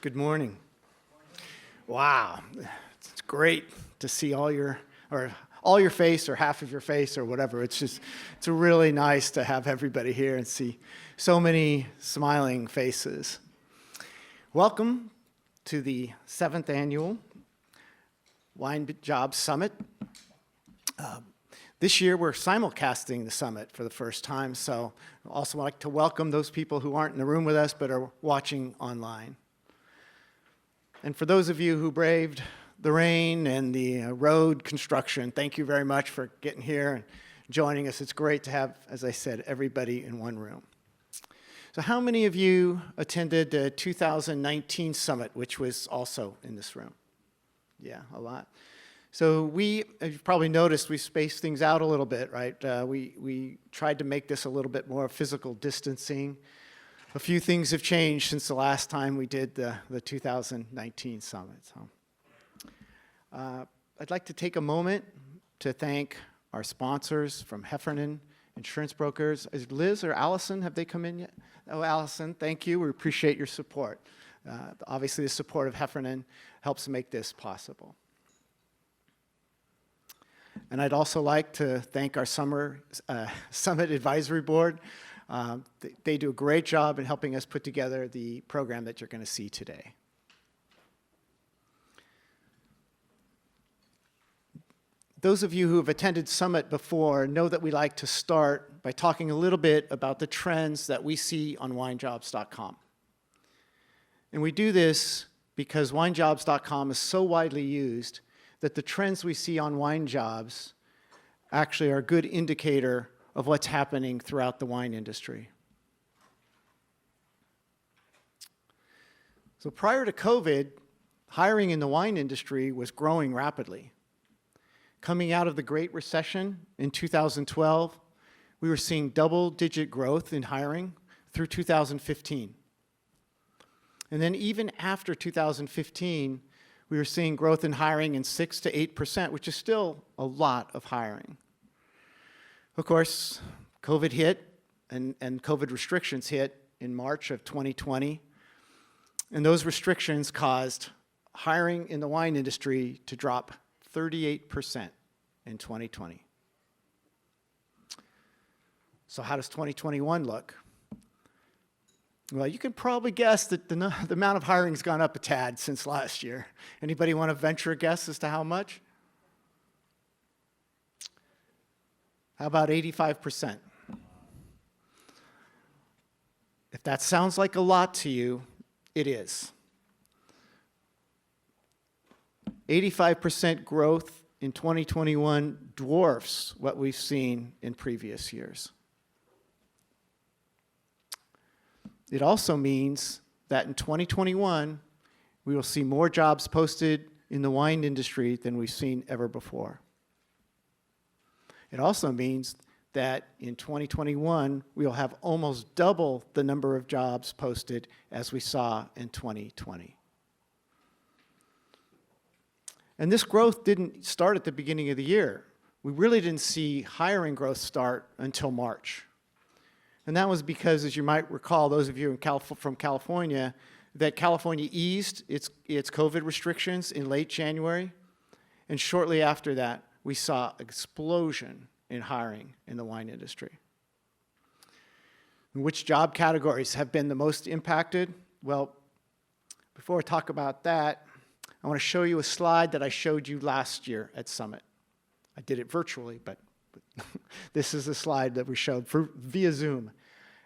Good morning. Wow, it's great to see all your face or half of your face or whatever. It's really nice to have everybody here and see so many smiling faces. Welcome to the 7th annual Winejobs Summit. This year we're simulcasting the summit for the first time, so I'd also like to welcome those people who aren't in the room with us but are watching online. And for those of you who braved the rain and the road construction, thank you very much for getting here and joining us. It's great to have, as I said, everybody in one room. So how many of you attended the 2019 summit, which was also in this room? Yeah, a lot. So you've probably noticed, we spaced things out a little bit, right? We tried to make this a little bit more physical distancing. A few things have changed since the last time we did the 2019 summit. So, I'd like to take a moment to thank our sponsors from Heffernan Insurance Brokers. Is Liz or Allison, have they come in yet? Oh, Allison, thank you. We appreciate your support. Obviously, the support of Heffernan helps make this possible. And I'd also like to thank our Summit Advisory Board. They do a great job in helping us put together the program that you're going to see today. Those of you who have attended Summit before know that we like to start by talking a little bit about the trends that we see on winejobs.com. And we do this because winejobs.com is so widely used that the trends we see on WineJobs actually are a good indicator of what's happening throughout the wine industry. So prior to COVID, hiring in the wine industry was growing rapidly. Coming out of the Great Recession in 2012, we were seeing double-digit growth in hiring through 2015. And then even after 2015, we were seeing growth in hiring in 6 to 8%, which is still a lot of hiring. Of course, COVID hit, and COVID restrictions hit in March of 2020. And those restrictions caused hiring in the wine industry to drop 38% in 2020. So how does 2021 look? Well, you can probably guess that the amount of hiring has gone up a tad since last year. Anybody want to venture a guess as to how much? How about 85%? If that sounds like a lot to you, it is. 85% growth in 2021 dwarfs what we've seen in previous years. It also means that in 2021, we will see more jobs posted in the wine industry than we've seen ever before. It also means that in 2021, we will have almost double the number of jobs posted as we saw in 2020. And this growth didn't start at the beginning of the year. We really didn't see hiring growth start until March. And that was because, as you might recall, those of you from California, that California eased its COVID restrictions in late January. And shortly after that, we saw an explosion in hiring in the wine industry. And which job categories have been the most impacted? Well, before I talk about that, I want to show you a slide that I showed you last year at Summit. I did it virtually, but this is a slide that we showed via Zoom.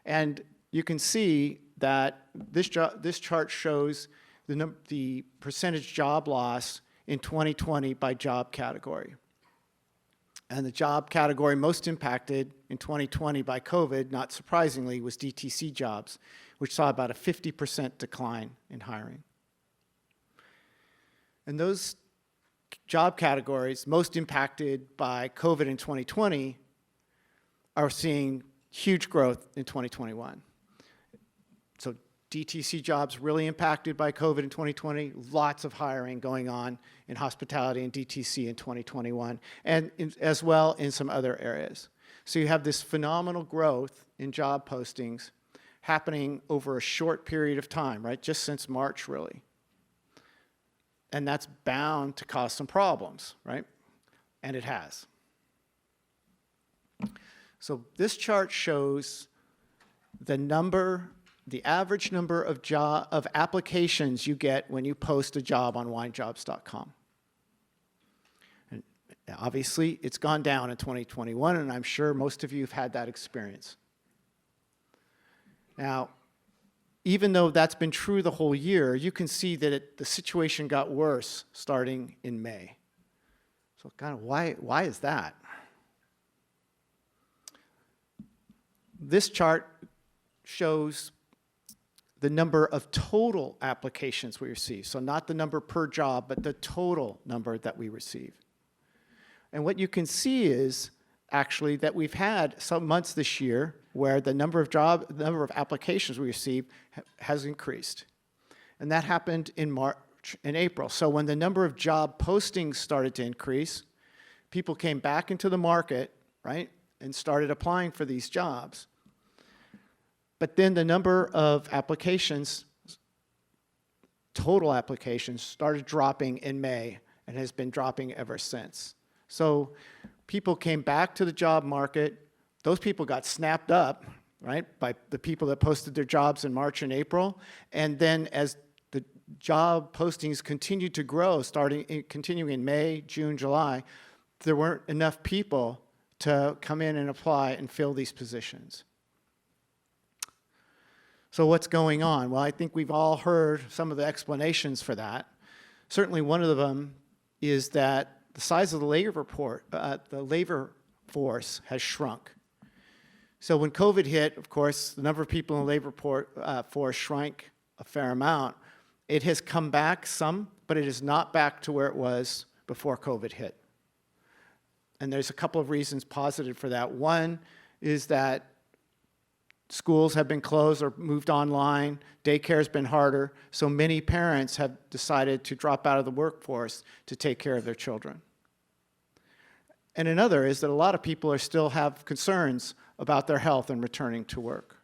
And you can see that this chart shows the percentage job loss in 2020 by job category. And the job category most impacted in 2020 by COVID, not surprisingly, was DTC jobs, which saw about a 50% decline in hiring. And those job categories most impacted by COVID in 2020 are seeing huge growth in 2021. So DTC jobs really impacted by COVID in 2020, lots of hiring going on in hospitality and DTC in 2021, and as well in some other areas. So you have this phenomenal growth in job postings happening over a short period of time, right? Just since March, really. And that's bound to cause some problems, right? And it has. So this chart shows the average number of applications you get when you post a job on winejobs.com. And obviously, it's gone down in 2021, and I'm sure most of you have had that experience. Now, even though that's been true the whole year, you can see that the situation got worse starting in May. So kind of why is that? This chart shows the number of total applications we receive. So not the number per job, but the total number that we receive. And what you can see is actually that we've had some months this year where the number of applications we receive has increased. And that happened in March and April. So when the number of job postings started to increase, people came back into the market, right, and started applying for these jobs. But then the number of applications, total applications, started dropping in May and has been dropping ever since. So people came back to the job market. Those people got snapped up, right, by the people that posted their jobs in March and April. And then as the job postings continued to grow, continuing in May, June, July, there weren't enough people to come in and apply and fill these positions. So what's going on? Well, I think we've all heard some of the explanations for that. Certainly one of them is that the size of the labor force has shrunk. So when COVID hit, of course, the number of people in the labor force shrank a fair amount. It has come back some, but it is not back to where it was before COVID hit. And there's a couple of reasons posited for that. One is that schools have been closed or moved online, daycare has been harder, so many parents have decided to drop out of the workforce to take care of their children. And another is that a lot of people still have concerns about their health and returning to work.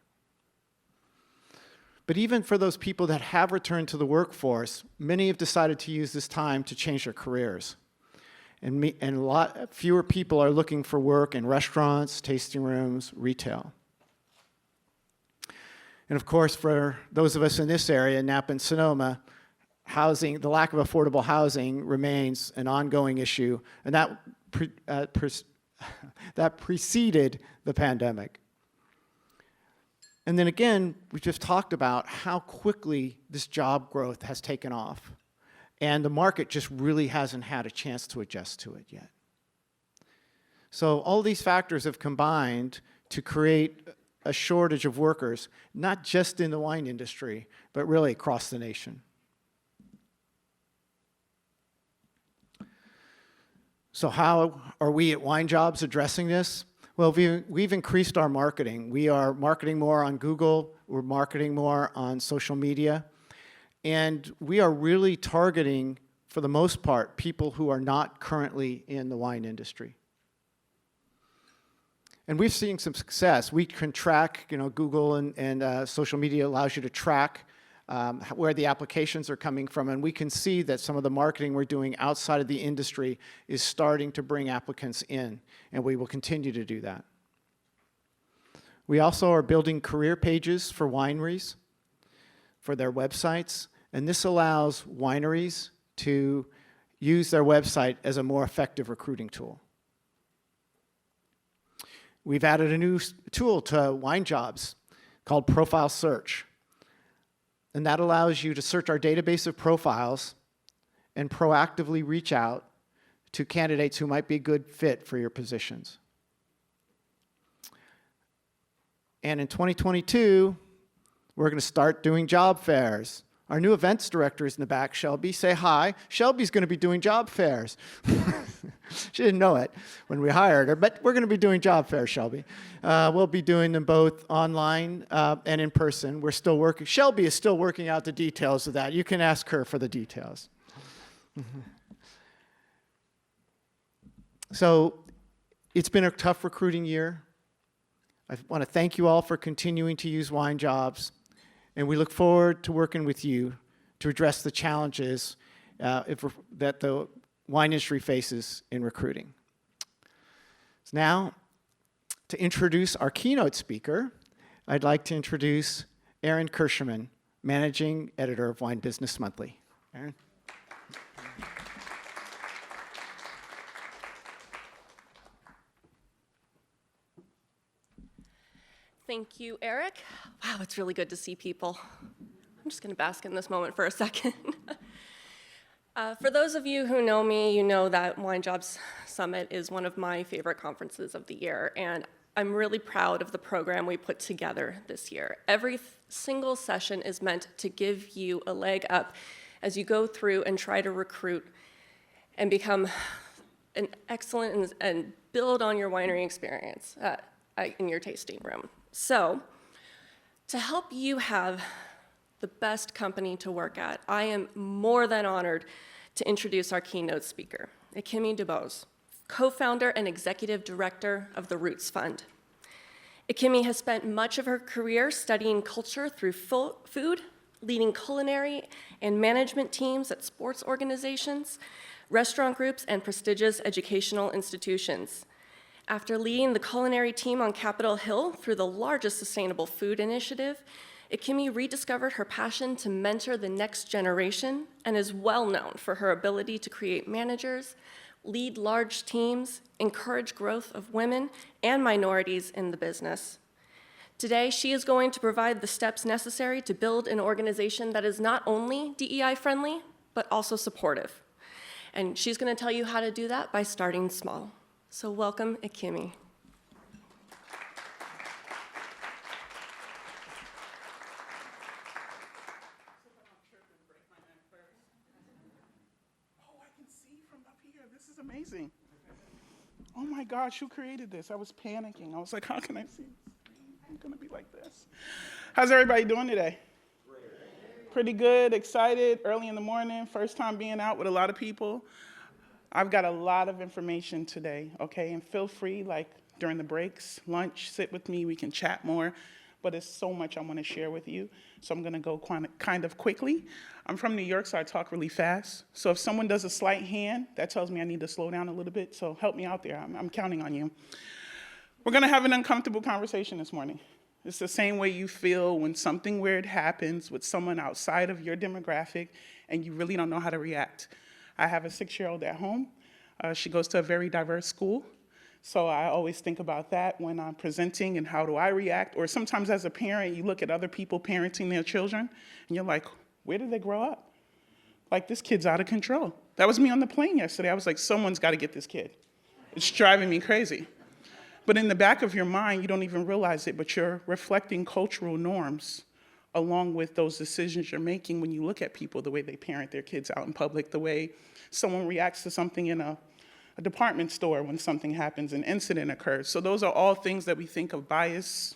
But even for those people that have returned to the workforce, many have decided to use this time to change their careers. And a lot fewer people are looking for work in restaurants, tasting rooms, retail. And of course, for those of us in this area, Napa and Sonoma, the lack of affordable housing remains an ongoing issue, and that preceded the pandemic. And then again, we just talked about how quickly this job growth has taken off, and the market just really hasn't had a chance to adjust to it yet. So all these factors have combined to create a shortage of workers, not just in the wine industry, but really across the nation. So how are we at Winejobs addressing this? Well, we've increased our marketing. We are marketing more on Google, we're marketing more on social media, and we are really targeting, for the most part, people who are not currently in the wine industry. And we've seen some success. We can track, Google and social media allows you to track where the applications are coming from, and we can see that some of the marketing we're doing outside of the industry is starting to bring applicants in, and we will continue to do that. We also are building career pages for wineries, for their websites, and this allows wineries to use their website as a more effective recruiting tool. We've added a new tool to Winejobs called Profile Search. And that allows you to search our database of profiles and proactively reach out to candidates who might be a good fit for your positions. And in 2022, we're going to start doing job fairs. Our new events director is in the back, Shelby. Say hi. Shelby's going to be doing job fairs. She didn't know it when we hired her, but we're going to be doing job fairs, Shelby. We'll be doing them both online and in person. We're still working. Shelby is still working out the details of that. You can ask her for the details. So it's been a tough recruiting year. I want to thank you all for continuing to use Winejobs, and we look forward to working with you to address the challenges that the wine industry faces in recruiting. So now, to introduce our keynote speaker, I'd like to introduce Aaron Kirschman, Managing Editor of Wine Business Monthly. Aaron? Thank you, Eric. Wow, it's really good to see people. I'm just going to bask in this moment for a second. For those of you who know me, you know that Winejobs Summit is one of my favorite conferences of the year, and I'm really proud of the program we put together this year. Every single session is meant to give you a leg up as you go through and try to recruit and become an excellent and build on your winery experience in your tasting room. So, to help you have the best company to work at, I am more than honored to introduce our keynote speaker, Ekimi Dubose, co-founder and executive director of the Roots Fund. Ekimi has spent much of her career studying culture through food, leading culinary and management teams at sports organizations, restaurant groups, and prestigious educational institutions. After leading the culinary team on Capitol Hill through the largest sustainable food initiative, Ekimi rediscovered her passion to mentor the next generation and is well known for her ability to create managers, lead large teams, encourage growth of women and minorities in the business. Today, she is going to provide the steps necessary to build an organization that is not only DEI friendly, but also supportive. And she's going to tell you how to do that by starting small. So welcome, Ekimi. Amazing. Oh my gosh, who created this? I was panicking. I was like, how can I see the screen? I'm going to be like this. How's everybody doing today? Pretty good, excited, early in the morning, first time being out with a lot of people. I've got a lot of information today, okay? And feel free, like during the breaks, lunch, sit with me, we can chat more. But there's so much I want to share with you, so I'm going to go kind of quickly. I'm from New York, so I talk really fast. So if someone does a slight hand, that tells me I need to slow down a little bit, so help me out there. I'm counting on you. We're going to have an uncomfortable conversation this morning. It's the same way you feel when something weird happens with someone outside of your demographic and you really don't know how to react. I have a 6-year-old at home. She goes to a very diverse school. So I always think about that when I'm presenting and how do I react. Or sometimes as a parent, you look at other people parenting their children, and you're like, where did they grow up? Like, this kid's out of control. That was me on the plane yesterday. I was like, someone's got to get this kid. It's driving me crazy. But in the back of your mind, you don't even realize it, but you're reflecting cultural norms along with those decisions you're making when you look at people, the way they parent their kids out in public, the way someone reacts to something in a department store when something happens, an incident occurs. So those are all things that we think of bias,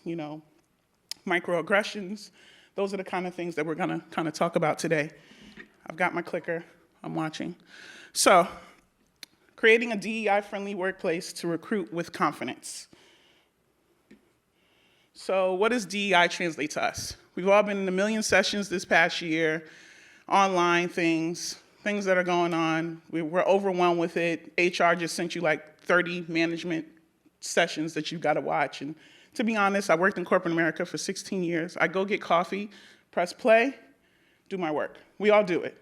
microaggressions. Those are the kind of things that we're gonna kind of talk about today. I've got my clicker, I'm watching. So, creating a DEI-friendly workplace to recruit with confidence. So what does DEI translate to us? We've all been in a million sessions this past year, online things that are going on. We're overwhelmed with it. HR just sent you like 30 management sessions that you've got to watch. And to be honest, I worked in corporate America for 16 years. I go get coffee, press play, do my work. We all do it.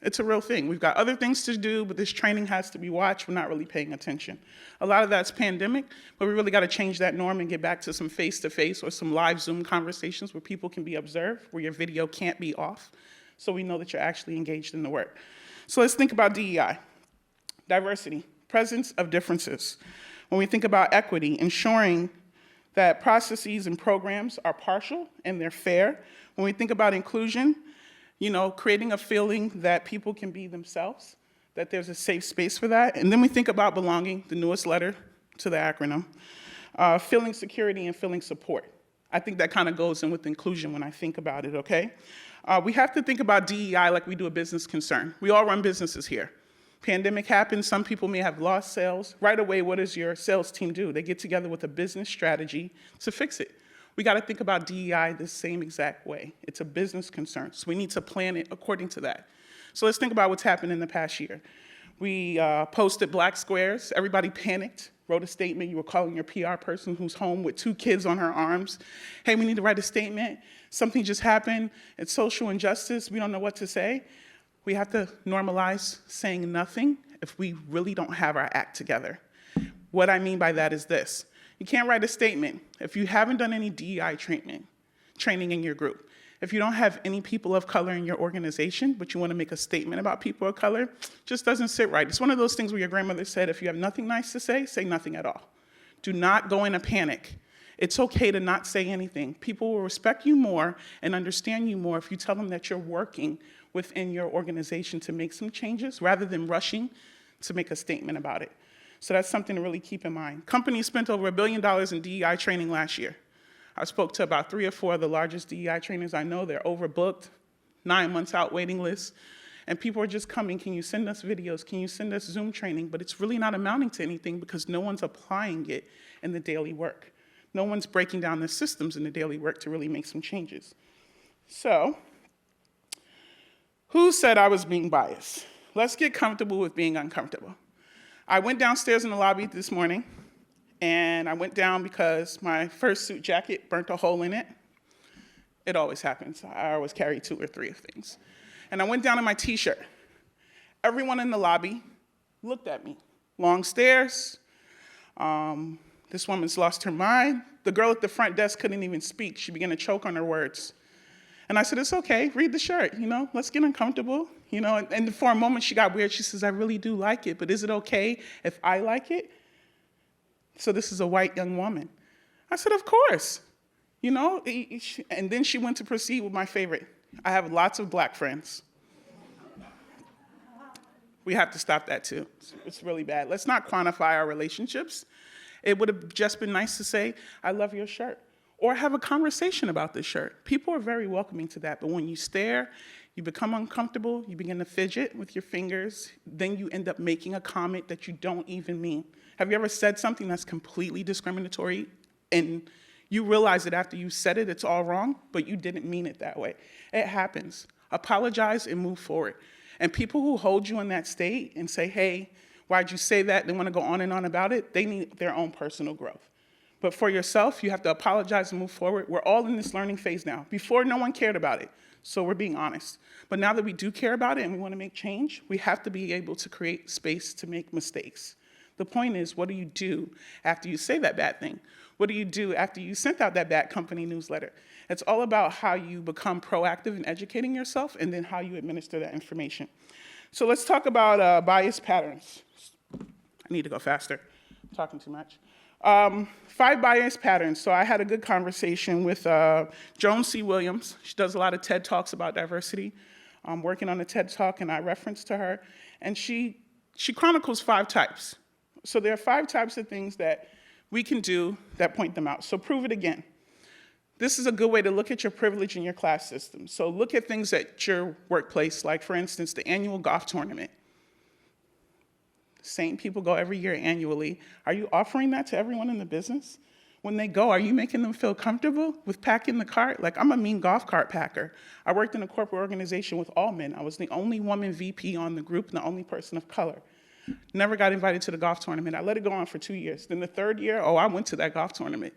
It's a real thing. We've got other things to do, but this training has to be watched. We're not really paying attention. A lot of that's pandemic, but we really got to change that norm and get back to some face-to-face or some live Zoom conversations where people can be observed, where your video can't be off, so we know that you're actually engaged in the work. So let's think about DEI. Diversity, presence of differences. When we think about equity, ensuring that processes and programs are partial and they're fair. When we think about inclusion, creating a feeling that people can be themselves, that there's a safe space for that. And then we think about belonging, the newest letter to the acronym, feeling security and feeling support. I think that kind of goes in with inclusion when I think about it, okay? We have to think about DEI like we do a business concern. We all run businesses here. Pandemic happened, some people may have lost sales. Right away, what does your sales team do? They get together with a business strategy to fix it. We got to think about DEI the same exact way. It's a business concern, so we need to plan it according to that. So let's think about what's happened in the past year. We posted black squares. Everybody panicked, wrote a statement. You were calling your PR person who's home with 2 kids on her arms. Hey, we need to write a statement. Something just happened. It's social injustice. We don't know what to say. We have to normalize saying nothing if we really don't have our act together. What I mean by that is this. You can't write a statement if you haven't done any DEI training in your group. If you don't have any people of color in your organization, but you want to make a statement about people of color, just doesn't sit right. It's one of those things where your grandmother said, if you have nothing nice to say nothing at all. Do not go in a panic. It's okay to not say anything. People will respect you more and understand you more if you tell them that you're working within your organization to make some changes rather than rushing to make a statement about it. So that's something to really keep in mind. Companies spent over $1 billion in DEI training last year. I spoke to about 3 or 4 of the largest DEI trainers I know. They're overbooked, 9 months out waiting lists. And people are just coming, can you send us videos? Can you send us Zoom training? But it's really not amounting to anything because no one's applying it in the daily work. No one's breaking down the systems in the daily work to really make some changes. So, who said I was being biased? Let's get comfortable with being uncomfortable. I went downstairs in the lobby this morning, and I went down because my first suit jacket burnt a hole in it. It always happens. I always carry 2 or 3 of things. And I went down in my t-shirt. Everyone in the lobby looked at me. Long stares. This woman's lost her mind. The girl at the front desk couldn't even speak. She began to choke on her words. And I said, it's okay, read the shirt, let's get uncomfortable. And for a moment she got weird. She says, I really do like it, but is it okay if I like it? So this is a white young woman. I said, of course. And then she went to proceed with my favorite. I have lots of black friends. We have to stop that too. It's really bad. Let's not quantify our relationships. It would have just been nice to say, I love your shirt. Or have a conversation about this shirt. People are very welcoming to that, but when you stare, you become uncomfortable, you begin to fidget with your fingers, then you end up making a comment that you don't even mean. Have you ever said something that's completely discriminatory and you realize that after you said it, it's all wrong, but you didn't mean it that way? It happens. Apologize and move forward. And people who hold you in that state and say, hey, why'd you say that? They want to go on and on about it. They need their own personal growth. But for yourself, you have to apologize and move forward. We're all in this learning phase now. Before, no one cared about it, so we're being honest. But now that we do care about it and we want to make change, we have to be able to create space to make mistakes. The point is, what do you do after you say that bad thing? What do you do after you sent out that bad company newsletter? It's all about how you become proactive in educating yourself and then how you administer that information. So let's talk about bias patterns. I need to go faster. I'm talking too much. 5 bias patterns. So I had a good conversation with Joan C. Williams. She does a lot of TED Talks about diversity. I'm working on a TED Talk, and I referenced to her. And she chronicles 5 types. So there are 5 types of things that we can do that point them out. So prove it again. This is a good way to look at your privilege in your class system. So look at things at your workplace, like, for instance, the annual golf tournament. Same people go every year annually. Are you offering that to everyone in the business? When they go, are you making them feel comfortable with packing the cart? Like, I'm a mean golf cart packer. I worked in a corporate organization with all men. I was the only woman VP on the group and the only person of color. Never got invited to the golf tournament. I let it go on for 2 years. Then the 3rd year, I went to that golf tournament.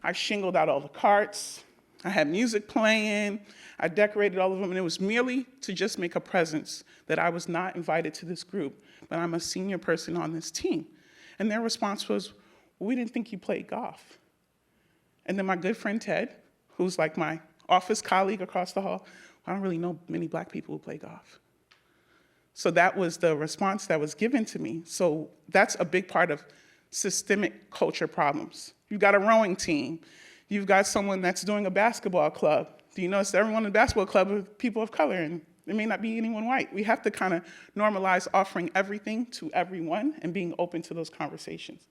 I shingled out all the carts. I had music playing. I decorated all of them, and it was merely to just make a presence that I was not invited to this group, but I'm a senior person on this team. And their response was, well, we didn't think you played golf. And then my good friend Ted, who's like my office colleague across the hall, I don't really know many black people who play golf. So that was the response that was given to me. So that's a big part of systemic culture problems. You've got a rowing team. You've got someone that's doing a basketball club. Do you notice everyone in the basketball club are people of color, and there may not be anyone white? We have to kind of normalize offering everything to everyone and being open to those conversations.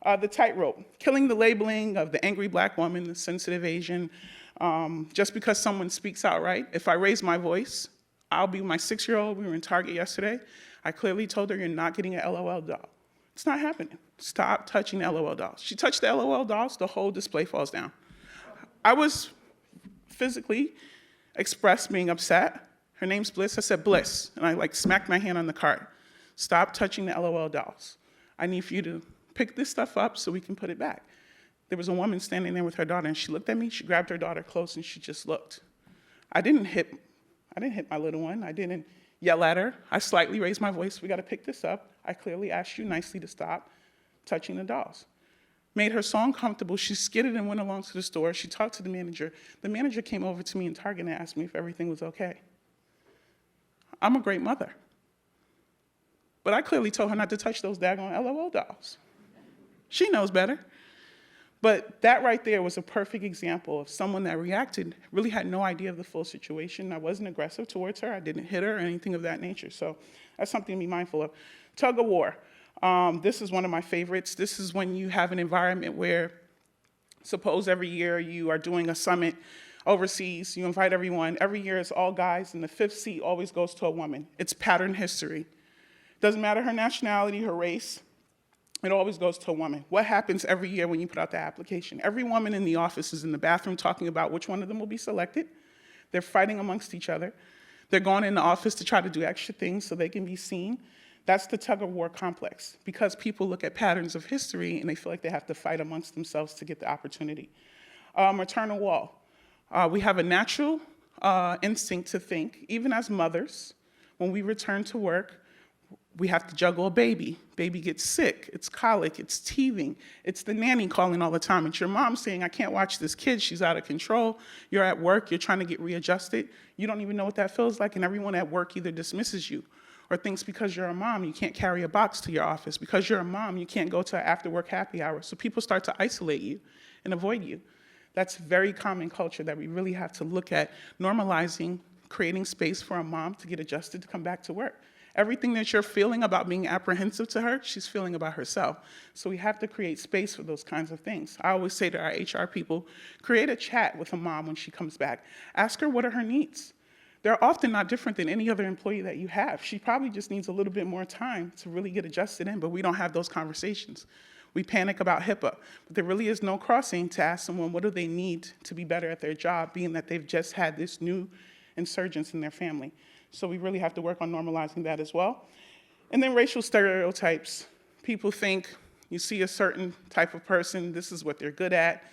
The tightrope, killing the labeling of the angry black woman, the sensitive Asian. Just because someone speaks out, right? If I raise my voice, I'll be my 6-year-old. We were in Target yesterday. I clearly told her, you're not getting an LOL doll. It's not happening. Stop touching the LOL dolls. She touched the LOL dolls, the whole display falls down. I was physically expressed being upset. Her name's Bliss. I said, Bliss. And I smacked my hand on the cart. Stop touching the LOL dolls. I need for you to pick this stuff up so we can put it back. There was a woman standing there with her daughter, and she looked at me. She grabbed her daughter close, and she just looked. I didn't hit my little one. I didn't yell at her. I slightly raised my voice. We got to pick this up. I clearly asked you nicely to stop touching the dolls. Made her so uncomfortable, she skidded and went along to the store. She talked to the manager. The manager came over to me in Target and asked me if everything was okay. I'm a great mother. But I clearly told her not to touch those daggone LOL dolls. She knows better. But that right there was a perfect example of someone that reacted, really had no idea of the full situation. I wasn't aggressive towards her. I didn't hit her or anything of that nature. So that's something to be mindful of. Tug of war. This is one of my favorites. This is when you have an environment where, suppose every year you are doing a summit overseas, you invite everyone. Every year it's all guys, and the fifth seat always goes to a woman. It's pattern history. Doesn't matter her nationality, her race. It always goes to a woman. What happens every year when you put out the application? Every woman in the office is in the bathroom talking about which one of them will be selected. They're fighting amongst each other. They're going in the office to try to do extra things so they can be seen. That's the tug of war complex, because people look at patterns of history and they feel like they have to fight amongst themselves to get the opportunity. Maternal wall. We have a natural instinct to think, even as mothers, when we return to work, we have to juggle a baby. Baby gets sick, it's colic, it's teething, it's the nanny calling all the time. It's your mom saying, I can't watch this kid, she's out of control. You're at work, you're trying to get readjusted. You don't even know what that feels like, and everyone at work either dismisses you or thinks because you're a mom, you can't carry a box to your office. Because you're a mom, you can't go to an after-work happy hour. So people start to isolate you and avoid you. That's very common culture that we really have to look at, normalizing, creating space for a mom to get adjusted to come back to work. Everything that you're feeling about being apprehensive to her, she's feeling about herself. So we have to create space for those kinds of things. I always say to our HR people, create a chat with a mom when she comes back. Ask her what are her needs. They're often not different than any other employee that you have. She probably just needs a little bit more time to really get adjusted in, but we don't have those conversations. We panic about HIPAA, but there really is no crossing to ask someone what do they need to be better at their job, being that they've just had this new insurgence in their family. So we really have to work on normalizing that as well. And then racial stereotypes. People think you see a certain type of person, this is what they're good at.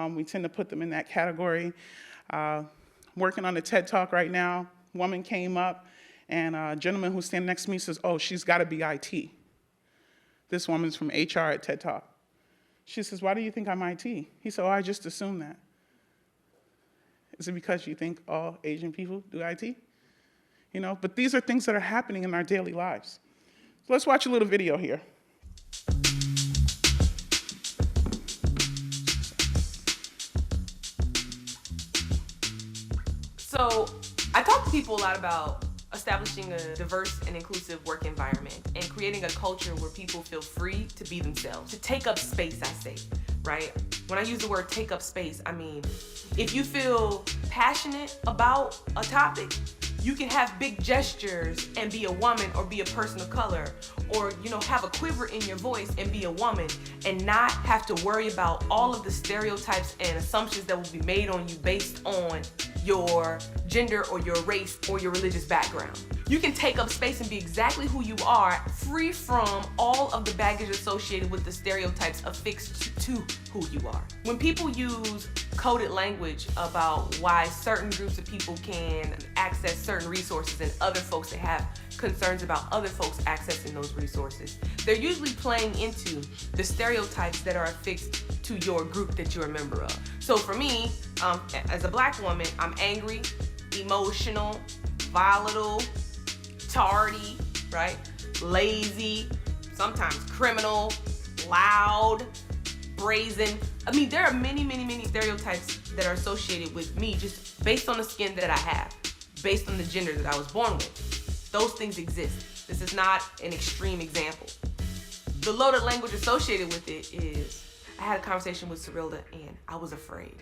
We tend to put them in that category. Working on a TED Talk right now, woman came up, and a gentleman who's standing next to me says, oh, she's gotta be IT. This woman's from HR at TED Talk. She says, why do you think I'm IT? He said, oh, I just assumed that. Is it because you think all Asian people do IT? You know, but these are things that are happening in our daily lives. So let's watch a little video here. So I talk to people a lot about establishing a diverse and inclusive work environment and creating a culture where people feel free to be themselves, to take up space, I say, right? When I use the word take up space, I mean, if you feel passionate about a topic, you can have big gestures and be a woman or be a person of color, or have a quiver in your voice and be a woman and not have to worry about all of the stereotypes and assumptions that will be made on you based on your gender or your race or your religious background. You can take up space and be exactly who you are, free from all of the baggage associated with the stereotypes affixed to who you are. When people use coded language about why certain groups of people can access certain resources and other folks that have concerns about other folks accessing those resources, they're usually playing into the stereotypes that are affixed to your group that you're a member of. So for me, as a Black woman, I'm angry, emotional, volatile, tardy, right? Lazy, sometimes criminal, loud, brazen. I mean, there are many, many, many stereotypes that are associated with me just based on the skin that I have, based on the gender that I was born with. Those things exist. This is not an extreme example. The loaded language associated with it is, I had a conversation with Cyrilda and I was afraid.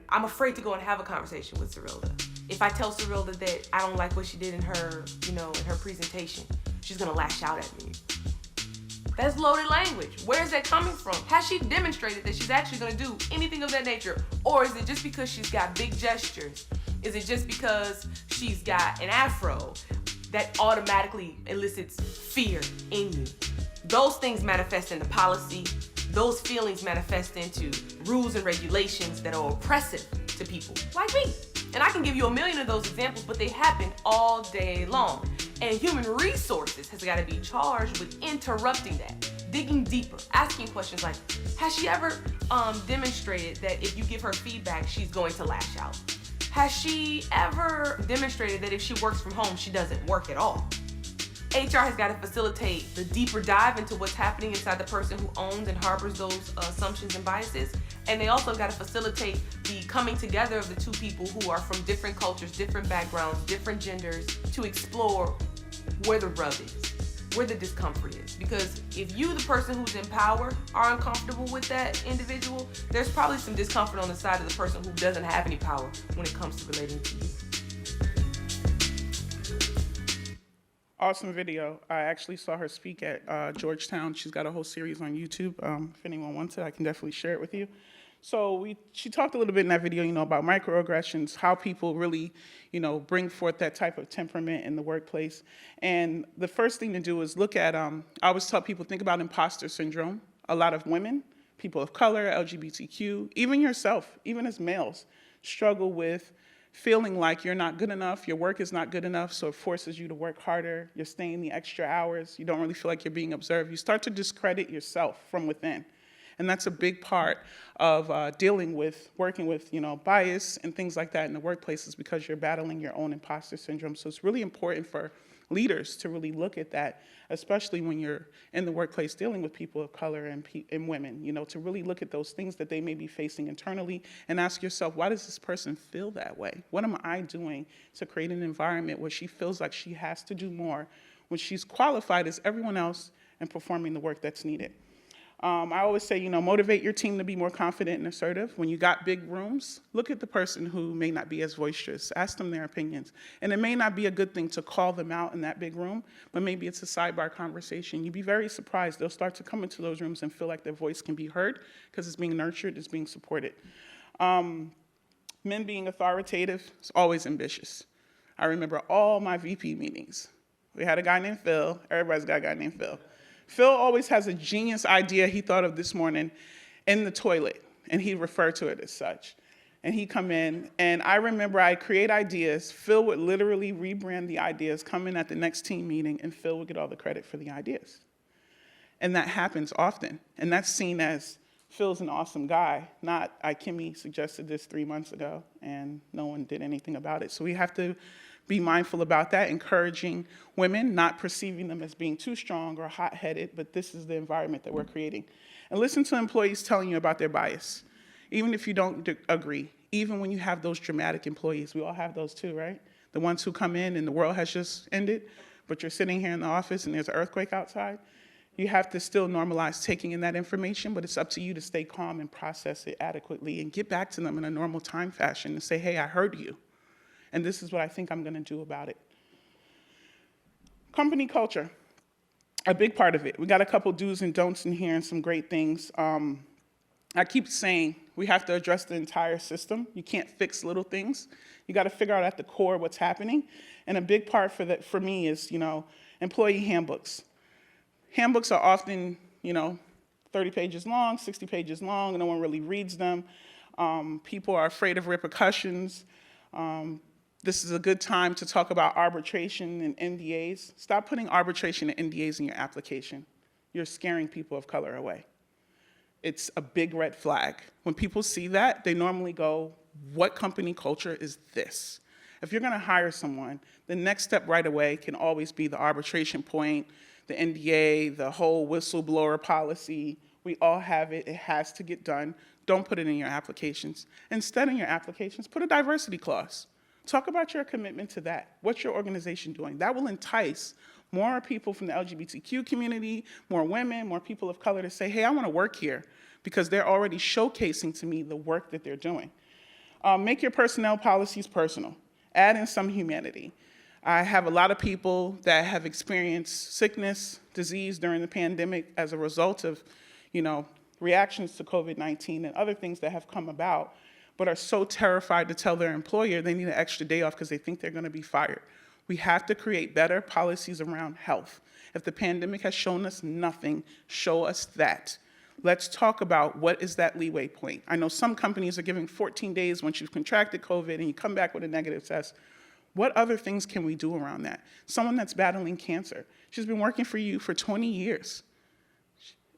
I'm afraid to go and have a conversation with Cyrilda. If I tell Cyrilda that I don't like what she did in her, in her presentation, she's gonna lash out at me. That's loaded language. Where is that coming from? Has she demonstrated that she's actually gonna do anything of that nature? Or is it just because she's got big gestures? Is it just because she's got an afro that automatically elicits fear in you? Those things manifest into policy. Those feelings manifest into rules and regulations that are oppressive to people like me. And I can give you a million of those examples, but they happen all day long. And human resources has got to be charged with interrupting that, digging deeper, asking questions like, has she ever demonstrated that if you give her feedback, she's going to lash out? Has she ever demonstrated that if she works from home, she doesn't work at all? HR has got to facilitate the deeper dive into what's happening inside the person who owns and harbors those assumptions and biases. And they also got to facilitate the coming together of the two people who are from different cultures, different backgrounds, different genders, to explore where the rub is, where the discomfort is. Because if you, the person who's in power, are uncomfortable with that individual, there's probably some discomfort on the side of the person who doesn't have any power when it comes to relating to you. Awesome video. I actually saw her speak at Georgetown. She's got a whole series on YouTube. If anyone wants it, I can definitely share it with you. So she talked a little bit in that video, about microaggressions, how people really, bring forth that type of temperament in the workplace. And the first thing to do is look at, I always tell people, think about imposter syndrome. A lot of women, people of color, LGBTQ, even yourself, even as males, struggle with feeling like you're not good enough, your work is not good enough, so it forces you to work harder, you're staying the extra hours, you don't really feel like you're being observed. You start to discredit yourself from within. And that's a big part of working with, bias and things like that in the workplaces, because you're battling your own imposter syndrome. So it's really important for leaders to really look at that, especially when you're in the workplace dealing with people of color and women, to really look at those things that they may be facing internally and ask yourself, why does this person feel that way? What am I doing to create an environment where she feels like she has to do more when she's qualified as everyone else and performing the work that's needed? I always say, motivate your team to be more confident and assertive. When you got big rooms, look at the person who may not be as boisterous. Ask them their opinions. And it may not be a good thing to call them out in that big room, but maybe it's a sidebar conversation. You'd be very surprised. They'll start to come into those rooms and feel like their voice can be heard because it's being nurtured, it's being supported. Men being authoritative is always ambitious. I remember all my VP meetings. We had a guy named Phil. Everybody's got a guy named Phil. Phil always has a genius idea he thought of this morning in the toilet, and he referred to it as such. And he'd come in, and I remember I'd create ideas. Phil would literally rebrand the ideas, come in at the next team meeting, and Phil would get all the credit for the ideas. And that happens often, and that's seen as Phil's an awesome guy, not Kimmy suggested this 3 months ago, and no one did anything about it. So we have to be mindful about that, encouraging women, not perceiving them as being too strong or hot-headed, but this is the environment that we're creating. And listen to employees telling you about their bias, even if you don't agree, even when you have those dramatic employees. We all have those too, right? The ones who come in and the world has just ended, but you're sitting here in the office and there's an earthquake outside. You have to still normalize taking in that information, but it's up to you to stay calm and process it adequately and get back to them in a normal time fashion and say, hey, I heard you. And this is what I think I'm going to do about it. Company culture, a big part of it. We got a couple do's and don'ts in here and some great things. I keep saying we have to address the entire system. You can't fix little things. You got to figure out at the core what's happening. And a big part for me is, employee handbooks. Handbooks are often, 30 pages long, 60 pages long, and no one really reads them. People are afraid of repercussions. This is a good time to talk about arbitration and NDAs. Stop putting arbitration and NDAs in your application. You're scaring people of color away. It's a big red flag. When people see that, they normally go, what company culture is this? If you're going to hire someone, the next step right away can always be the arbitration point, the NDA, the whole whistleblower policy. We all have it. It has to get done. Don't put it in your applications. Instead, in your applications, put a diversity clause. Talk about your commitment to that. What's your organization doing? That will entice more people from the LGBTQ community, more women, more people of color to say, hey, I want to work here, because they're already showcasing to me the work that they're doing. Make your personnel policies personal. Add in some humanity. I have a lot of people that have experienced sickness, disease during the pandemic as a result of, reactions to COVID-19 and other things that have come about, but are so terrified to tell their employer they need an extra day off because they think they're going to be fired. We have to create better policies around health. If the pandemic has shown us nothing, show us that. Let's talk about what is that leeway point. I know some companies are giving 14 days once you've contracted COVID and you come back with a negative test. What other things can we do around that? Someone that's battling cancer, she's been working for you for 20 years.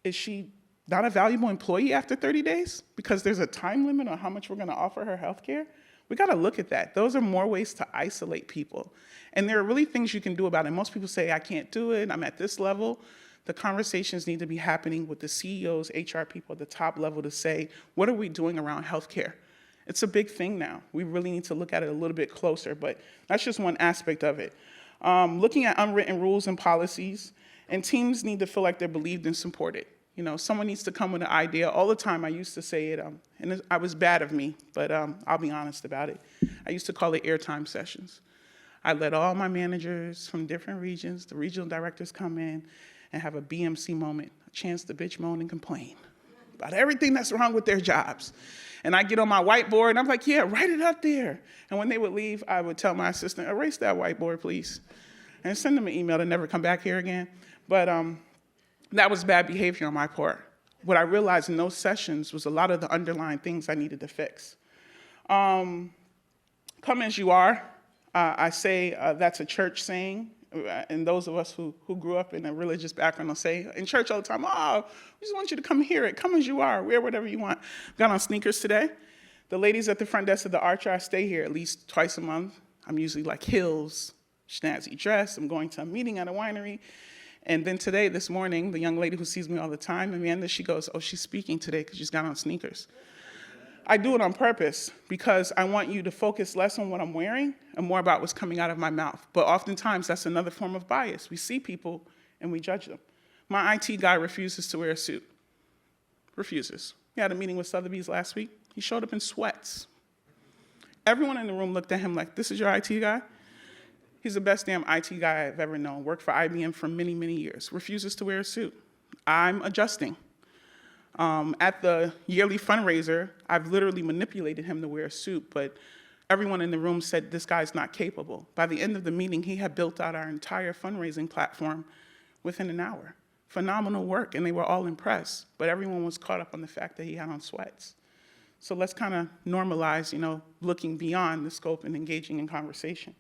Is she not a valuable employee after 30 days? Because there's a time limit on how much we're gonna offer her health care? We gotta look at that. Those are more ways to isolate people. And there are really things you can do about it. Most people say, I can't do it, I'm at this level. The conversations need to be happening with the CEOs, HR people at the top level to say, what are we doing around healthcare? It's a big thing now. We really need to look at it a little bit closer, but that's just one aspect of it. Looking at unwritten rules and policies, and teams need to feel like they're believed and supported. Someone needs to come with an idea. All the time I used to say it, and I was bad of me, but I'll be honest about it. I used to call it airtime sessions. I let all my managers from different regions, the regional directors come in and have a BMC moment, a chance to bitch, moan, and complain about everything that's wrong with their jobs. And I get on my whiteboard, and I'm like, yeah, write it up there. And when they would leave, I would tell my assistant, erase that whiteboard, please, and send them an email to never come back here again. But that was bad behavior on my part. What I realized in those sessions was a lot of the underlying things I needed to fix. Come as you are. I say that's a church saying, and those of us who grew up in a religious background will say in church all the time, oh, we just want you to come hear it. Come as you are, wear whatever you want. Got on sneakers today. The ladies at the front desk of the Archer, I stay here at least twice a month. I'm usually like heels, snazzy dress. I'm going to a meeting at a winery. And then today, this morning, the young lady who sees me all the time, Amanda, she goes, oh, she's speaking today because she's got on sneakers. I do it on purpose because I want you to focus less on what I'm wearing and more about what's coming out of my mouth. But oftentimes, that's another form of bias. We see people and we judge them. My IT guy refuses to wear a suit. Refuses. We had a meeting with Sotheby's last week. He showed up in sweats. Everyone in the room looked at him like, this is your IT guy? He's the best damn IT guy I've ever known. Worked for IBM for many, many years. Refuses to wear a suit. I'm adjusting. At the yearly fundraiser, I've literally manipulated him to wear a suit, but everyone in the room said this guy's not capable. By the end of the meeting, he had built out our entire fundraising platform within an hour. Phenomenal work, and they were all impressed, but everyone was caught up on the fact that he had on sweats. So let's kind of normalize, looking beyond the scope and engaging in conversation.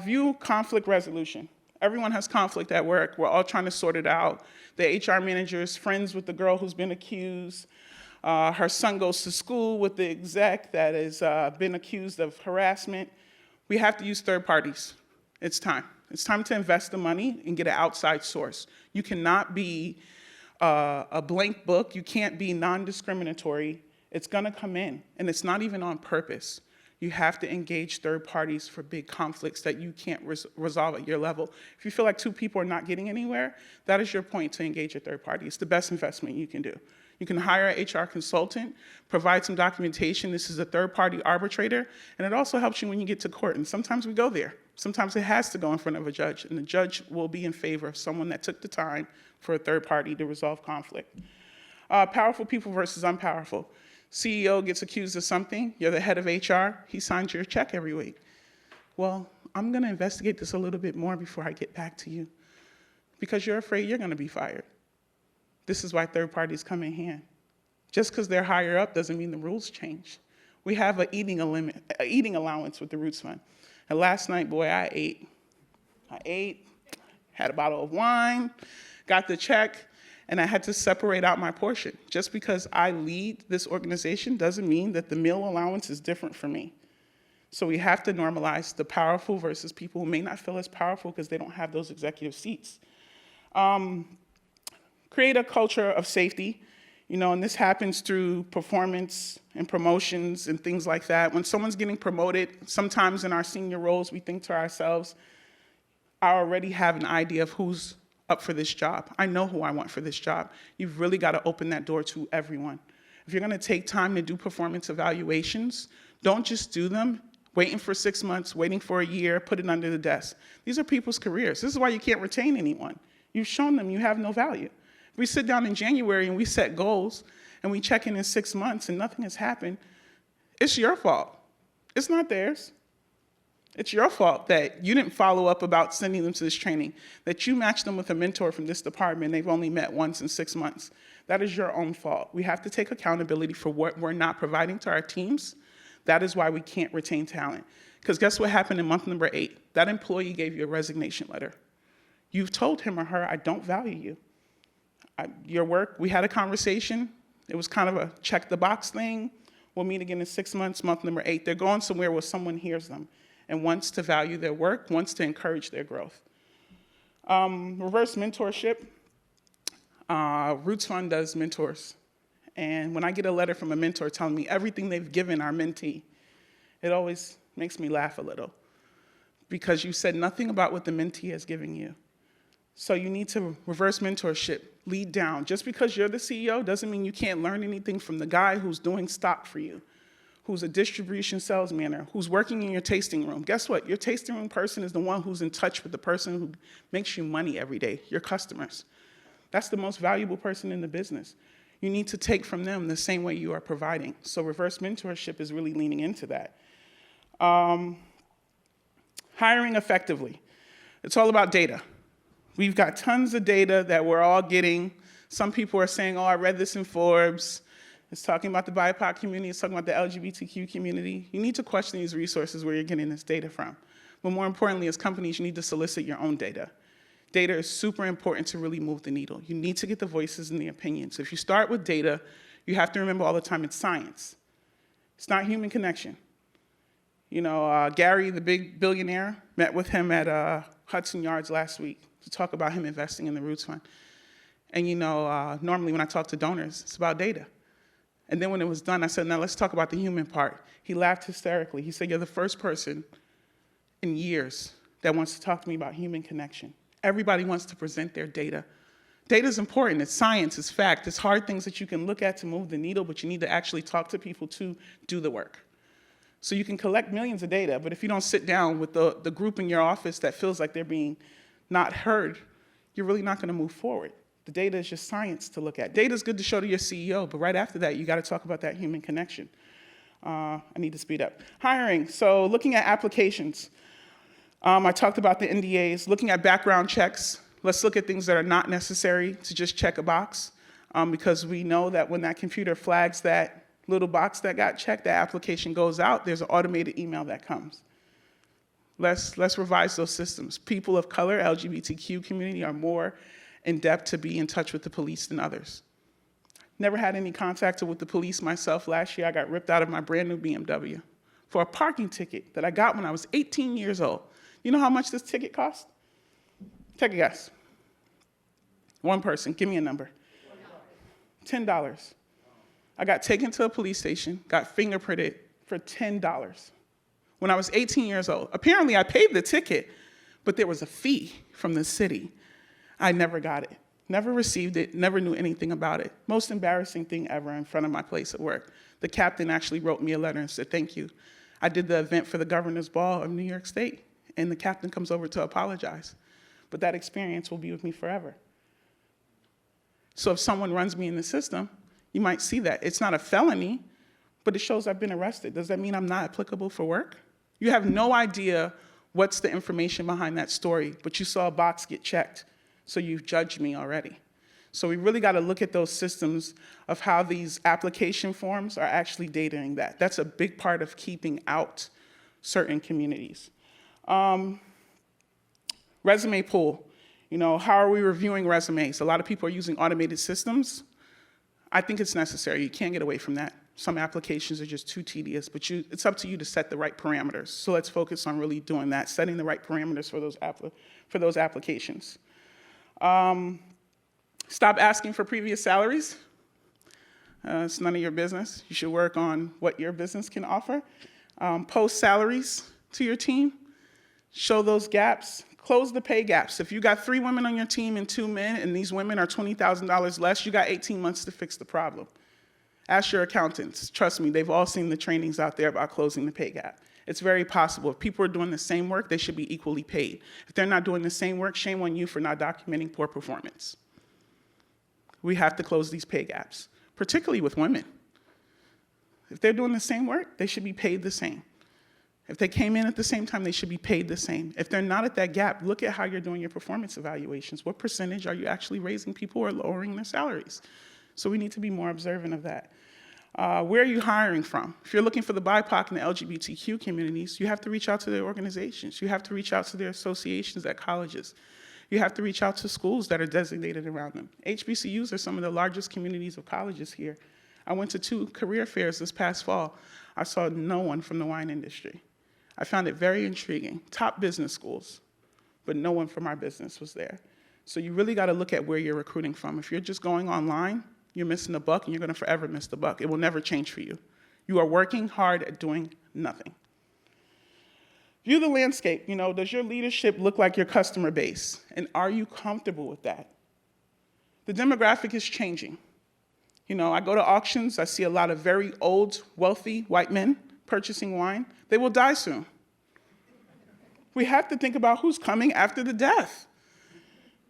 View conflict resolution. Everyone has conflict at work. We're all trying to sort it out. The HR manager is friends with the girl who's been accused. Her son goes to school with the exec that has been accused of harassment. We have to use third parties. It's time. It's time to invest the money and get an outside source. You cannot be a blank book. You can't be non-discriminatory. It's going to come in, and it's not even on purpose. You have to engage third parties for big conflicts that you can't resolve at your level. If you feel like two people are not getting anywhere, that is your point to engage a third party. It's the best investment you can do. You can hire an HR consultant, provide some documentation. This is a third-party arbitrator, and it also helps you when you get to court. And sometimes we go there. Sometimes it has to go in front of a judge, and the judge will be in favor of someone that took the time for a third party to resolve conflict. Powerful people versus unpowerful. CEO gets accused of something, you're the head of HR, he signs your check every week. Well, I'm gonna investigate this a little bit more before I get back to you because you're afraid you're gonna be fired. This is why third parties come in hand. Just because they're higher up doesn't mean the rules change. We have an eating allowance with the Roots Fund. And last night, boy, I ate, had a bottle of wine, got the check, and I had to separate out my portion. Just because I lead this organization doesn't mean that the meal allowance is different for me. So we have to normalize the powerful versus people who may not feel as powerful because they don't have those executive seats. Create a culture of safety, and this happens through performance and promotions and things like that. When someone's getting promoted, sometimes in our senior roles, we think to ourselves, I already have an idea of who's up for this job. I know who I want for this job. You've really got to open that door to everyone. If you're going to take time to do performance evaluations, don't just do them waiting for 6 months, waiting for a year, put it under the desk. These are people's careers. This is why you can't retain anyone. You've shown them you have no value. If we sit down in January and we set goals and we check in 6 months and nothing has happened, it's your fault. It's not theirs. It's your fault that you didn't follow up about sending them to this training, that you matched them with a mentor from this department they've only met once in 6 months. That is your own fault. We have to take accountability for what we're not providing to our teams. That is why we can't retain talent. Because guess what happened in month number 8? That employee gave you a resignation letter. You've told him or her, I don't value you. Your work, we had a conversation. It was kind of a check the box thing. We'll meet again in 6 months, month number 8. They're going somewhere where someone hears them and wants to value their work, wants to encourage their growth. Reverse mentorship. Roots Fund does mentors. And when I get a letter from a mentor telling me everything they've given our mentee, it always makes me laugh a little because you said nothing about what the mentee has given you. So you need to reverse mentorship, lead down. Just because you're the CEO doesn't mean you can't learn anything from the guy who's doing stock for you, who's a distribution sales manager, who's working in your tasting room. Guess what? Your tasting room person is the one who's in touch with the person who makes you money every day, your customers. That's the most valuable person in the business. You need to take from them the same way you are providing. So reverse mentorship is really leaning into that. Hiring effectively. It's all about data. We've got tons of data that we're all getting. Some people are saying, oh, I read this in Forbes. It's talking about the BIPOC community. It's talking about the LGBTQ community. You need to question these resources where you're getting this data from. But more importantly, as companies, you need to solicit your own data. Data is super important to really move the needle. You need to get the voices and the opinions. If you start with data, you have to remember all the time it's science. It's not human connection. You know, Gary, the big billionaire, met with him at Hudson Yards last week to talk about him investing in the Roots Fund. And you know, normally when I talk to donors, it's about data. And then when it was done, I said, now let's talk about the human part. He laughed hysterically. He said, you're the first person in years that wants to talk to me about human connection. Everybody wants to present their data. Data is important. It's science. It's fact. It's hard things that you can look at to move the needle, but you need to actually talk to people to do the work. So you can collect millions of data, but if you don't sit down with the group in your office that feels like they're being not heard, you're really not going to move forward. The data is just science to look at. Data is good to show to your CEO, but right after that, you got to talk about that human connection. I need to speed up. Hiring. So looking at applications. I talked about the NDAs, looking at background checks. Let's look at things that are not necessary to just check a box, because we know that when that computer flags that little box that got checked, that application goes out, there's an automated email that comes. Let's revise those systems. People of color, LGBTQ community are more in depth to be in touch with the police than others. Never had any contact with the police myself. Last year, I got ripped out of my brand new BMW for a parking ticket that I got when I was 18 years old. You know how much this ticket cost? Take a guess. One person, give me a number. $10. I got taken to a police station, got fingerprinted for $10 when I was 18 years old. Apparently, I paid the ticket, but there was a fee from the city. I never got it, never received it, never knew anything about it. Most embarrassing thing ever in front of my place at work. The captain actually wrote me a letter and said, thank you. I did the event for the governor's ball of New York State, and the captain comes over to apologize. But that experience will be with me forever. So if someone runs me in the system, you might see that. It's not a felony, but it shows I've been arrested. Does that mean I'm not applicable for work? You have no idea what's the information behind that story, but you saw a box get checked, so you've judged me already. So we really got to look at those systems of how these application forms are actually dataing that. That's a big part of keeping out certain communities. Resume pool. You know, how are we reviewing resumes? A lot of people are using automated systems. I think it's necessary. You can't get away from that. Some applications are just too tedious, but it's up to you to set the right parameters. So let's focus on really doing that, setting the right parameters for those applications. Stop asking for previous salaries. It's none of your business. You should work on what your business can offer. Post salaries to your team. Show those gaps. Close the pay gaps. If you got 3 women on your team and 2 men, and these women are $20,000 less, you got 18 months to fix the problem. Ask your accountants. Trust me, they've all seen the trainings out there about closing the pay gap. It's very possible. If people are doing the same work, they should be equally paid. If they're not doing the same work, shame on you for not documenting poor performance. We have to close these pay gaps, particularly with women. If they're doing the same work, they should be paid the same. If they came in at the same time, they should be paid the same. If they're not at that gap, look at how you're doing your performance evaluations. What percentage are you actually raising people or lowering their salaries? So we need to be more observant of that. Where are you hiring from? If you're looking for the BIPOC and the LGBTQ communities, you have to reach out to their organizations. You have to reach out to their associations at colleges. You have to reach out to schools that are designated around them. HBCUs are some of the largest communities of colleges here. I went to 2 career fairs this past fall. I saw no one from the wine industry. I found it very intriguing. Top business schools, but no one from our business was there. So you really got to look at where you're recruiting from. If you're just going online, you're missing the buck, and you're going to forever miss the buck. It will never change for you. You are working hard at doing nothing. View the landscape. Does your leadership look like your customer base? And are you comfortable with that? The demographic is changing. I go to auctions, I see a lot of very old, wealthy white men purchasing wine. They will die soon. We have to think about who's coming after the death.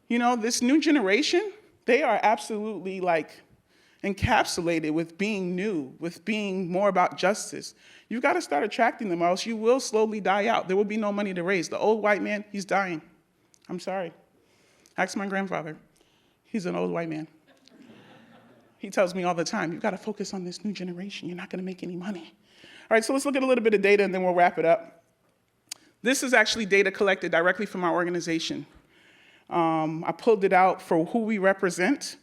This new generation, they are absolutely encapsulated with being new, with being more about justice. You've got to start attracting them, or else you will slowly die out. There will be no money to raise. The old white man, he's dying. I'm sorry. Ask my grandfather. He's an old white man. He tells me all the time, you've got to focus on this new generation. You're not going to make any money. All right, so let's look at a little bit of data, and then we'll wrap it up. This is actually data collected directly from our organization. I pulled it out for who we represent,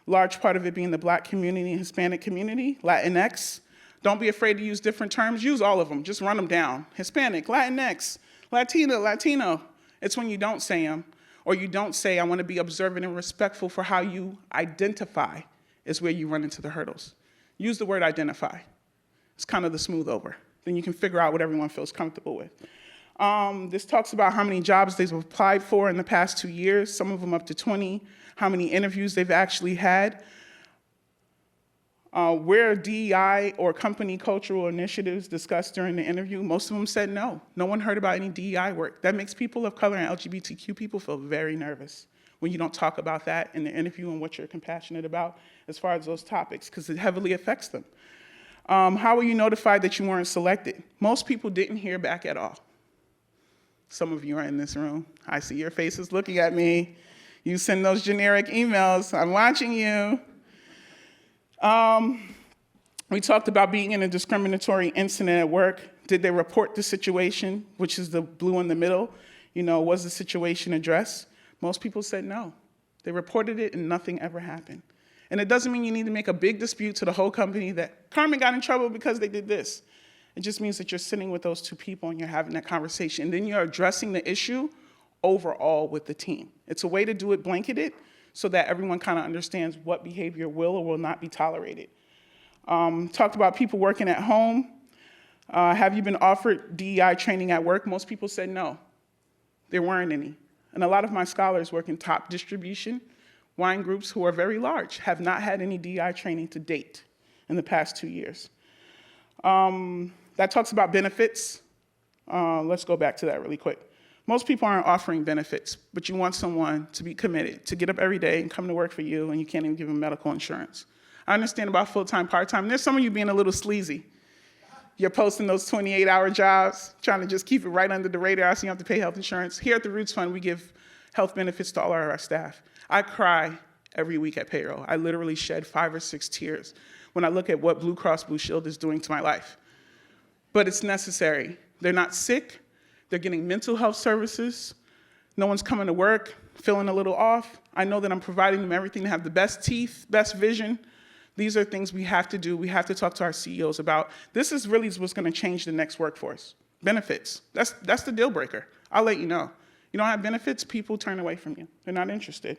large part of it being the Black community and Hispanic community, Latinx. Don't be afraid to use different terms. Use all of them. Just run them down. Hispanic, Latinx, Latino. It's when you don't say them, or you don't say, I want to be observant and respectful for how you identify, is where you run into the hurdles. Use the word identify. It's kind of the smooth over. Then you can figure out what everyone feels comfortable with. This talks about how many jobs they've applied for in the past 2 years, some of them up to 20, how many interviews they've actually had, where DEI or company cultural initiatives discussed during the interview. Most of them said no. No one heard about any DEI work. That makes people of color and LGBTQ people feel very nervous when you don't talk about that in the interview and what you're compassionate about as far as those topics, because it heavily affects them. How were you notified that you weren't selected? Most people didn't hear back at all. Some of you are in this room. I see your faces looking at me. You send those generic emails. I'm watching you. We talked about being in a discriminatory incident at work. Did they report the situation, which is the blue in the middle? Was the situation addressed? Most people said no. They reported it and nothing ever happened. And it doesn't mean you need to make a big dispute to the whole company that Carmen got in trouble because they did this. It just means that you're sitting with those 2 people and you're having that conversation. And then you're addressing the issue overall with the team. It's a way to do it blanketed so that everyone kind of understands what behavior will or will not be tolerated. Talked about people working at home. Have you been offered DEI training at work? Most people said no. There weren't any. And a lot of my scholars work in top distribution wine groups who are very large, have not had any DEI training to date in the past 2 years. That talks about benefits. Let's go back to that really quick. Most people aren't offering benefits, but you want someone to be committed, to get up every day and come to work for you, and you can't even give them medical insurance. I understand about full-time, part-time. There's some of you being a little sleazy. You're posting those 28-hour jobs, trying to just keep it right under the radar so you don't have to pay health insurance. Here at the Roots Fund, we give health benefits to all of our staff. I cry every week at payroll. I literally shed 5 or 6 tears when I look at what Blue Cross Blue Shield is doing to my life. But it's necessary. They're not sick. They're getting mental health services. No one's coming to work feeling a little off. I know that I'm providing them everything to have the best teeth, best vision. These are things we have to do. We have to talk to our CEOs about. This is really what's going to change the next workforce. Benefits. That's the deal breaker. I'll let you know. You don't have benefits, people turn away from you. They're not interested.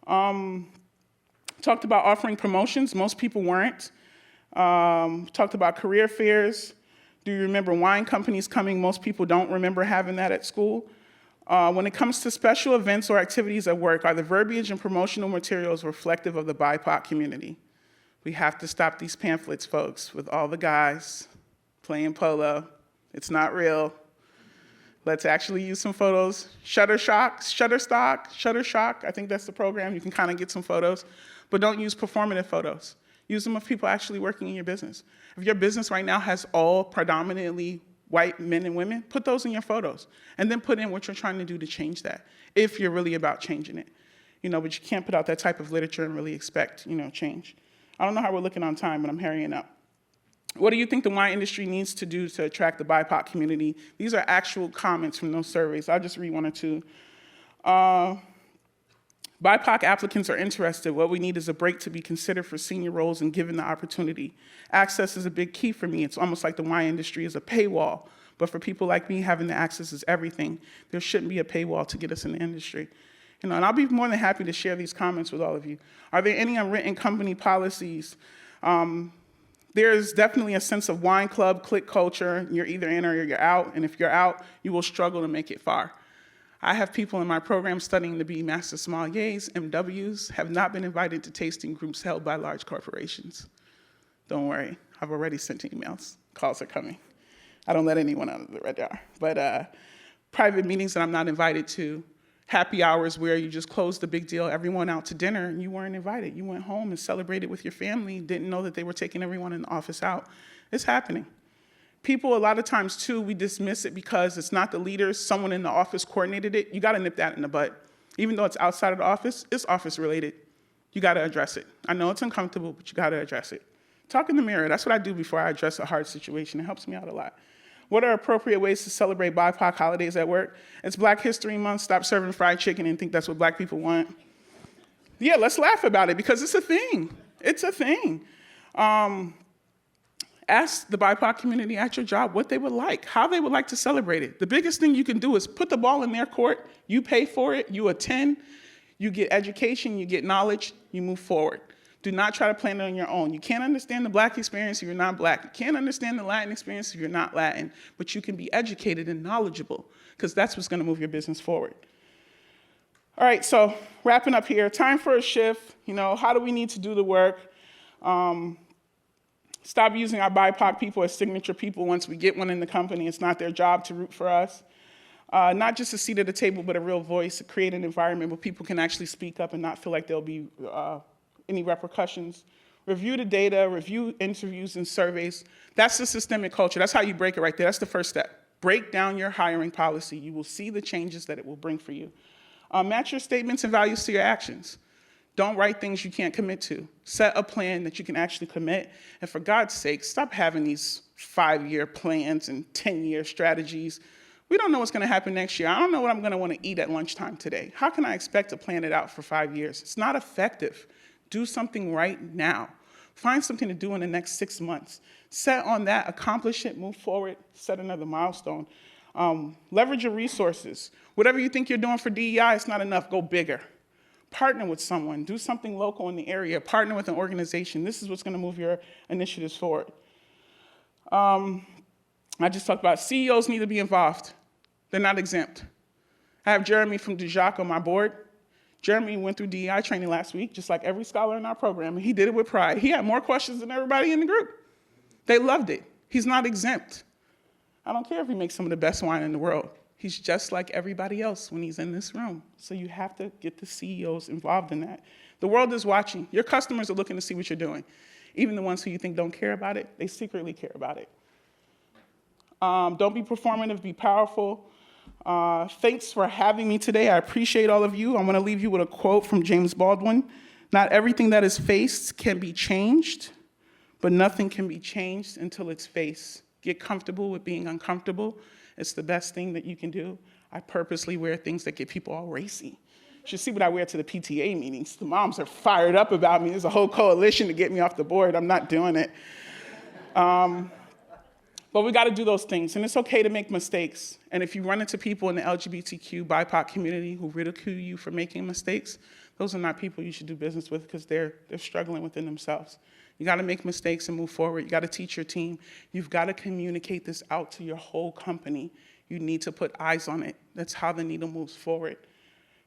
Talked about offering promotions. Most people weren't. Talked about career fairs. Do you remember wine companies coming? Most people don't remember having that at school. When it comes to special events or activities at work, are the verbiage and promotional materials reflective of the BIPOC community? We have to stop these pamphlets, folks, with all the guys playing polo It's not real. Let's actually use some photos. Shutterstock, I think that's the program. You can kind of get some photos, but don't use performative photos. Use them of people actually working in your business. If your business right now has all predominantly white men and women, put those in your photos, and then put in what you're trying to do to change that, if you're really about changing it. But you can't put out that type of literature and really expect, change. I don't know how we're looking on time, but I'm hurrying up. What do you think the wine industry needs to do to attract the BIPOC community? These are actual comments from those surveys. I'll just read one or two. BIPOC applicants are interested. What we need is a break to be considered for senior roles and given the opportunity. Access is a big key for me. It's almost like the wine industry is a paywall. But for people like me, having the access is everything. There shouldn't be a paywall to get us in the industry. And I'll be more than happy to share these comments with all of you. Are there any unwritten company policies? There's definitely a sense of wine club, clique culture. You're either in or you're out, and if you're out, you will struggle to make it far. I have people in my program studying to be master sommeliers, MWs, have not been invited to tasting groups held by large corporations. Don't worry, I've already sent emails. Calls are coming. I don't let anyone out of the radar. But private meetings that I'm not invited to, happy hours where you just closed the big deal, everyone out to dinner, and you weren't invited. You went home and celebrated with your family, didn't know that they were taking everyone in the office out. It's happening. People, a lot of times, too, we dismiss it because it's not the leaders, someone in the office coordinated it. You gotta nip that in the bud. Even though it's outside of the office, it's office-related. You gotta address it. I know it's uncomfortable, but you gotta address it. Talk in the mirror, that's what I do before I address a hard situation. It helps me out a lot. What are appropriate ways to celebrate BIPOC holidays at work? It's Black History Month. Stop serving fried chicken and think that's what Black people want. Yeah, let's laugh about it because it's a thing. It's a thing. Ask the BIPOC community at your job what they would like, how they would like to celebrate it. The biggest thing you can do is put the ball in their court. You pay for it. You attend. You get education. You get knowledge. You move forward. Do not try to plan it on your own. You can't understand the Black experience if you're not Black. You can't understand the Latin experience if you're not Latin, but you can be educated and knowledgeable because that's what's gonna move your business forward. All right, so wrapping up here, time for a shift. How do we need to do the work? Stop using our BIPOC people as signature people once we get one in the company. It's not their job to root for us. Not just a seat at the table, but a real voice, to create an environment where people can actually speak up and not feel like there'll be any repercussions. Review the data, review interviews and surveys. That's the systemic culture. That's how you break it right there. That's the first step. Break down your hiring policy. You will see the changes that it will bring for you. Match your statements and values to your actions. Don't write things you can't commit to. Set a plan that you can actually commit. And for God's sake, stop having these 5-year plans and 10-year strategies. We don't know what's gonna happen next year. I don't know what I'm gonna wanna eat at lunchtime today. How can I expect to plan it out for 5 years? It's not effective. Do something right now. Find something to do in the next 6 months. Set on that, accomplish it, move forward, set another milestone. Leverage your resources. Whatever you think you're doing for DEI, it's not enough, go bigger. Partner with someone, do something local in the area, partner with an organization. This is what's gonna move your initiatives forward. I just talked about CEOs need to be involved. They're not exempt. I have Jeremy from Dujac on my board. Jeremy went through DEI training last week, just like every scholar in our program, and he did it with pride. He had more questions than everybody in the group. They loved it. He's not exempt. I don't care if he makes some of the best wine in the world. He's just like everybody else when he's in this room. So you have to get the CEOs involved in that. The world is watching. Your customers are looking to see what you're doing. Even the ones who you think don't care about it, they secretly care about it. Don't be performative, be powerful. Thanks for having me today. I appreciate all of you. I'm gonna leave you with a quote from James Baldwin. Not everything that is faced can be changed, but nothing can be changed until it's faced. Get comfortable with being uncomfortable. It's the best thing that you can do. I purposely wear things that get people all racy. You should see what I wear to the PTA meetings. The moms are fired up about me. There's a whole coalition to get me off the board. I'm not doing it. But we gotta do those things, and it's okay to make mistakes. And if you run into people in the LGBTQ, BIPOC community who ridicule you for making mistakes, those are not people you should do business with because they're struggling within themselves. You gotta make mistakes and move forward. You gotta teach your team. You've gotta communicate this out to your whole company. You need to put eyes on it. That's how the needle moves forward.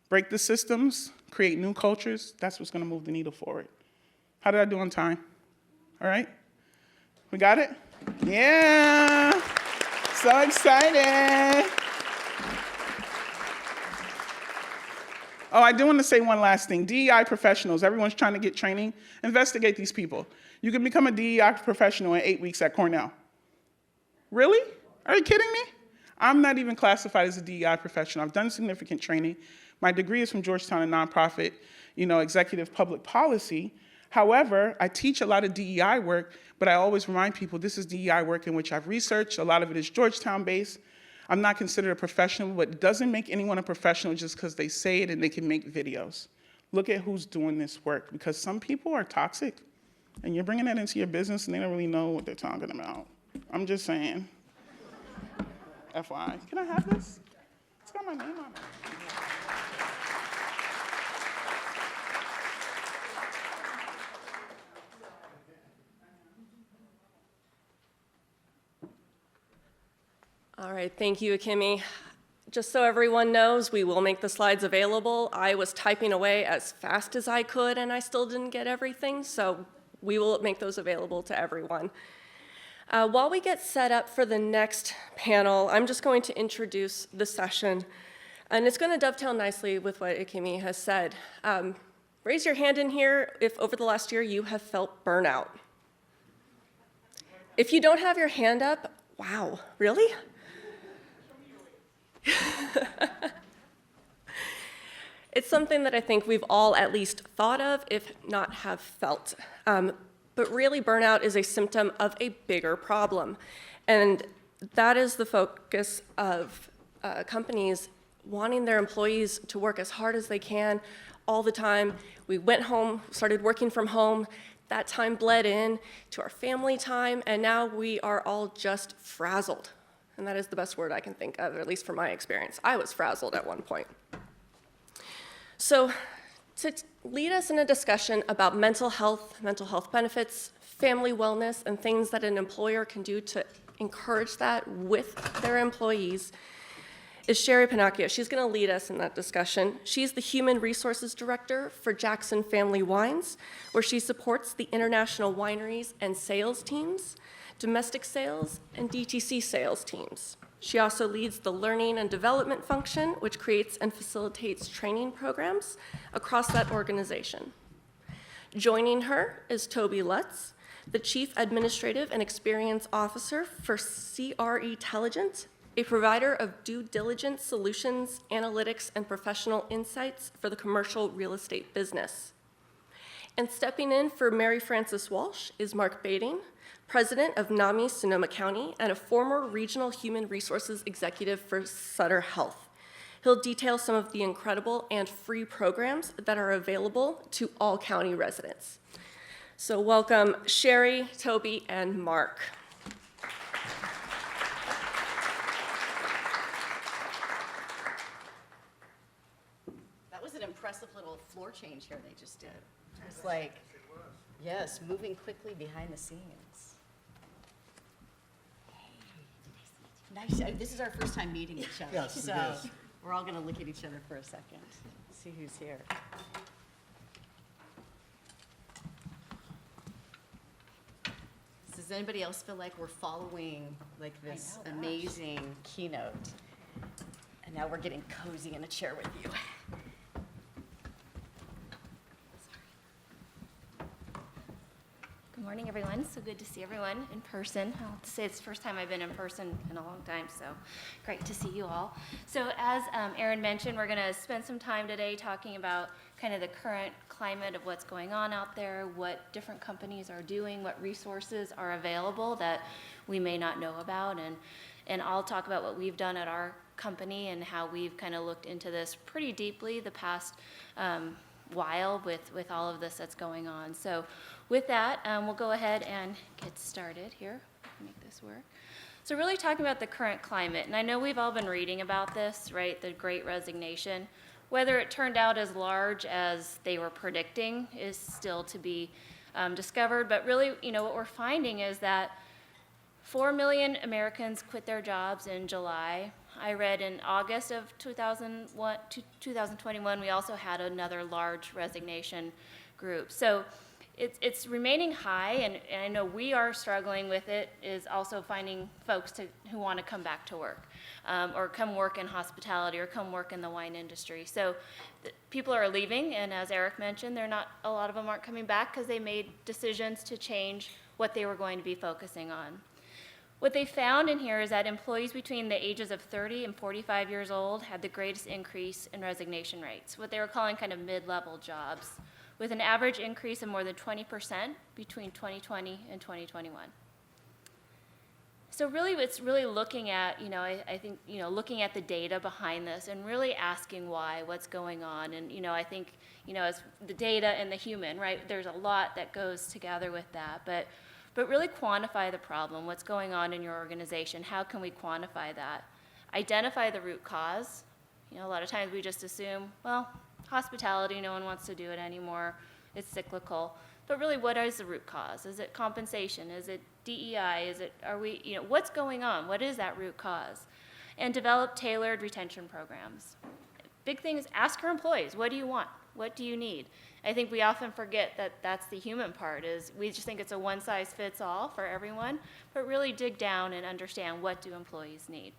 Break the systems, create new cultures. That's what's gonna move the needle forward. How did I do on time? All right? We got it? Yeah. So excited. Oh, I do want to say one last thing. DEI professionals, everyone's trying to get training. Investigate these people. You can become a DEI professional in 8 weeks at Cornell. Really? Are you kidding me? I'm not even classified as a DEI professional. I've done significant training. My degree is from Georgetown in nonprofit, executive public policy. However, I teach a lot of DEI work, but I always remind people this is DEI work in which I've researched. A lot of it is Georgetown-based. I'm not considered a professional, but it doesn't make anyone a professional just because they say it and they can make videos. Look at who's doing this work, because some people are toxic, and you're bringing that into your business and they don't really know what they're talking about. I'm just saying. FYI. Can I have this? It's got my name on it. All right, thank you, Akimi. Just so everyone knows, we will make the slides available. I was typing away as fast as I could, and I still didn't get everything, so we will make those available to everyone. While we get set up for the next panel, I'm just going to introduce the session, and it's going to dovetail nicely with what Akimi has said. Raise your hand in here if over the last year you have felt burnout. If you don't have your hand up, wow, really? It's something that I think we've all at least thought of, if not have felt. But really, burnout is a symptom of a bigger problem. And that is the focus of companies wanting their employees to work as hard as they can all the time. We went home, started working from home. That time bled in to our family time, and now we are all just frazzled. And that is the best word I can think of, at least from my experience. I was frazzled at one point. So to lead us in a discussion about mental health benefits, family wellness, and things that an employer can do to encourage that with their employees is Sherry Pinocchio. She's going to lead us in that discussion. She's the Human Resources Director for Jackson Family Wines, where she supports the international wineries and sales teams, domestic sales, and DTC sales teams. She also leads the learning and development function, which creates and facilitates training programs across that organization. Joining her is Toby Lutz, the Chief Administrative and Experience Officer for CR Intelligence, a provider of due diligence solutions, analytics, and professional insights for the commercial real estate business. And stepping in for Mary Frances Walsh is Mark Bading, President of NAMI Sonoma County and a former Regional Human Resources Executive for Sutter Health. He'll detail some of the incredible and free programs that are available to all county residents. So welcome Sherry, Toby, and Mark. That was an impressive little floor change here they just did. It's like, yes, moving quickly behind the scenes. Nice. This is our first time meeting each other. Yes, it so is. we're all going to look at each other for a second, see who's here. Does anybody else feel like we're following like this amazing keynote? And now we're getting cozy in a chair with you. Good morning, everyone. So good to see everyone in person. I'll have to say it's the first time I've been in person in a long time, so great to see you all. So as Erin mentioned, we're going to spend some time today talking about kind of the current climate of what's going on out there, what different companies are doing, what resources are available that we may not know about, and I'll talk about what we've done at our company and how we've kind of looked into this pretty deeply the past while with all of this that's going on. So with that, we'll go ahead and get started here. Make this work. So really talking about the current climate, and I know we've all been reading about this, right? The Great Resignation. Whether it turned out as large as they were predicting is still to be discovered. But really, what we're finding is that 4 million Americans quit their jobs in July. I read in August of 2021, we also had another large resignation group. So it's remaining high, and I know we are struggling with it, is also finding folks who want to come back to work, or come work in hospitality, or come work in the wine industry. So people are leaving, and as Eric mentioned, a lot of them aren't coming back because they made decisions to change what they were going to be focusing on. What they found in here is that employees between the ages of 30 and 45 years old had the greatest increase in resignation rates, what they were calling kind of mid-level jobs, with an average increase of more than 20% between 2020 and 2021. So really, it's really looking at, I think, looking at the data behind this and really asking why, what's going on. And, I think, as the data and the human, right, there's a lot that goes together with that. But really quantify the problem, what's going on in your organization, how can we quantify that? Identify the root cause. A lot of times we just assume, well, hospitality, no one wants to do it anymore, it's cyclical. But really, what is the root cause? Is it compensation? Is it DEI? What's going on? What is that root cause? And develop tailored retention programs. Big thing is ask your employees, what do you want? What do you need? I think we often forget that that's the human part, is we just think it's a one-size-fits-all for everyone, but really dig down and understand, what do employees need?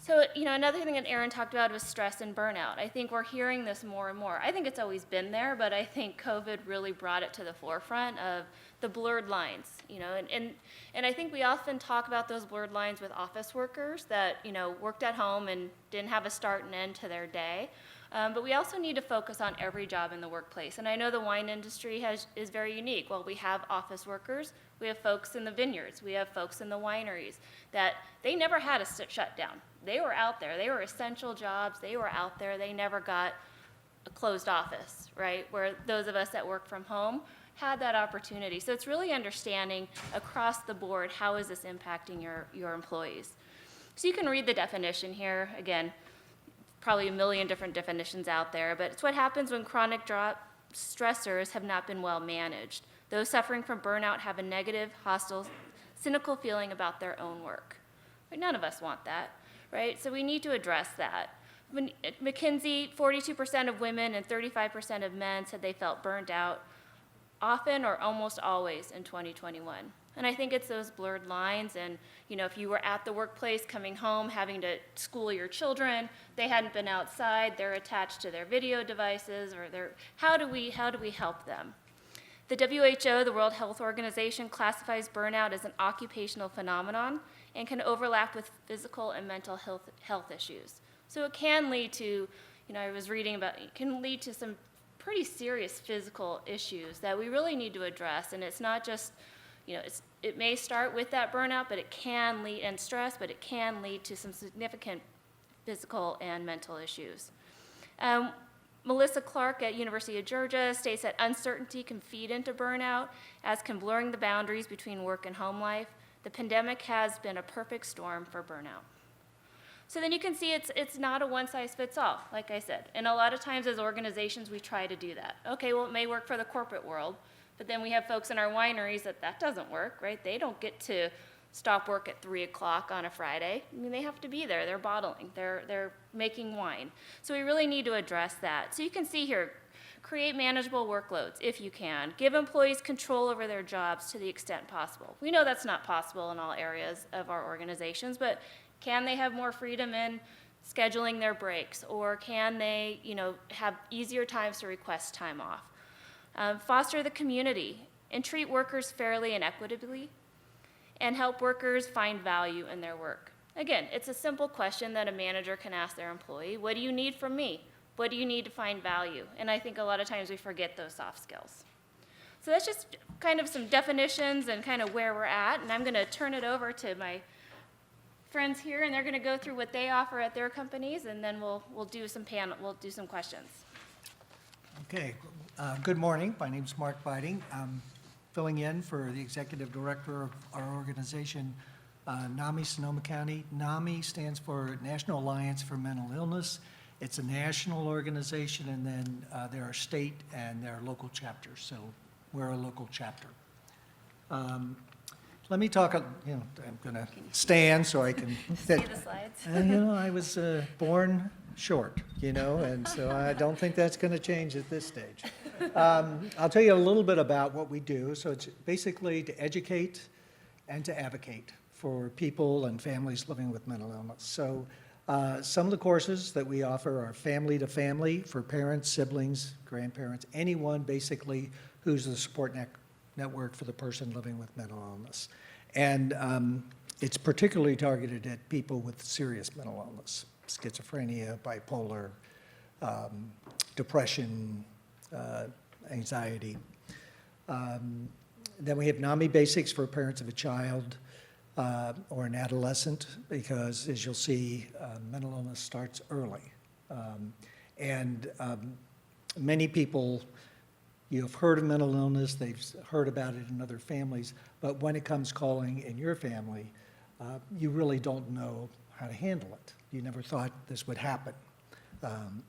So, another thing that Aaron talked about was stress and burnout. I think we're hearing this more and more. I think it's always been there, but I think COVID really brought it to the forefront of the blurred lines, and I think we often talk about those blurred lines with office workers that, worked at home and didn't have a start and end to their day. But we also need to focus on every job in the workplace. And I know the wine industry is very unique. Well, we have office workers, we have folks in the vineyards, we have folks in the wineries that they never had a shutdown. They were out there. They were essential jobs. They were out there. They never got a closed office, right? Where those of us that work from home had that opportunity. So it's really understanding across the board, how is this impacting your employees? So you can read the definition here. Again, probably a million different definitions out there, but it's what happens when chronic stressors have not been well managed. Those suffering from burnout have a negative, hostile, cynical feeling about their own work. But none of us want that, right? So we need to address that. When McKinsey, 42% of women and 35% of men said they felt burned out, often or almost always in 2021. And I think it's those blurred lines, and if you were at the workplace, coming home, having to school your children, they hadn't been outside, they're attached to their video devices, or how do we help them? The WHO, the World Health Organization, classifies burnout as an occupational phenomenon and can overlap with physical and mental health issues. So it can lead to, I was reading about, it can lead to some pretty serious physical issues that we really need to address. And it's not just, it may start with that burnout, but it can lead, and stress, but it can lead to some significant physical and mental issues. Melissa Clark at University of Georgia states that uncertainty can feed into burnout, as can blurring the boundaries between work and home life. The pandemic has been a perfect storm for burnout. So then you can see it's not a one-size-fits-all, like I said. And a lot of times as organizations, we try to do that. Okay, well, it may work for the corporate world, but then we have folks in our wineries that doesn't work, right? They don't get to stop work at 3 o'clock on a Friday. I mean, they have to be there. They're bottling. They're making wine. So we really need to address that. So you can see here, create manageable workloads if you can. Give employees control over their jobs to the extent possible. We know that's not possible in all areas of our organizations, but can they have more freedom in scheduling their breaks, or can they, have easier times to request time off? Foster the community and treat workers fairly and equitably, and help workers find value in their work. Again, it's a simple question that a manager can ask their employee. What do you need from me? What do you need to find value? And I think a lot of times we forget those soft skills. So that's just kind of some definitions and kind of where we're at, and I'm going to turn it over to my friends here, and they're going to go through what they offer at their companies, and then we'll do some questions. Okay, good morning. My name's Mark Biding. I'm filling in for the executive director of our organization, NAMI Sonoma County. NAMI stands for National Alliance for Mental Illness. It's a national organization, and then there are state and there are local chapters. So we're a local chapter. Let me talk, I'm going to stand so I can. See the slides? I was born short, you know, and so I don't think that's going to change at this stage. I'll tell you a little bit about what we do. So it's basically to educate and to advocate for people and families living with mental illness. So some of the courses that we offer are family to family for parents, siblings, grandparents, anyone basically who's the support network for the person living with mental illness. And it's particularly targeted at people with serious mental illness, schizophrenia, bipolar, depression, anxiety. Then we have NAMI Basics for parents of a child or an adolescent, because as you'll see, mental illness starts early. Many people, you've heard of mental illness, they've heard about it in other families, but when it comes calling in your family, you really don't know how to handle it. You never thought this would happen. And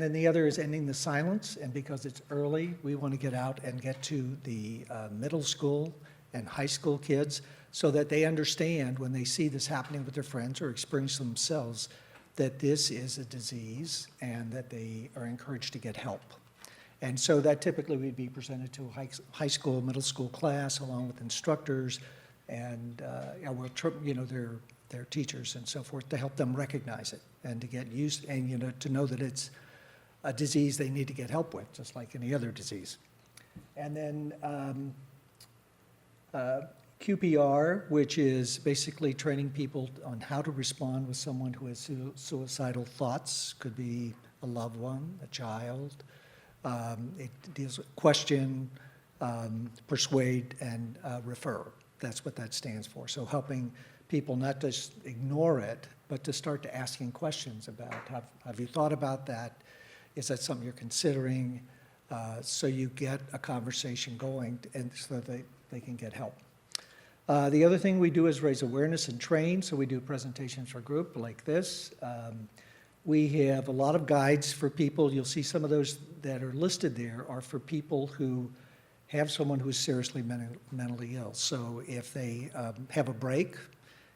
then the other is ending the silence, and because it's early, we want to get out and get to the middle school and high school kids so that they understand when they see this happening with their friends or experience themselves that this is a disease and that they are encouraged to get help. And so that typically would be presented to a high school, middle school class along with instructors and their teachers and so forth to help them recognize it and to get used and to know that it's a disease they need to get help with, just like any other disease. And then QPR, which is basically training people on how to respond with someone who has suicidal thoughts, could be a loved one, a child. It deals with question, persuade, and refer. That's what that stands for. So helping people not just ignore it, but to start to asking questions about, have you thought about that? Is that something you're considering? So you get a conversation going and so that they can get help. The other thing we do is raise awareness and train. So we do presentations for a group like this. We have a lot of guides for people. You'll see some of those that are listed there are for people who have someone who's seriously mentally ill. So if they have a break,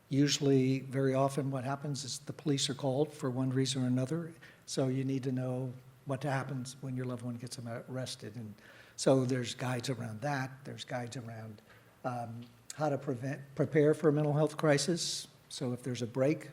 usually, very often what happens is the police are called for one reason or another. So you need to know what happens when your loved one gets arrested. And so there's guides around that. There's guides around how to prepare for a mental health crisis. So if there's a break,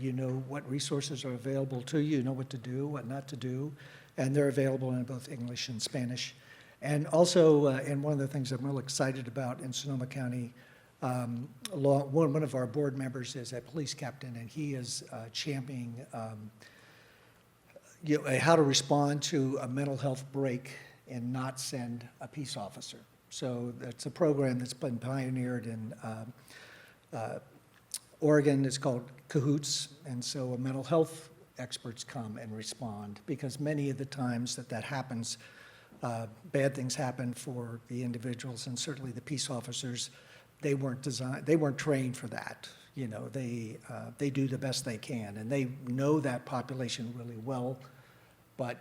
you know what resources are available to you, you know what to do, what not to do, and they're available in both English and Spanish. And also, and one of the things I'm real excited about in Sonoma County, one of our board members is a police captain, and he is championing how to respond to a mental health break and not send a peace officer. So that's a program that's been pioneered in Oregon. It's called Cahoots, and so mental health experts come and respond because many of the times that happens, bad things happen for the individuals and certainly the peace officers. They weren't trained for that. You know, they do the best they can, and they know that population really well, but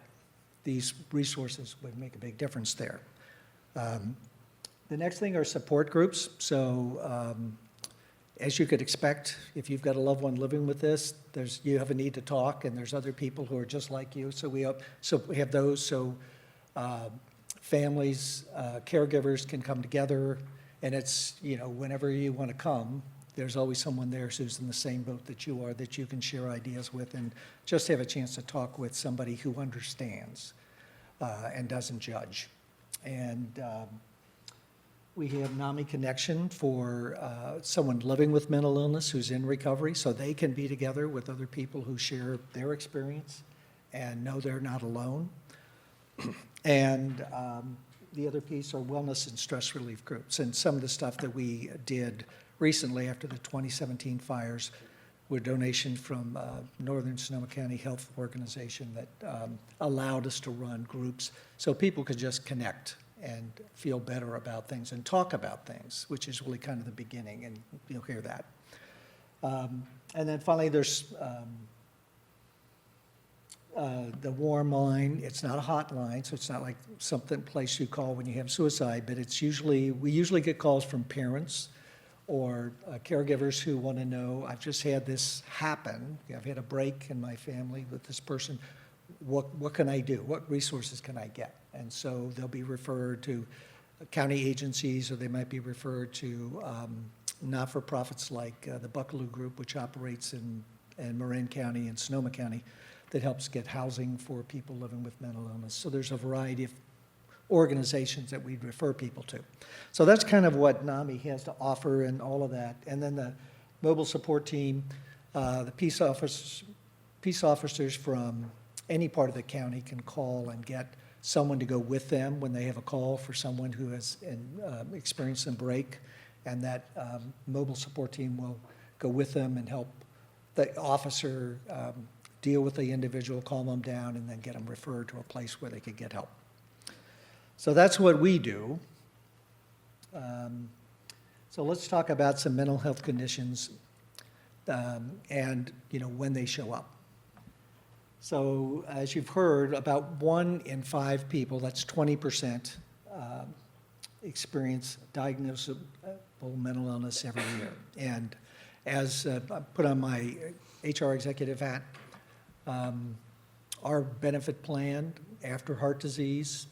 these resources would make a big difference there. The next thing are support groups. So as you could expect, if you've got a loved one living with this, you have a need to talk, and there's other people who are just like you. So we have those. So families, caregivers can come together, and it's, whenever you want to come, there's always someone there who's in the same boat that you are, that you can share ideas with, and just have a chance to talk with somebody who understands and doesn't judge. And we have NAMI Connection for someone living with mental illness who's in recovery, so they can be together with other people who share their experience and know they're not alone. And the other piece are wellness and stress relief groups. And some of the stuff that we did recently after the 2017 fires were donations from Northern Sonoma County Health Organization that allowed us to run groups so people could just connect and feel better about things and talk about things, which is really kind of the beginning, and you'll hear that. And then finally, there's the warm line. It's not a hotline, so it's not like place you call when you have suicide, but we usually get calls from parents or caregivers who want to know, I've just had this happen, I've had a break in my family with this person, what can I do? What resources can I get? And so they'll be referred to county agencies, or they might be referred to not-for-profits like the Buckaloo Group, which operates in Marin County and Sonoma County, that helps get housing for people living with mental illness. So there's a variety of organizations that we refer people to. So that's kind of what NAMI has to offer and all of that. And then the mobile support team, the peace officers from any part of the county can call and get someone to go with them when they have a call for someone who has experienced a break, and that mobile support team will go with them and help the officer deal with the individual, calm them down, and then get them referred to a place where they could get help. So that's what we do. So let's talk about some mental health conditions and when they show up. So as you've heard, about 1 in 5 people, that's 20%, experience diagnosable mental illness every year. And as I put on my HR executive hat, our benefit plan after heart disease,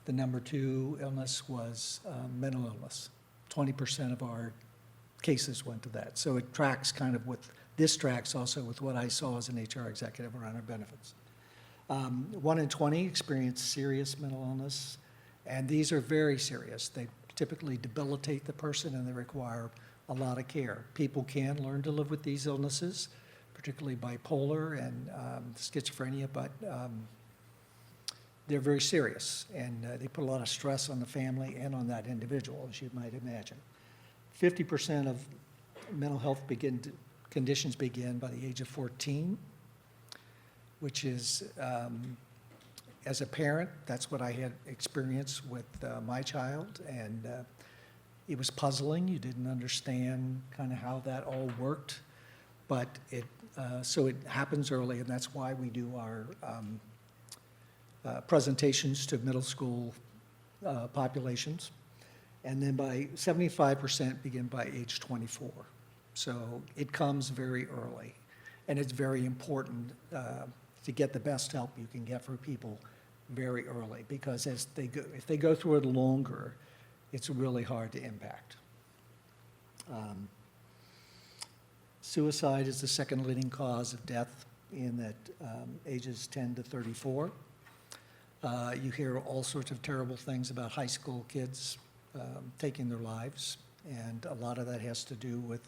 the number 2 illness was mental illness. 20% of our cases went to that. So it tracks kind of with, this tracks also with what I saw as an HR executive around our benefits. 1 in 20 experience serious mental illness, and these are very serious. They typically debilitate the person and they require a lot of care. People can learn to live with these illnesses, particularly bipolar and schizophrenia, but they're very serious, and they put a lot of stress on the family and on that individual, as you might imagine. 50% of mental health conditions begin by the age of 14, which is, as a parent, that's what I had experienced with my child, and it was puzzling. You didn't understand kind of how that all worked, but so it happens early, and that's why we do our presentations to middle school populations. And then by 75% begin by age 24. So it comes very early. And it's very important to get the best help you can get for people very early, because as they go, if they go through it longer, it's really hard to impact. Suicide is the second leading cause of death in that ages 10 to 34. You hear all sorts of terrible things about high school kids taking their lives, and a lot of that has to do with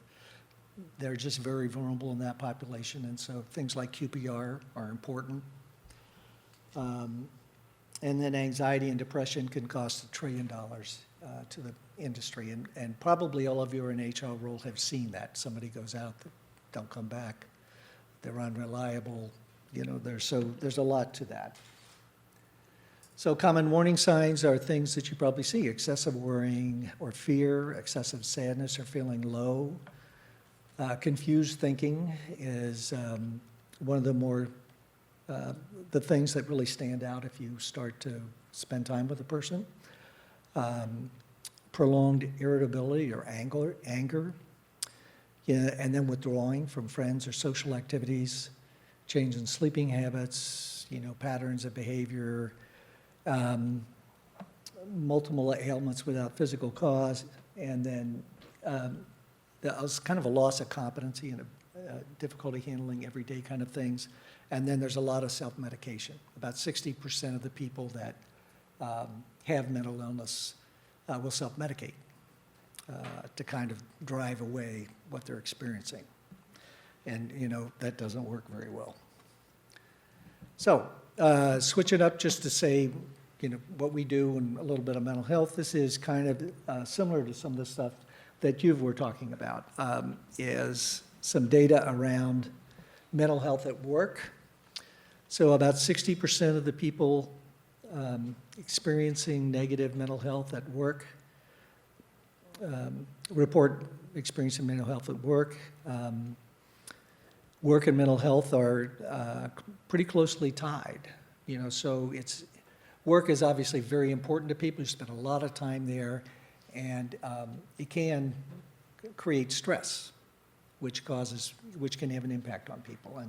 they're just very vulnerable in that population, and so things like QPR are important. And then anxiety and depression can cost $1 trillion to the industry, and probably all of you in HR role have seen that. Somebody goes out, they don't come back, they're unreliable, there's a lot to that. So common warning signs are things that you probably see: excessive worrying or fear, excessive sadness or feeling low. Confused thinking is one of the more, the things that really stand out if you start to spend time with a person. Prolonged irritability or anger, and then withdrawing from friends or social activities, change in sleeping habits, patterns of behavior, multiple ailments without physical cause, and then that was kind of a loss of competency and a difficulty handling everyday kind of things. And then there's a lot of self-medication. About 60% of the people that have mental illness will self-medicate to kind of drive away what they're experiencing. And, that doesn't work very well. So, switch it up just to say, what we do and a little bit of mental health. This is kind of similar to some of the stuff that you were talking about, is some data around mental health at work. So about 60% of the people experiencing negative mental health at work report experiencing mental health at work. Work and mental health are pretty closely tied. So work is obviously very important to people. You spend a lot of time there, and it can creates stress, which can have an impact on people.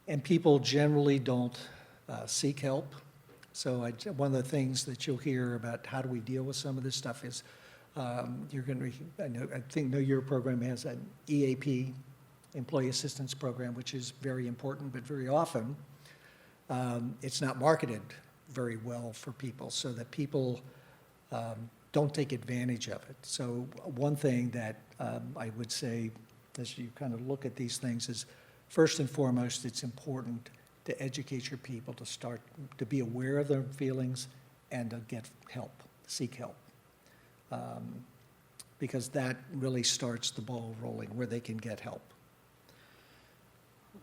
And people generally don't seek help. So one of the things that you'll hear about how do we deal with some of this stuff is you're going to, I know your program has an EAP, Employee Assistance Program, which is very important, but very often it's not marketed very well for people, so that people don't take advantage of it. So one thing that I would say as you kind of look at these things is, first and foremost, it's important to educate your people to be aware of their feelings and to get help, seek help. Because that really starts the ball rolling where they can get help.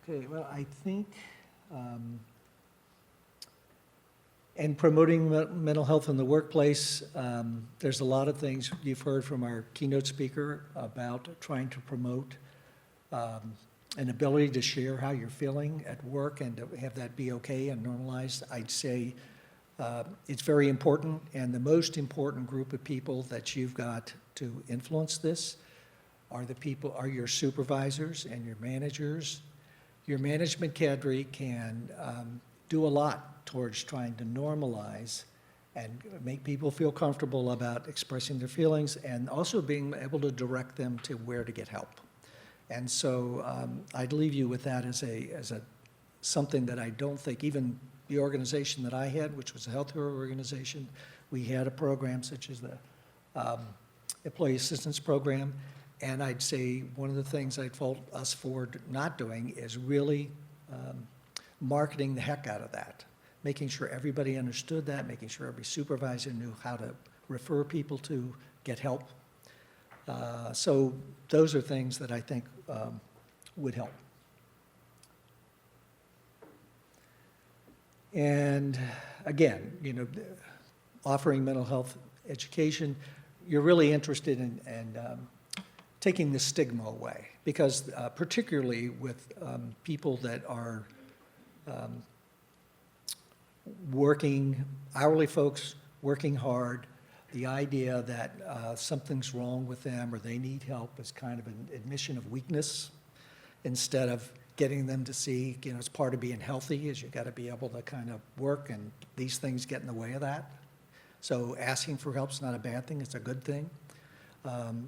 Okay, well, I think, and promoting mental health in the workplace, there's a lot of things you've heard from our keynote speaker about trying to promote an ability to share how you're feeling at work and to have that be okay and normalized. I'd say it's very important, and the most important group of people that you've got to influence this are your supervisors and your managers. Your management cadre can do a lot towards trying to normalize and make people feel comfortable about expressing their feelings, and also being able to direct them to where to get help. And so I'd leave you with that as something that I don't think, even the organization that I had, which was a healthcare organization, we had a program such as the Employee Assistance Program, and I'd say one of the things I'd fault us for not doing is really marketing the heck out of that, making sure everybody understood that, making sure every supervisor knew how to refer people to get help. So those are things that I think would help. And again, offering mental health education, you're really interested in taking the stigma away, because particularly with people that are working, hourly folks working hard, the idea that something's wrong with them or they need help is kind of an admission of weakness, instead of getting them to see, it's part of being healthy is you got to be able to kind of work, and these things get in the way of that. So asking for help's not a bad thing, it's a good thing,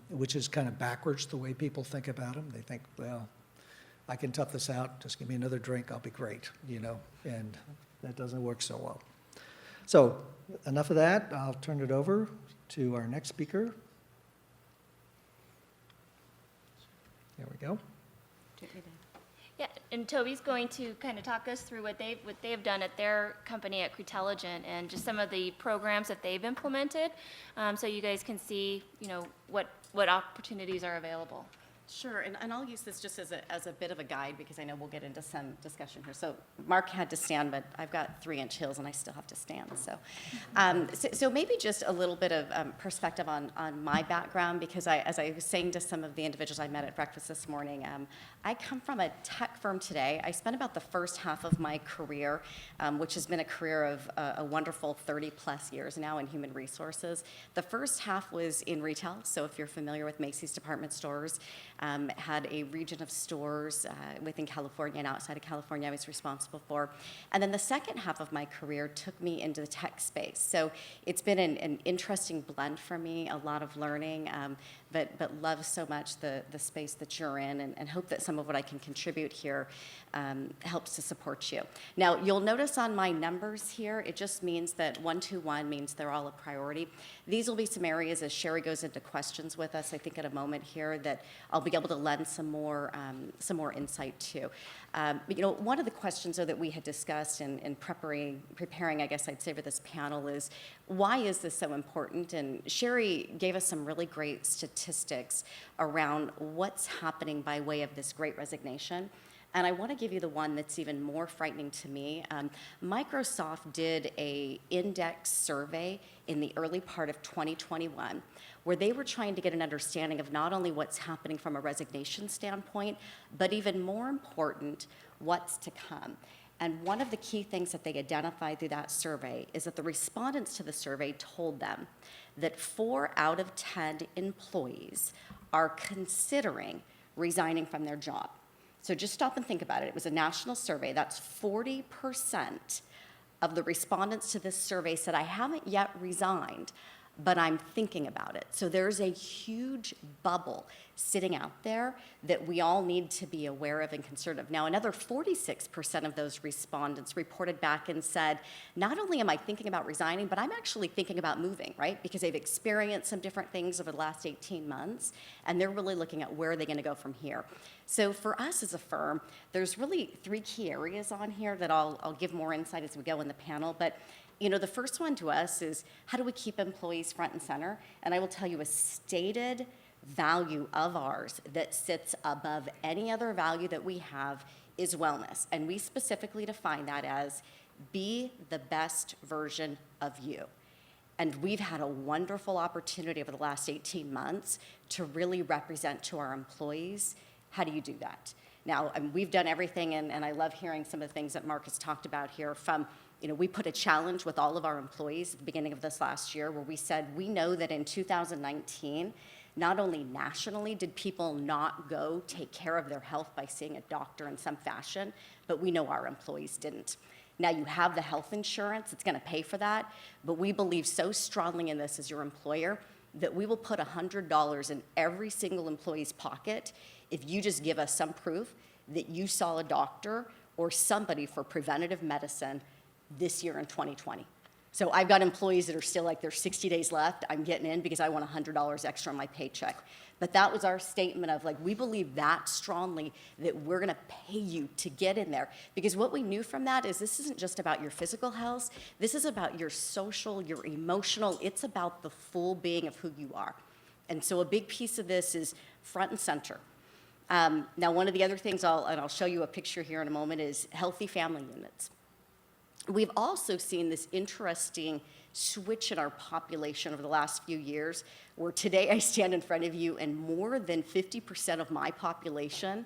which is kind of backwards the way people think about them. They think, well, I can tough this out, just give me another drink, I'll be great, and that doesn't work so well. So enough of that. I'll turn it over to our next speaker. There we go. Yeah, and Toby's going to kind of talk us through what they've done at their company at Cretelligent, and just some of the programs that they've implemented, so you guys can see, what opportunities are available. Sure, and I'll use this just as a bit of a guide, because I know we'll get into some discussion here. So Mark had to stand, but I've got 3-inch heels and I still have to stand. So maybe just a little bit of perspective on my background, because as I was saying to some of the individuals I met at breakfast this morning, I come from a tech firm today. I spent about the first half of my career, which has been a career of a wonderful 30-plus years now in human resources. The first half was in retail, so if you're familiar with Macy's department stores, had a region of stores within California and outside of California I was responsible for. And then the second half of my career took me into the tech space. So it's been an interesting blend for me, a lot of learning, but love so much the space that you're in, and hope that some of what I can contribute here helps to support you. Now, you'll notice on my numbers here, it just means that 121 means they're all a priority. These will be some areas as Sherry goes into questions with us, I think, at a moment here, that I'll be able to lend some more insight to. But, one of the questions that we had discussed in preparing, I guess I'd say, for this panel is, why is this so important? And Sherry gave us some really great statistics around what's happening by way of this great resignation. And I want to give you the one that's even more frightening to me. Microsoft did an index survey in the early part of 2021, where they were trying to get an understanding of not only what's happening from a resignation standpoint, but even more important, what's to come. And one of the key things that they identified through that survey is that the respondents to the survey told them that 4 out of 10 employees are considering resigning from their job. So just stop and think about it. It was a national survey. That's 40% of the respondents to this survey said, I haven't yet resigned, but I'm thinking about it. So there's a huge bubble sitting out there that we all need to be aware of and concerned of. Now, another 46% of those respondents reported back and said, not only am I thinking about resigning, but I'm actually thinking about moving, right? Because they've experienced some different things over the last 18 months, and they're really looking at where are they going to go from here. So for us as a firm, there's really 3 key areas on here that I'll give more insight as we go in the panel. But you know, the first one to us is how do we keep employees front and center? And I will tell you a stated value of ours that sits above any other value that we have is wellness. And we specifically define that as be the best version of you. And we've had a wonderful opportunity over the last 18 months to really represent to our employees, how do you do that? Now, we've done everything, and I love hearing some of the things that Mark has talked about here from, you know, we put a challenge with all of our employees at the beginning of this last year where we said, we know that in 2019, not only nationally did people not go take care of their health by seeing a doctor in some fashion, but we know our employees didn't. Now you have the health insurance, it's gonna pay for that, but we believe so strongly in this as your employer that we will put $100 in every single employee's pocket if you just give us some proof that you saw a doctor or somebody for preventative medicine this year in 2020. So I've got employees that are still like, there's 60 days left, I'm getting in because I want $100 extra on my paycheck. But that was our statement of like, we believe that strongly that we're gonna pay you to get in there. Because what we knew from that is this isn't just about your physical health, this is about your social, your emotional, it's about the full being of who you are. And so a big piece of this is front and center. Now one of the other things, I'll show you a picture here in a moment, is healthy family units. We've also seen this interesting switch in our population over the last few years, where today I stand in front of you and more than 50% of my population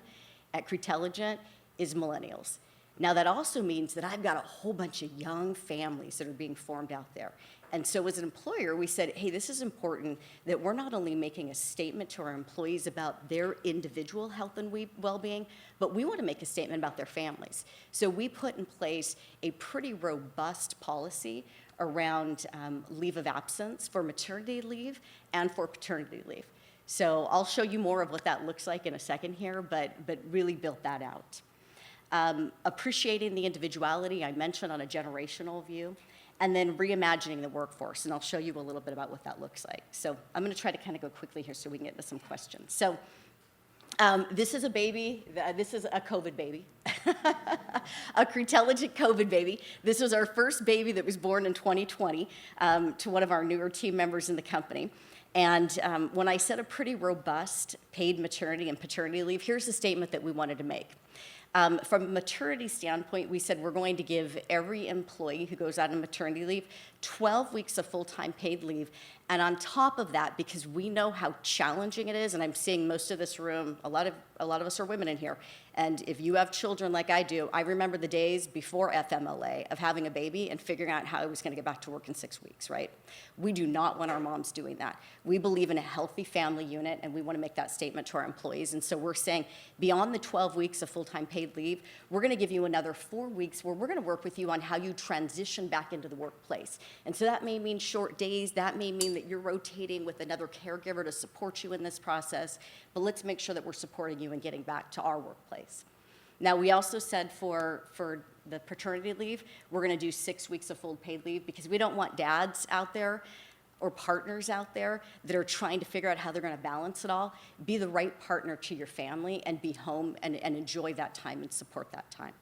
at Cretelligent is millennials. Now that also means that I've got a whole bunch of young families that are being formed out there. And so as an employer, we said, hey, this is important that we're not only making a statement to our employees about their individual health and well-being, but we want to make a statement about their families. So we put in place a pretty robust policy around leave of absence for maternity leave and for paternity leave. So I'll show you more of what that looks like in a second here, but really built that out. Appreciating the individuality, I mentioned on a generational view, and then reimagining the workforce, and I'll show you a little bit about what that looks like. So I'm gonna try to kind of go quickly here so we can get into some questions. So this is a baby, this is a COVID baby, a Cretelligent COVID baby. This was our first baby that was born in 2020 to one of our newer team members in the company. And when I said a pretty robust paid maternity and paternity leave, here's the statement that we wanted to make. From a maternity standpoint, we said we're going to give every employee who goes out on maternity leave 12 weeks of full-time paid leave. And on top of that, because we know how challenging it is, and I'm seeing most of this room, a lot of us are women in here, and if you have children like I do, I remember the days before FMLA of having a baby and figuring out how I was going to get back to work in 6 weeks, right? We do not want our moms doing that. We believe in a healthy family unit, and we want to make that statement to our employees. And so we're saying beyond the 12 weeks of full-time paid leave, we're going to give you another 4 weeks where we're going to work with you on how you transition back into the workplace. And so that may mean short days, that may mean that you're rotating with another caregiver to support you in this process, but let's make sure that we're supporting you and getting back to our workplace. Now, we also said for the paternity leave, we're gonna do 6 weeks of full paid leave because we don't want dads out there or partners out there that are trying to figure out how they're gonna balance it all. Be the right partner to your family and be home and enjoy that time and support that time.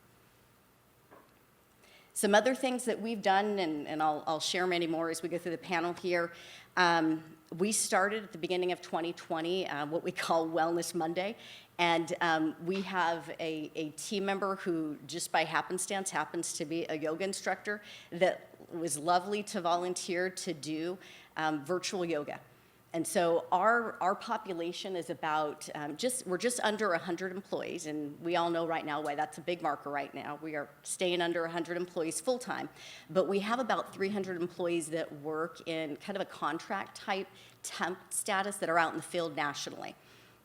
Some other things that we've done, and I'll share many more as we go through the panel here. We started at the beginning of 2020 what we call Wellness Monday, and we have a team member who just by happenstance happens to be a yoga instructor that was lovely to volunteer to do virtual yoga. And so our population is about we're just under 100 employees, and we all know right now why that's a big marker right now. We are staying under 100 employees full-time, but we have about 300 employees that work in kind of a contract type temp status that are out in the field nationally.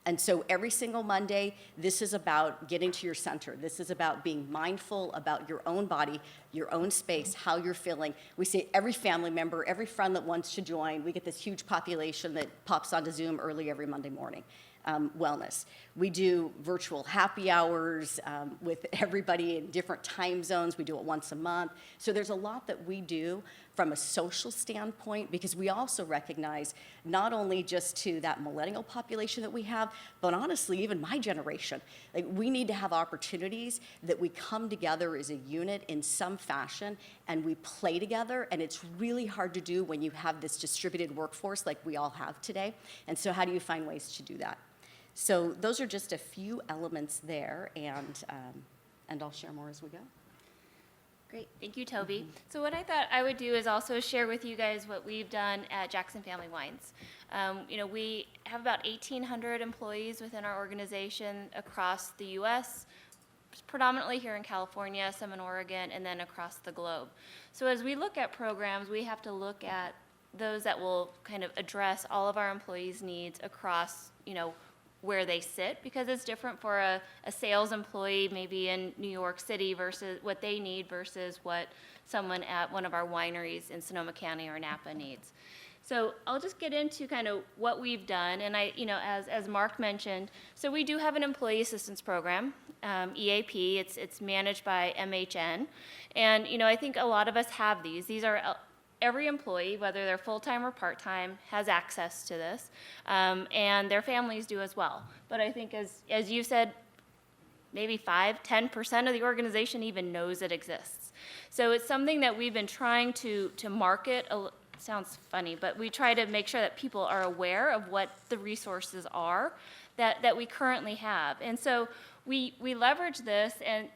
And so every single Monday, this is about getting to your center. This is about being mindful about your own body, your own space, how you're feeling. We say every family member, every friend that wants to join, we get this huge population that pops onto Zoom early every Monday morning. Wellness. We do virtual happy hours with everybody in different time zones. We do it once a month. So there's a lot that we do from a social standpoint, because we also recognize not only just to that millennial population that we have, but honestly, even my generation. Like, we need to have opportunities that we come together as a unit in some fashion and we play together, and it's really hard to do when you have this distributed workforce like we all have today. And so how do you find ways to do that? So those are just a few elements there, and I'll share more as we go. Great, thank you, Toby. So what I thought I would do is also share with you guys what we've done at Jackson Family Wines. We have about 1,800 employees within our organization across the U.S., predominantly here in California, some in Oregon, and then across the globe. So as we look at programs, we have to look at those that will kind of address all of our employees' needs across, where they sit, because it's different for a sales employee maybe in New York City versus what they need versus what someone at one of our wineries in Sonoma County or Napa needs. So I'll just get into kind of what we've done, and as Mark mentioned, so we do have an employee assistance program, EAP. It's managed by MHN, and I think a lot of us have these. These are every employee, whether they're full-time or part-time, has access to this, and their families do as well. But I think as you said, maybe 5-10% of the organization even knows it exists. So it's something that we've been trying to market. Sounds funny, but we try to make sure that people are aware of what the resources are that we currently have. And so we leverage this, and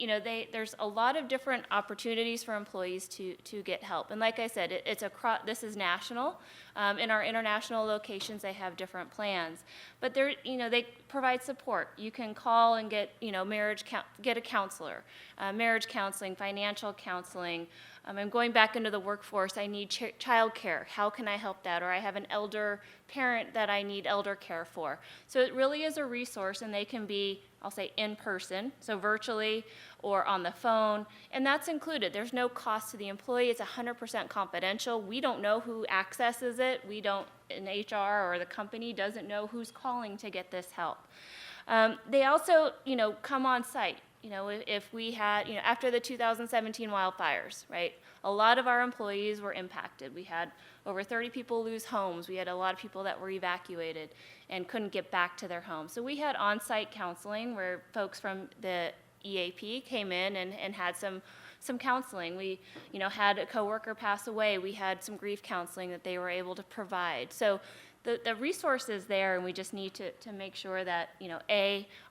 there's a lot of different opportunities for employees to get help. And like I said, this is national. In our international locations, they have different plans, but they provide support. You can call and get get a counselor, marriage counseling, financial counseling. I'm going back into the workforce. I need child care. How can I help that? Or I have an elder parent that I need elder care for. So it really is a resource, and they can be, I'll say, in person, so virtually or on the phone, and that's included. There's no cost to the employee. It's 100% confidential. We don't know who accesses it. We don't, in HR or the company doesn't know who's calling to get this help. They also, come on site. If we had, after the 2017 wildfires, right, a lot of our employees were impacted. We had over 30 people lose homes. We had a lot of people that were evacuated and couldn't get back to their homes. So we had on-site counseling where folks from the EAP came in and had some counseling. We, had a coworker pass away. We had some grief counseling that they were able to provide. So the resource is there, and we just need to make sure that,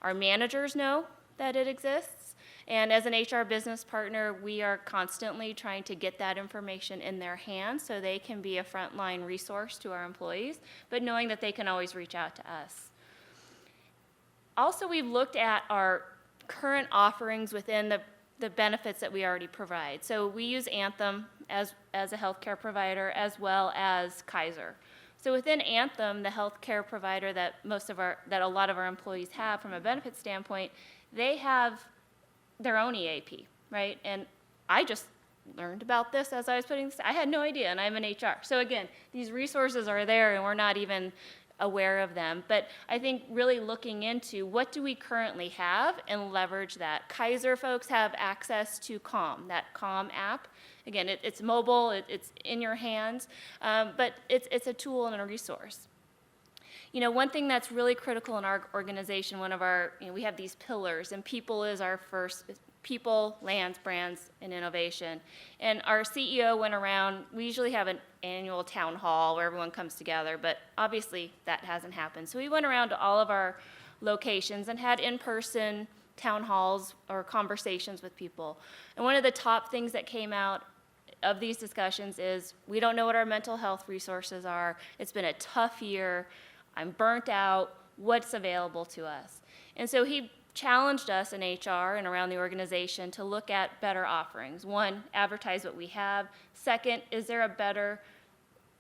our managers know that it exists. And as an HR business partner, we are constantly trying to get that information in their hands so they can be a frontline resource to our employees, but knowing that they can always reach out to us. Also, we've looked at our current offerings within the benefits that we already provide. So we use Anthem as a healthcare provider, as well as Kaiser. So within Anthem, the healthcare provider that a lot of our employees have from a benefit standpoint, they have their own EAP, right? And I just learned about this as I was putting this. I had no idea, and I'm in HR. So again, these resources are there, and we're not even aware of them. But I think really looking into what do we currently have and leverage that. Kaiser folks have access to Calm, that Calm app. Again, it's mobile, it's in your hands, but it's a tool and a resource. One thing that's really critical in our organization, we have these pillars, and people is our first, people, lands, brands, and innovation. And our CEO went around, we usually have an annual town hall where everyone comes together, but obviously that hasn't happened. So we went around to all of our locations and had in-person town halls or conversations with people. And one of the top things that came out of these discussions is, we don't know what our mental health resources are. It's been a tough year. I'm burnt out. What's available to us? And so he challenged us in HR and around the organization to look at better offerings. One, advertise what we have. Second, is there a better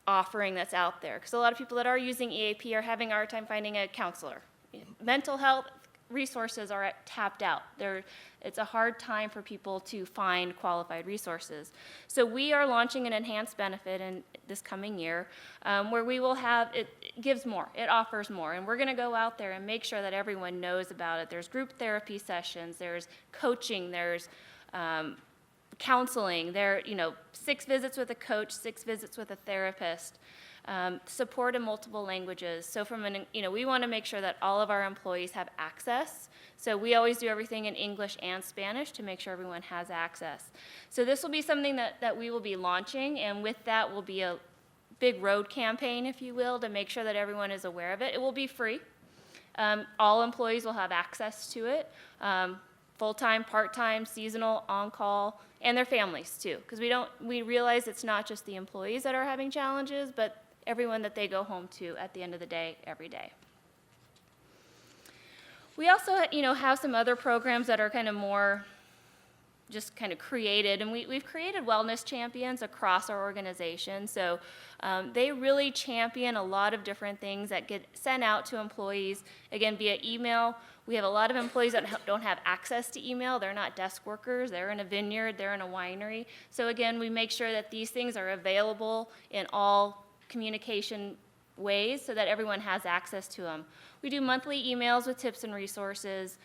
offering that's out there? Because a lot of people that are using EAP are having a hard time finding a counselor. Mental health resources are tapped out. It's a hard time for people to find qualified resources. So we are launching an enhanced benefit in this coming year where we will have, it gives more, it offers more, and we're gonna go out there and make sure that everyone knows about it. There's group therapy sessions, there's coaching, there's counseling, 6 visits with a coach, 6 visits with a therapist. Support in multiple languages. So we want to make sure that all of our employees have access. So we always do everything in English and Spanish to make sure everyone has access. So this will be something that we will be launching, and with that will be a big road campaign, if you will, to make sure that everyone is aware of it. It will be free. All employees will have access to it. Full-time, part-time, seasonal, on-call, and their families too. Because we realize it's not just the employees that are having challenges, but everyone that they go home to at the end of the day, every day. We also, have some other programs that are kind of more just kind of created, and we've created wellness champions across our organization. So they really champion a lot of different things that get sent out to employees, again, via email. We have a lot of employees that don't have access to email. They're not desk workers. They're in a vineyard. They're in a winery. So again, we make sure that these things are available in all communication ways so that everyone has access to them. We do monthly emails with tips and resources.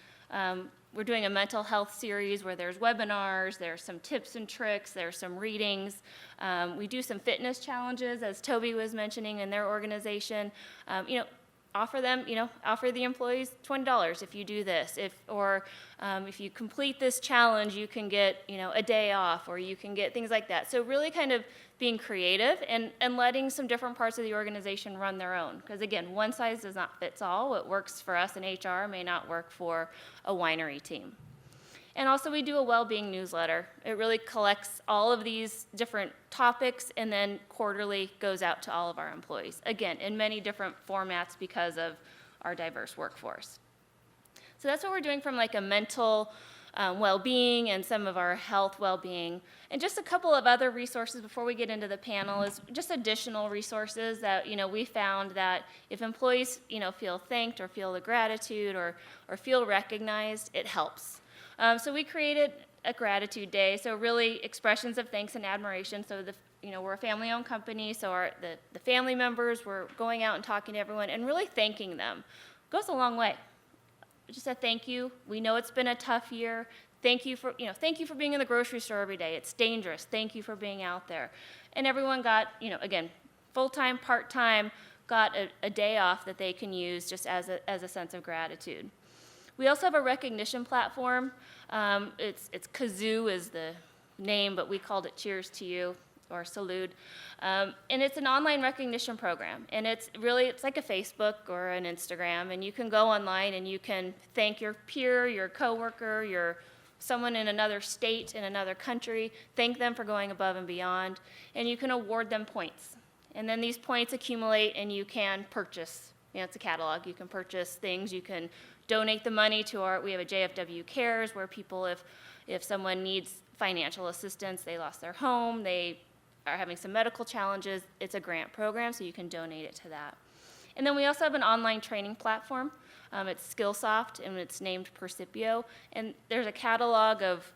We're doing a mental health series where there's webinars, there's some tips and tricks, there's some readings. We do some fitness challenges, as Toby was mentioning in their organization. Offer the employees $20 if you do this. If you complete this challenge, you can get, a day off, or you can get things like that. So really kind of being creative and letting some different parts of the organization run their own. Because again, one size does not fit all. What works for us in HR may not work for a winery team. And also we do a well-being newsletter. It really collects all of these different topics and then quarterly goes out to all of our employees. Again, in many different formats because of our diverse workforce. So that's what we're doing from like a mental well-being and some of our health well-being. And just a couple of other resources before we get into the panel is just additional resources that, we found that if employees, feel thanked or feel the gratitude or feel recognized, it helps. So we created a gratitude day, so really expressions of thanks and admiration. So we're a family-owned company, so the family members were going out and talking to everyone and really thanking them. Goes a long way. Just a thank you. We know it's been a tough year. Thank you for being in the grocery store every day. It's dangerous. Thank you for being out there. And everyone got, again, full-time, part-time, got a day off that they can use just as a sense of gratitude. We also have a recognition platform. It's Kazoo is the name, but we called it Cheers to You or Salud. And it's an online recognition program. And it's like a Facebook or an Instagram. And you can go online and you can thank your peer, your coworker, someone in another state, in another country, thank them for going above and beyond. And you can award them points. And then these points accumulate and you can purchase. It's a catalog. You can purchase things. You can donate the money to we have a JFW Cares where people, if someone needs financial assistance, they lost their home, they are having some medical challenges, it's a grant program, so you can donate it to that. And then we also have an online training platform. It's Skillsoft, and it's named Percipio. And there's a catalog of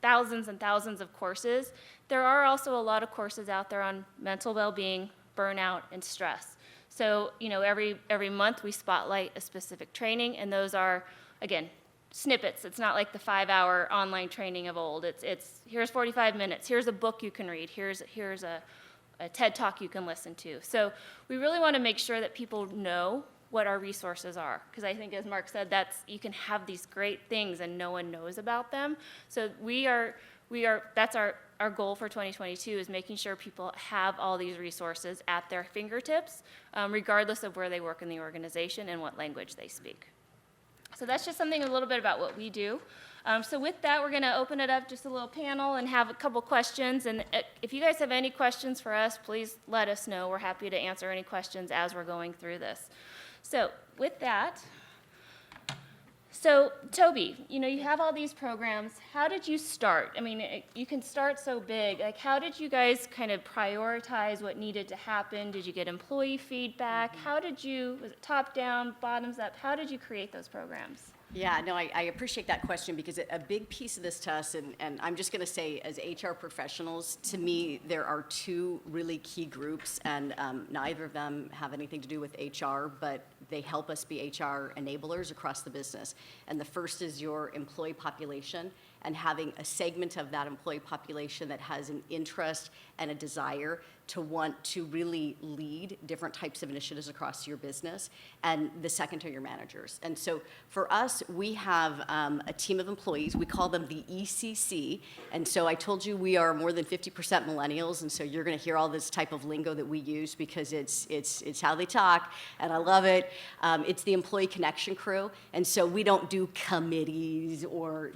thousands and thousands of courses. There are also a lot of courses out there on mental well-being, burnout, and stress. So, every month we spotlight a specific training, and those are, again, snippets. It's not like the 5-hour online training of old. It's here's 45 minutes. Here's a book you can read. Here's a TED Talk you can listen to. So we really want to make sure that people know what our resources are, because I think, as Mark said, you can have these great things and no one knows about them. So that's our goal for 2022 is making sure people have all these resources at their fingertips, regardless of where they work in the organization and what language they speak. So that's just something a little bit about what we do. So with that, we're going to open it up just a little panel and have a couple questions. And if you guys have any questions for us, please let us know. We're happy to answer any questions as we're going through this. So with that, so Toby, you have all these programs. How did you start? I mean, you can start so big. Like, how did you guys kind of prioritize what needed to happen? Did you get employee feedback? Was it top down, bottoms up? How did you create those programs? Yeah, no, I appreciate that question because a big piece of this to us, and I'm just going to say as HR professionals, to me, there are two really key groups, and neither of them have anything to do with HR, but they help us be HR enablers across the business. And the first is your employee population, and having a segment of that employee population that has an interest and a desire to want to really lead different types of initiatives across your business. And the second are your managers. And so for us, we have a team of employees. We call them the ECC. And so I told you we are more than 50% millennials. And so you're going to hear all this type of lingo that we use because it's how they talk. And I love it. It's the employee connection crew. And so we don't do committees or,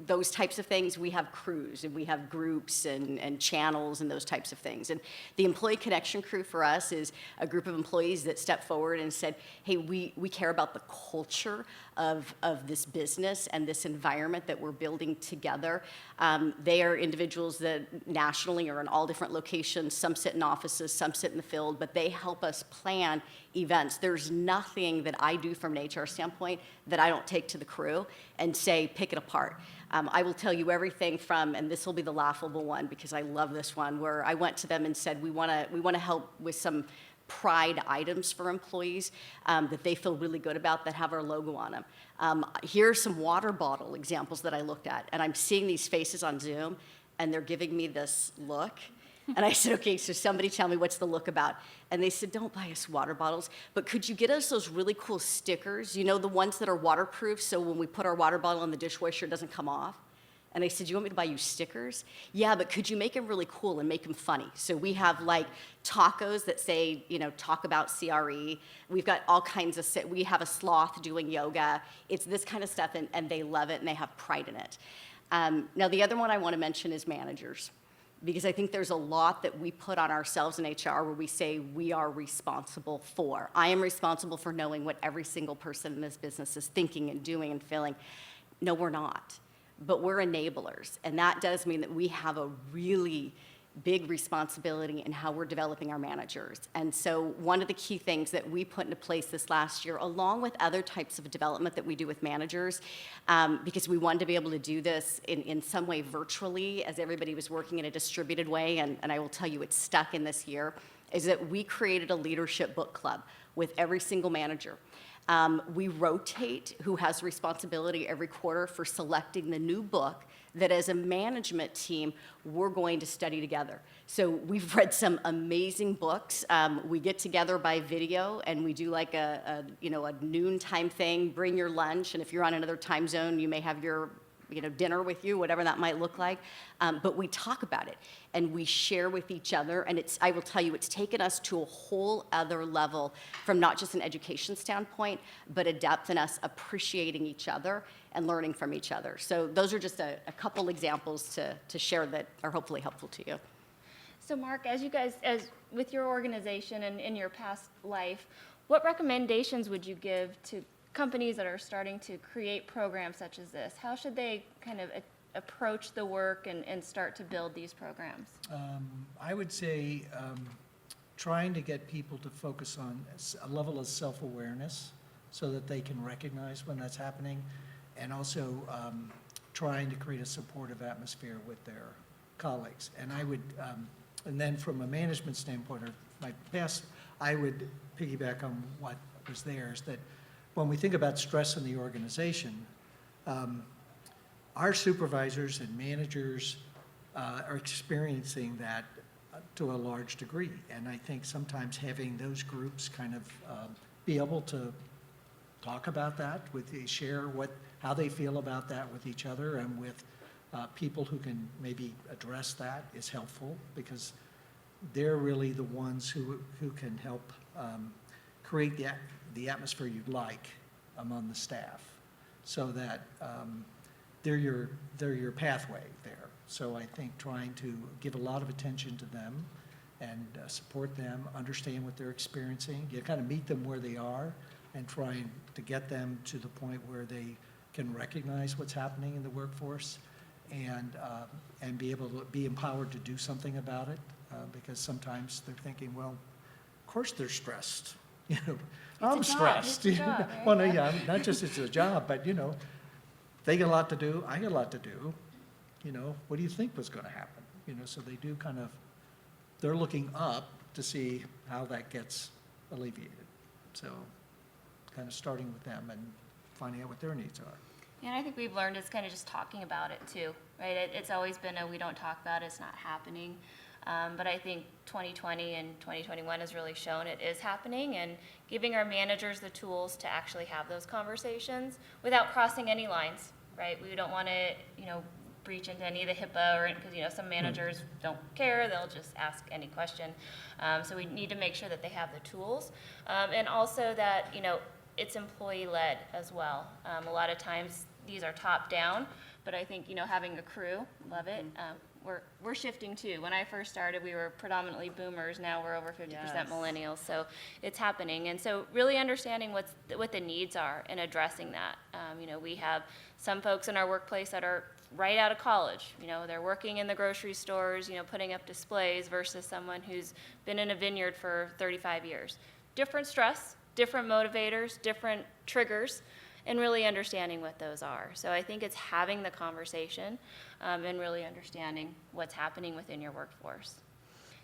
those types of things. We have crews and we have groups and channels and those types of things. And the employee connection crew for us is a group of employees that stepped forward and said, hey, we care about the culture of this business and this environment that we're building together. They are individuals that nationally are in all different locations. Some sit in offices, some sit in the field, but they help us plan events. There's nothing that I do from an HR standpoint that I don't take to the crew and say, pick it apart. I will tell you everything from, and this will be the laughable one because I love this one, where I went to them and said, we want to help with some pride items for employees that they feel really good about that have our logo on them. Here are some water bottle examples that I looked at, and I'm seeing these faces on Zoom, and they're giving me this look. And I said, okay, so somebody tell me what's the look about. And they said, don't buy us water bottles, but could you get us those really cool stickers? The ones that are waterproof, so when we put our water bottle in the dishwasher, it doesn't come off. And I said, you want me to buy you stickers? Yeah, but could you make them really cool and make them funny? So we have like tacos that say, talk about CRE. We've got all kinds of, we have a sloth doing yoga. It's this kind of stuff, and they love it, and they have pride in it. Now, the other one I want to mention is managers, because I think there's a lot that we put on ourselves in HR where we say we are responsible for. I am responsible for knowing what every single person in this business is thinking and doing and feeling. No, we're not. But we're enablers, and that does mean that we have a really big responsibility in how we're developing our managers. And so one of the key things that we put into place this last year, along with other types of development that we do with managers, because we wanted to be able to do this in some way virtually as everybody was working in a distributed way, and I will tell you it's stuck in this year, is that we created a leadership book club with every single manager. We rotate who has responsibility every quarter for selecting the new book that as a management team, we're going to study together. So we've read some amazing books. We get together by video and we do like a noontime thing, bring your lunch, and if you're on another time zone, you may have your dinner with you, whatever that might look like. But we talk about it and we share with each other. And I will tell you, it's taken us to a whole other level from not just an education standpoint, but a depth in us appreciating each other and learning from each other. So those are just a couple examples to share that are hopefully helpful to you. So Mark, as with your organization and in your past life, what recommendations would you give to companies that are starting to create programs such as this? How should they kind of approach the work and start to build these programs? I would say trying to get people to focus on a level of self-awareness so that they can recognize when that's happening, and also trying to create a supportive atmosphere with their colleagues. And I would, and then from a management standpoint, or my past, I would piggyback on what was there, is that when we think about stress in the organization, our supervisors and managers are experiencing that to a large degree. And I think sometimes having those groups kind of be able to talk about that, share how they feel about that with each other and with people who can maybe address that is helpful, because they're really the ones who can help create the atmosphere you'd like among the staff, so that they're your pathway there. So I think trying to give a lot of attention to them and support them, understand what they're experiencing, you kind of meet them where they are and trying to get them to the point where they can recognize what's happening in the workforce and be able to be empowered to do something about it, because sometimes they're thinking, well, of course they're stressed. You know, I'm job, stressed. it's a job, right? Well, no, yeah, not just it's a job, but you know, they got a lot to do, I got a lot to do. You know, what do you think was going to happen? You know, so they do kind of, they're looking up to see how that gets alleviated. So kind of starting with them and finding out what their needs are. And I think we've learned is kind of just talking about it too, right? It's always been a we don't talk about it, it's not happening. But I think 2020 and 2021 has really shown it is happening, and giving our managers the tools to actually have those conversations without crossing any lines, right? We don't want to, you know, breach into any of the HIPAA or, because, you know, some managers don't care, they'll just ask any question. So we need to make sure that they have the tools. And also that, you know, it's employee-led as well. A lot of times these are top-down, but I think, you know, having a crew, love it. We're shifting too. When I first started, we were predominantly boomers. Now we're over 50% Yes. millennials. So it's happening. And so really understanding what the needs are and addressing that. You know, we have some folks in our workplace that are right out of college. You know, they're working in the grocery stores, you know, putting up displays versus someone who's been in a vineyard for 35 years. Different stress, different motivators, different triggers, and really understanding what those are. So I think it's having the conversation and really understanding what's happening within your workforce.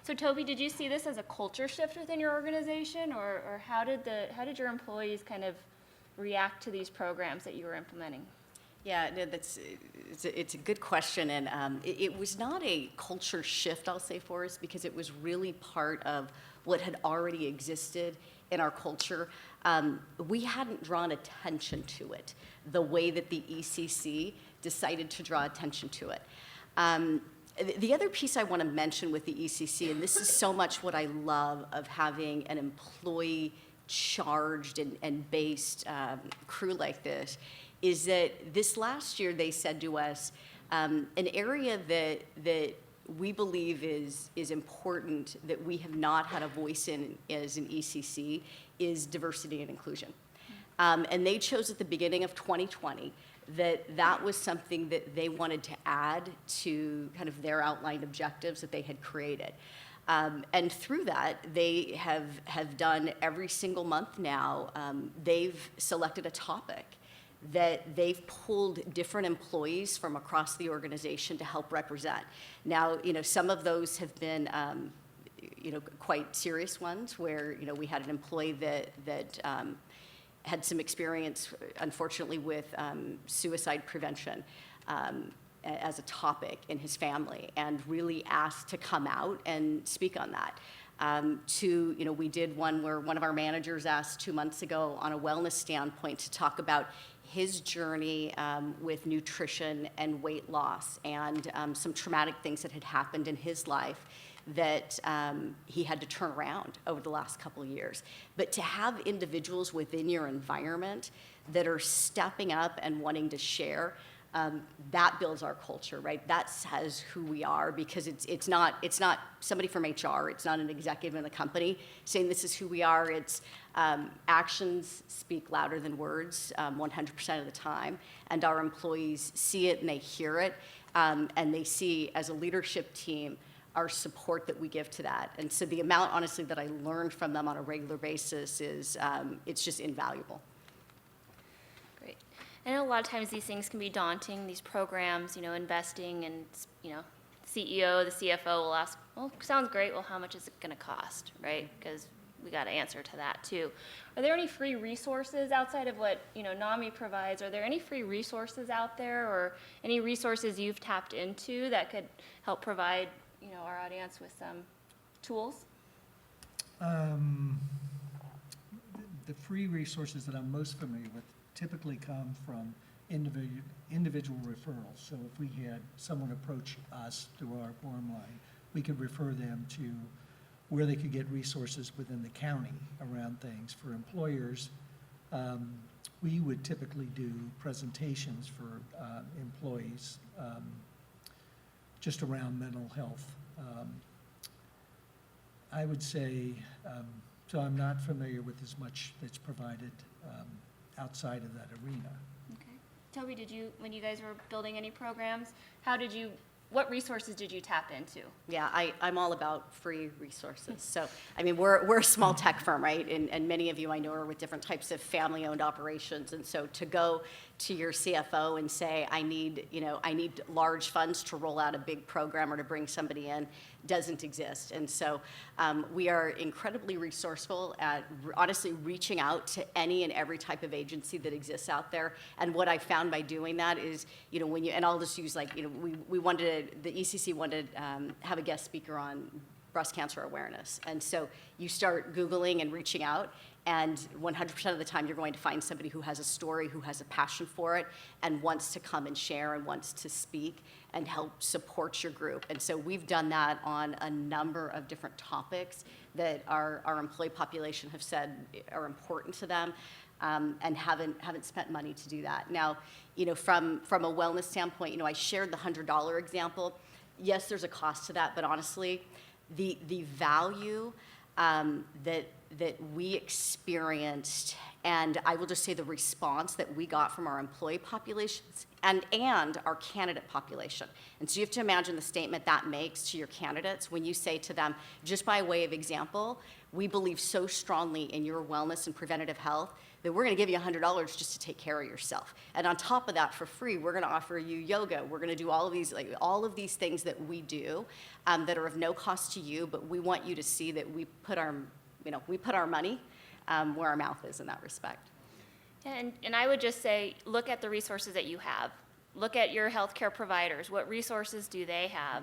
So Toby, did you see this as a culture shift within your organization, or how did your employees kind of react to these programs that you were implementing? Yeah, no, it's a good question, and it was not a culture shift, I'll say, for us, because it was really part of what had already existed in our culture. We hadn't drawn attention to it the way that the ECC decided to draw attention to it. The other piece I want to mention with the ECC, and this is so much what I love of having an employee charged and based crew like this, is that this last year they said to us, an area that we believe is important that we have not had a voice in as an ECC is diversity and inclusion. And they chose at the beginning of 2020 that was something that they wanted to add to kind of their outlined objectives that they had created. And through that, they have done every single month now, they've selected a topic that they've pulled different employees from across the organization to help represent. Now, you know, some of those have been, you know, quite serious ones where, you know, we had an employee that had some experience, unfortunately, with suicide prevention as a topic in his family, and really asked to come out and speak on that. You know, we did one where one of our managers asked 2 months ago on a wellness standpoint to talk about his journey with nutrition and weight loss, and some traumatic things that had happened in his life that he had to turn around over the last couple of years. But to have individuals within your environment that are stepping up and wanting to share, that builds our culture, right? That says who we are, because it's not somebody from HR, it's not an executive in the company saying this is who we are. It's actions speak louder than words 100% of the time, and our employees see it and they hear it, and they see as a leadership team our support that we give to that. And so the amount, honestly, that I learned from them on a regular basis is it's just invaluable. Great. I know a lot of times these things can be daunting, these programs, you know, investing, and, you know, CEO, the CFO will ask, well, sounds great, well, how much is it going to cost, right? Because we got to answer to that too. Are there any free resources outside of what, you know, NAMI provides? Are there any free resources out there, or any resources you've tapped into that could help provide, you know, our audience with some tools? The free resources that I'm most familiar with typically come from individual referrals. So if we had someone approach us through our form line, we could refer them to where they could get resources within the county around things. For employers, we would typically do presentations for employees just around mental health. I would say, so I'm not familiar with as much that's provided outside of that arena. Okay. Toby, when you guys were building any programs, what resources did you tap into? Yeah, I'm all about free resources. So, I mean, we're a small tech firm, right? And many of you I know are with different types of family-owned operations. And so to go to your CFO and say, I need large funds to roll out a big program or to bring somebody in doesn't exist. And so we are incredibly resourceful at honestly reaching out to any and every type of agency that exists out there. And what I found by doing that is, and I'll just use the ECC wanted to have a guest speaker on breast cancer awareness. And so you start Googling and reaching out, and 100% of the time you're going to find somebody who has a story, who has a passion for it, and wants to come and share and wants to speak and help support your group. And so we've done that on a number of different topics that our employee population have said are important to them, and haven't spent money to do that. Now, from a wellness standpoint, I shared the $100 example. Yes, there's a cost to that, but honestly, the value that we experienced, and I will just say the response that we got from our employee populations and our candidate population. And so you have to imagine the statement that makes to your candidates when you say to them, just by way of example, we believe so strongly in your wellness and preventative health that we're going to give you $100 just to take care of yourself. And on top of that, for free, we're going to offer you yoga. We're going to do all of these things that we do that are of no cost to you, but we want you to see that we put our money where our mouth is in that respect. And I would just say, look at the resources that you have. Look at your healthcare providers. What resources do they have?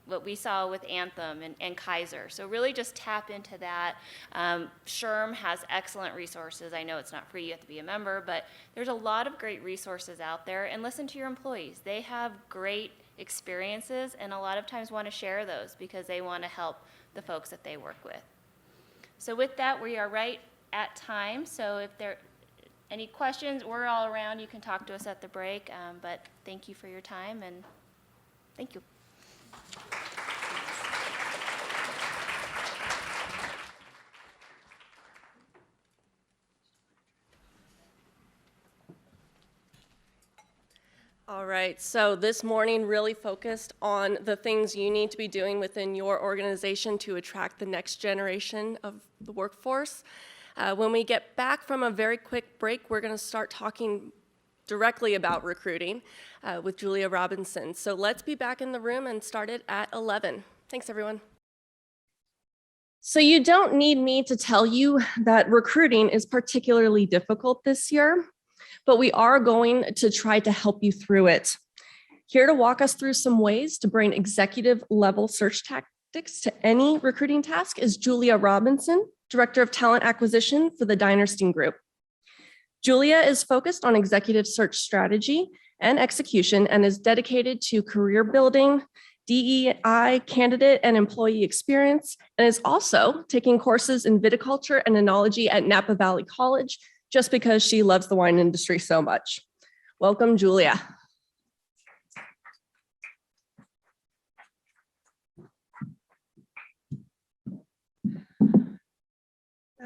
What we saw with Anthem and Kaiser. So really just tap into that. SHRM has excellent resources. I know it's not free, you have to be a member, but there's a lot of great resources out there. And listen to your employees. They have great experiences and a lot of times want to share those because they want to help the folks that they work with. So with that, we are right at time. So if there are any questions, we're all around. You can talk to us at the break. But thank you for your time, and thank you. All right, so this morning really focused on the things you need to be doing within your organization to attract the next generation of the workforce. When we get back from a very quick break, we're going to start talking directly about recruiting with Julia Robinson. So let's be back in the room and start it at 11. Thanks, everyone. So you don't need me to tell you that recruiting is particularly difficult this year, but we are going to try to help you through it. Here to walk us through some ways to bring executive level search tactics to any recruiting task is Julia Robinson, Director of Talent Acquisition for the Dinerstein Group. Julia is focused on executive search strategy and execution and is dedicated to career building, DEI, candidate and employee experience, and is also taking courses in viticulture and enology at Napa Valley College just because she loves the wine industry so much. Welcome, Julia.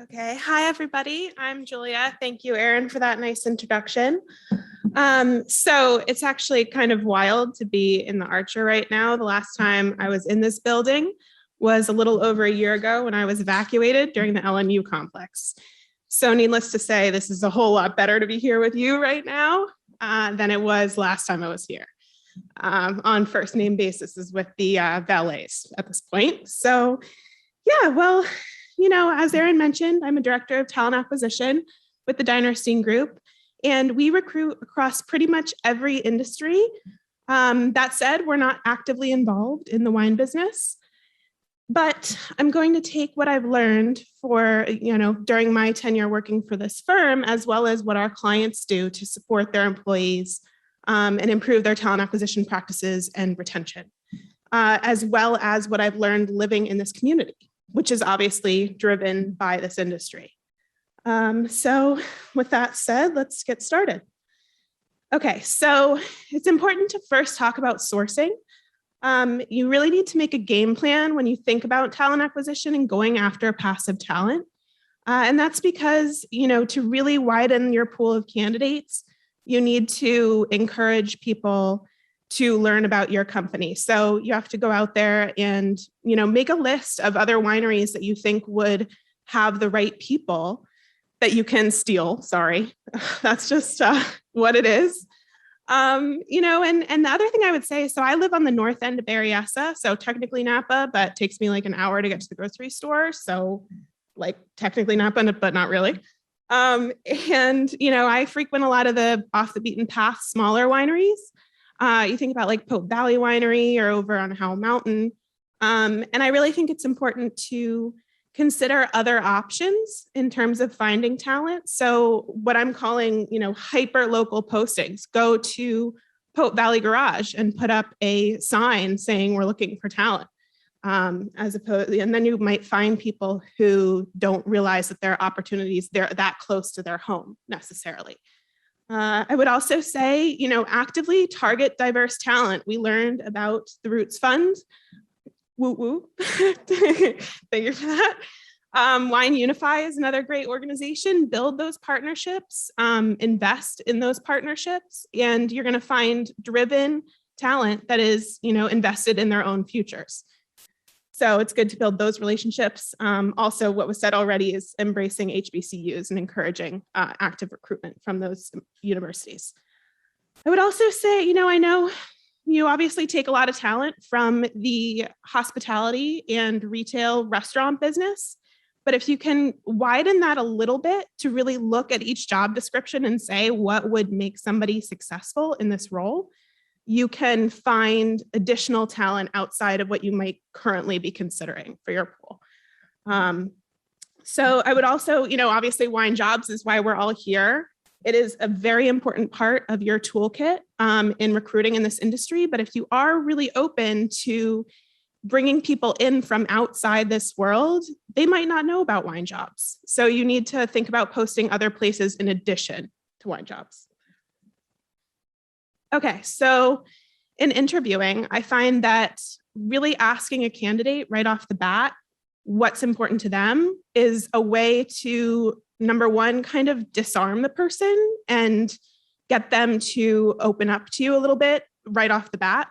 Okay, hi everybody, I'm Julia. Thank you, Erin, for that nice introduction. So it's actually kind of wild to be in the Archer right now. The last time I was in this building was a little over a year ago when I was evacuated during the LNU complex. So needless to say, this is a whole lot better to be here with you right now than it was last time I was here. On first name basis is with the valets at this point. So yeah, well, you know, as Erin mentioned, I'm a director of talent acquisition with the Dinerstein Group, and we recruit across pretty much every industry. That said, we're not actively involved in the wine business, but I'm going to take what I've learned during my tenure working for this firm, as well as what our clients do to support their employees and improve their talent acquisition practices and retention, as well as what I've learned living in this community, which is obviously driven by this industry. So with that said, let's get started. Okay, so it's important to first talk about sourcing. You really need to make a game plan when you think about talent acquisition and going after passive talent. And that's because, to really widen your pool of candidates, you need to encourage people to learn about your company. So you have to go out there and, make a list of other wineries that you think would have the right people that you can steal. Sorry, that's just what it is. And the other thing I would say, so I live on the north end of Berryessa, so technically Napa, but it takes me like an hour to get to the grocery store. So like technically Napa, but not really. I frequent a lot of the off the beaten path, smaller wineries. You think about like Pope Valley Winery or over on Howell Mountain. And I really think it's important to consider other options in terms of finding talent. So what I'm calling, hyper local postings, go to Pope Valley Garage and put up a sign saying we're looking for talent. And then you might find people who don't realize that there are opportunities there that close to their home necessarily. I would also say, actively target diverse talent. We learned about the Roots Fund. Woo woo. Thank you for that. Wine Unify is another great organization. Build those partnerships, invest in those partnerships, and you're going to find driven talent that is, invested in their own futures. So it's good to build those relationships. Also, what was said already is embracing HBCUs and encouraging active recruitment from those universities. I would also say, I know you obviously take a lot of talent from the hospitality and retail restaurant business, but if you can widen that a little bit to really look at each job description and say what would make somebody successful in this role, you can find additional talent outside of what you might currently be considering for your pool. So I would also, obviously Winejobs is why we're all here. It is a very important part of your toolkit in recruiting in this industry. But if you are really open to bringing people in from outside this world, they might not know about Winejobs. So you need to think about posting other places in addition to Winejobs. Okay, so in interviewing, I find that really asking a candidate right off the bat what's important to them is a way to, number one, kind of disarm the person and get them to open up to you a little bit right off the bat.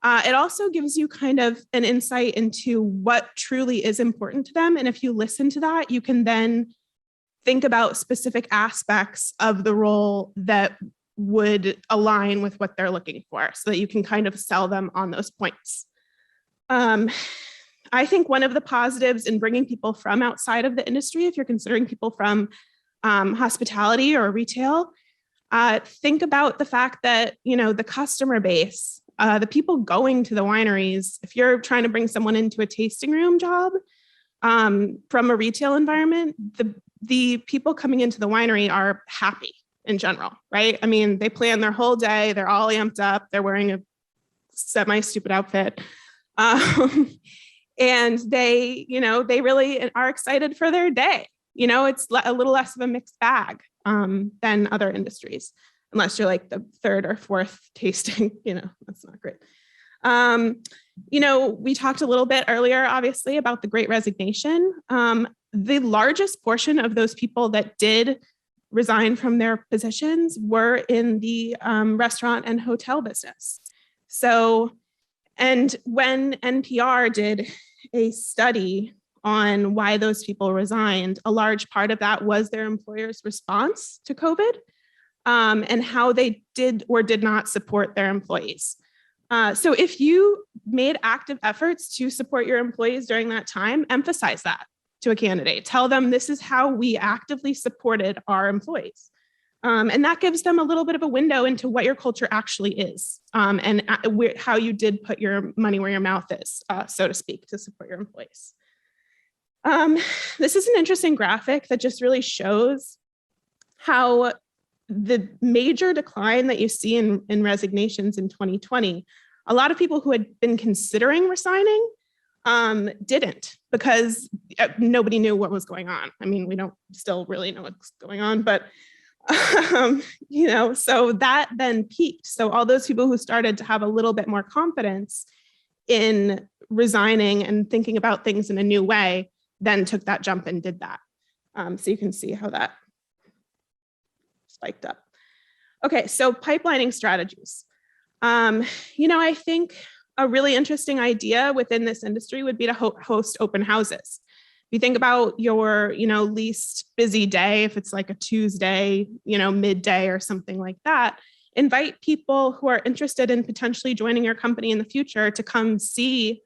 It also gives you kind of an insight into what truly is important to them. And if you listen to that, you can then think about specific aspects of the role that would align with what they're looking for so that you can kind of sell them on those points. I think one of the positives in bringing people from outside of the industry, if you're considering people from hospitality or retail, think about the fact that, the customer base, the people going to the wineries, if you're trying to bring someone into a tasting room job from a retail environment, the people coming into the winery are happy in general, right? I mean, they plan their whole day, they're all amped up, they're wearing a semi-stupid outfit. And they really are excited for their day. It's a little less of a mixed bag than other industries, unless you're like the third or fourth tasting, that's not great. We talked a little bit earlier, obviously, about the Great Resignation. The largest portion of those people that did resign from their positions were in the restaurant and hotel business. So, and when NPR did a study on why those people resigned, a large part of that was their employer's response to COVID and how they did or did not support their employees. So if you made active efforts to support your employees during that time, emphasize that to a candidate. Tell them this is how we actively supported our employees. And that gives them a little bit of a window into what your culture actually is and how you did put your money where your mouth is, so to speak, to support your employees. This is an interesting graphic that just really shows how the major decline that you see in resignations in 2020, a lot of people who had been considering resigning didn't, because nobody knew what was going on. I mean, we don't still really know what's going on, but so that then peaked. So all those people who started to have a little bit more confidence in resigning and thinking about things in a new way, then took that jump and did that. So you can see how that spiked up. Okay, so pipelining strategies. I think a really interesting idea within this industry would be to host open houses. If you think about your, least busy day, if it's like a Tuesday, midday or something like that, invite people who are interested in potentially joining your company in the future to come see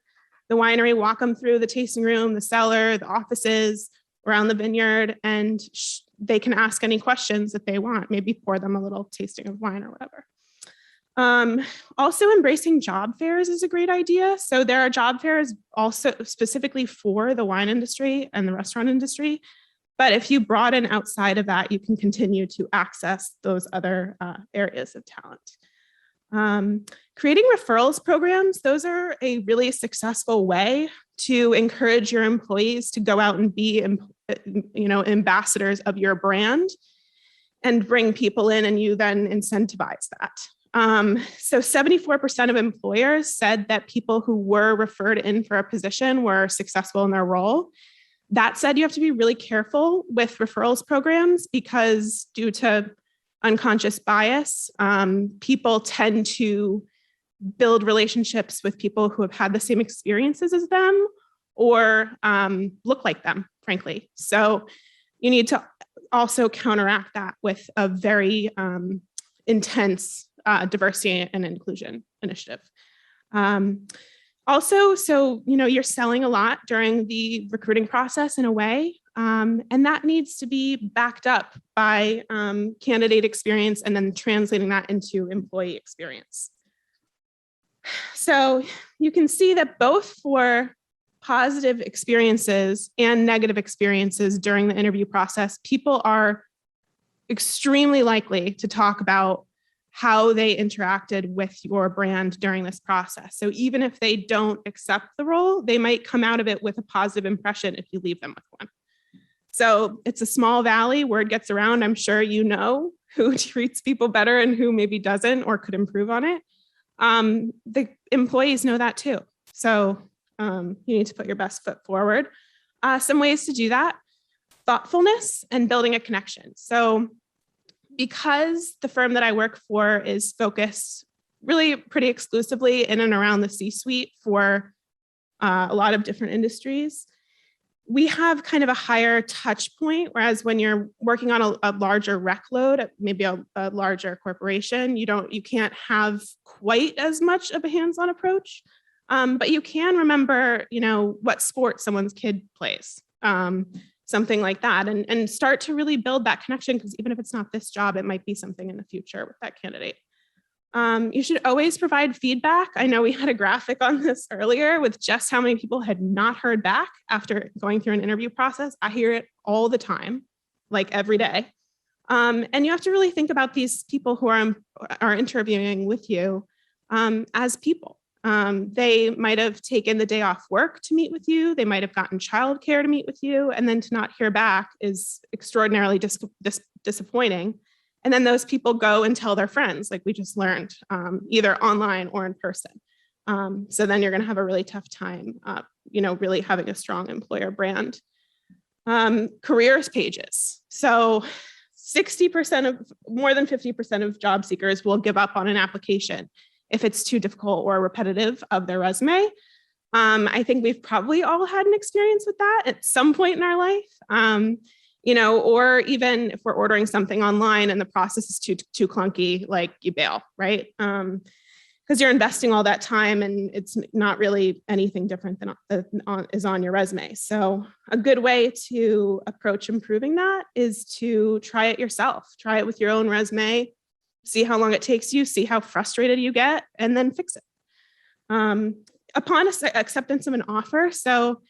the winery, walk them through the tasting room, the cellar, the offices around the vineyard, and they can ask any questions that they want, maybe pour them a little tasting of wine or whatever. Also, embracing job fairs is a great idea. So there are job fairs also specifically for the wine industry and the restaurant industry. But if you broaden outside of that, you can continue to access those other areas of talent. Creating referrals programs, those are a really successful way to encourage your employees to go out and be, ambassadors of your brand and bring people in, and you then incentivize that. So 74% of employers said that people who were referred in for a position were successful in their role. That said, you have to be really careful with referrals programs because due to unconscious bias, people tend to build relationships with people who have had the same experiences as them or look like them, frankly. So you need to also counteract that with a very intense diversity and inclusion initiative. Also, you're selling a lot during the recruiting process in a way, and that needs to be backed up by candidate experience and then translating that into employee experience. So you can see that both for positive experiences and negative experiences during the interview process, people are extremely likely to talk about how they interacted with your brand during this process. So even if they don't accept the role, they might come out of it with a positive impression if you leave them with one. So it's a small valley, word gets around. I'm sure you know who treats people better and who maybe doesn't or could improve on it. The employees know that too. So you need to put your best foot forward. Some ways to do that: thoughtfulness and building a connection. So because the firm that I work for is focused really pretty exclusively in and around the C-suite for a lot of different industries, we have kind of a higher touch point, whereas when you're working on a larger rec load, maybe a larger corporation, you can't have quite as much of a hands-on approach, but you can remember, what sport someone's kid plays, something like that, and start to really build that connection, because even if it's not this job, it might be something in the future with that candidate. You should always provide feedback. I know we had a graphic on this earlier with just how many people had not heard back after going through an interview process. I hear it all the time, like every day. And you have to really think about these people who are interviewing with you as people. They might have taken the day off work to meet with you. They might have gotten childcare to meet with you. And then to not hear back is extraordinarily disappointing. And then those people go and tell their friends, like we just learned, either online or in person. So then you're going to have a really tough time, really having a strong employer brand. Careers pages. So more than 50% of job seekers will give up on an application if it's too difficult or repetitive of their resume. I think we've probably all had an experience with that at some point in our life. Or even if we're ordering something online and the process is too clunky, like you bail, right? Because you're investing all that time and it's not really anything different than is on your resume. So a good way to approach improving that is to try it yourself. Try it with your own resume, see how long it takes you, see how frustrated you get, and then fix it. Upon acceptance of an offer, so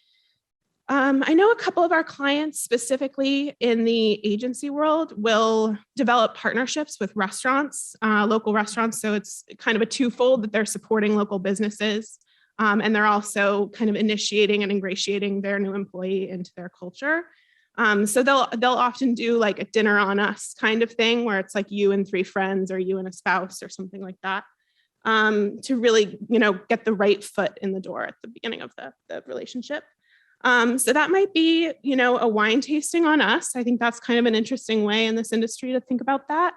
I know a couple of our clients, specifically in the agency world, will develop partnerships with restaurants, local restaurants. So it's kind of a twofold that they're supporting local businesses, And they're also kind of initiating and ingratiating their new employee into their culture. So they'll often do like a dinner on us kind of thing, where it's like you and 3 friends or you and a spouse or something like that, to really, get the right foot in the door at the beginning of the relationship. So that might be, a wine tasting on us. I think that's kind of an interesting way in this industry to think about that.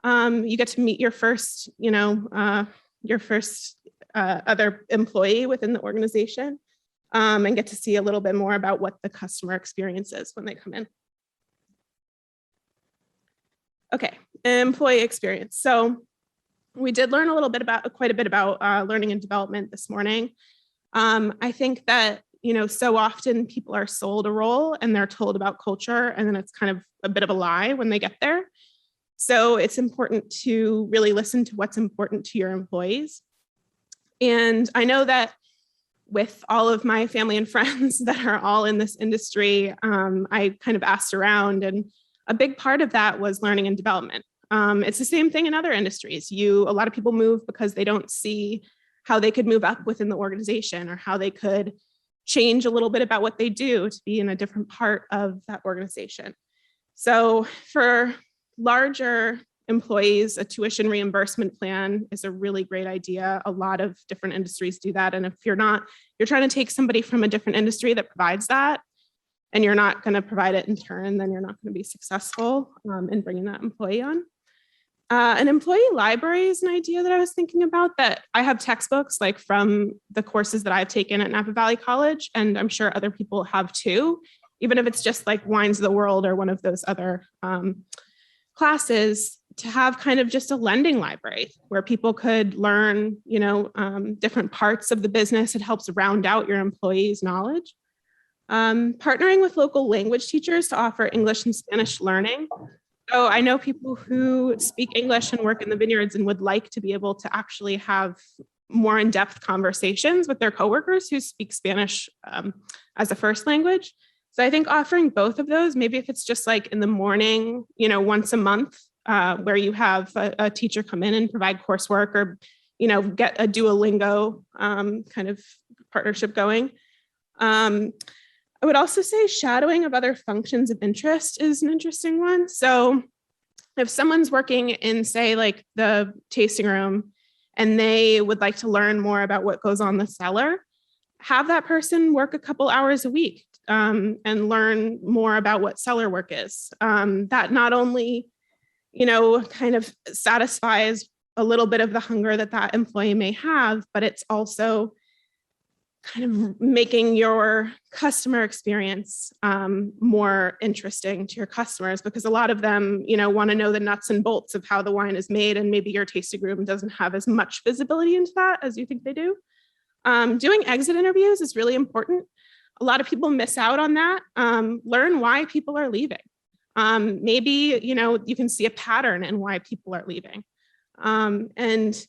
You get to meet your first, other employee within the organization, and get to see a little bit more about what the customer experience is when they come in. Okay, employee experience. So we did learn quite a bit about learning and development this morning. I think that, so often people are sold a role and they're told about culture, and then it's kind of a bit of a lie when they get there. So it's important to really listen to what's important to your employees. And I know that with all of my family and friends that are all in this industry, I kind of asked around, and a big part of that was learning and development. It's the same thing in other industries. A lot of people move because they don't see how they could move up within the organization, or how they could change a little bit about what they do to be in a different part of that organization. So for larger employees, a tuition reimbursement plan is a really great idea. A lot of different industries do that. And if you're trying to take somebody from a different industry that provides that, and you're not going to provide it in turn, then you're not going to be successful in bringing that employee on. An employee library is an idea that I was thinking about, that I have textbooks like from the courses that I've taken at Napa Valley College, and I'm sure other people have too, even if it's just like Wines of the World or one of those other classes, to have kind of just a lending library where people could learn, different parts of the business. It helps round out your employees' knowledge. Partnering with local language teachers to offer English and Spanish learning. So I know people who speak English and work in the vineyards and would like to be able to actually have more in-depth conversations with their coworkers who speak Spanish as a first language. So I think offering both of those, maybe if it's just like in the morning, once a month, where you have a teacher come in and provide coursework, or, get a Duolingo kind of partnership going. I would also say shadowing of other functions of interest is an interesting one. So if someone's working in, say, like the tasting room, and they would like to learn more about what goes on the cellar, have that person work a couple hours a week and learn more about what cellar work is. That not only, kind of satisfies a little bit of the hunger that employee may have, but it's also kind of making your customer experience more interesting to your customers, because a lot of them, want to know the nuts and bolts of how the wine is made, and maybe your tasting room doesn't have as much visibility into that as you think they do. Doing exit interviews is really important. A lot of people miss out on that. Learn why people are leaving. Maybe, you can see a pattern in why people are leaving, and,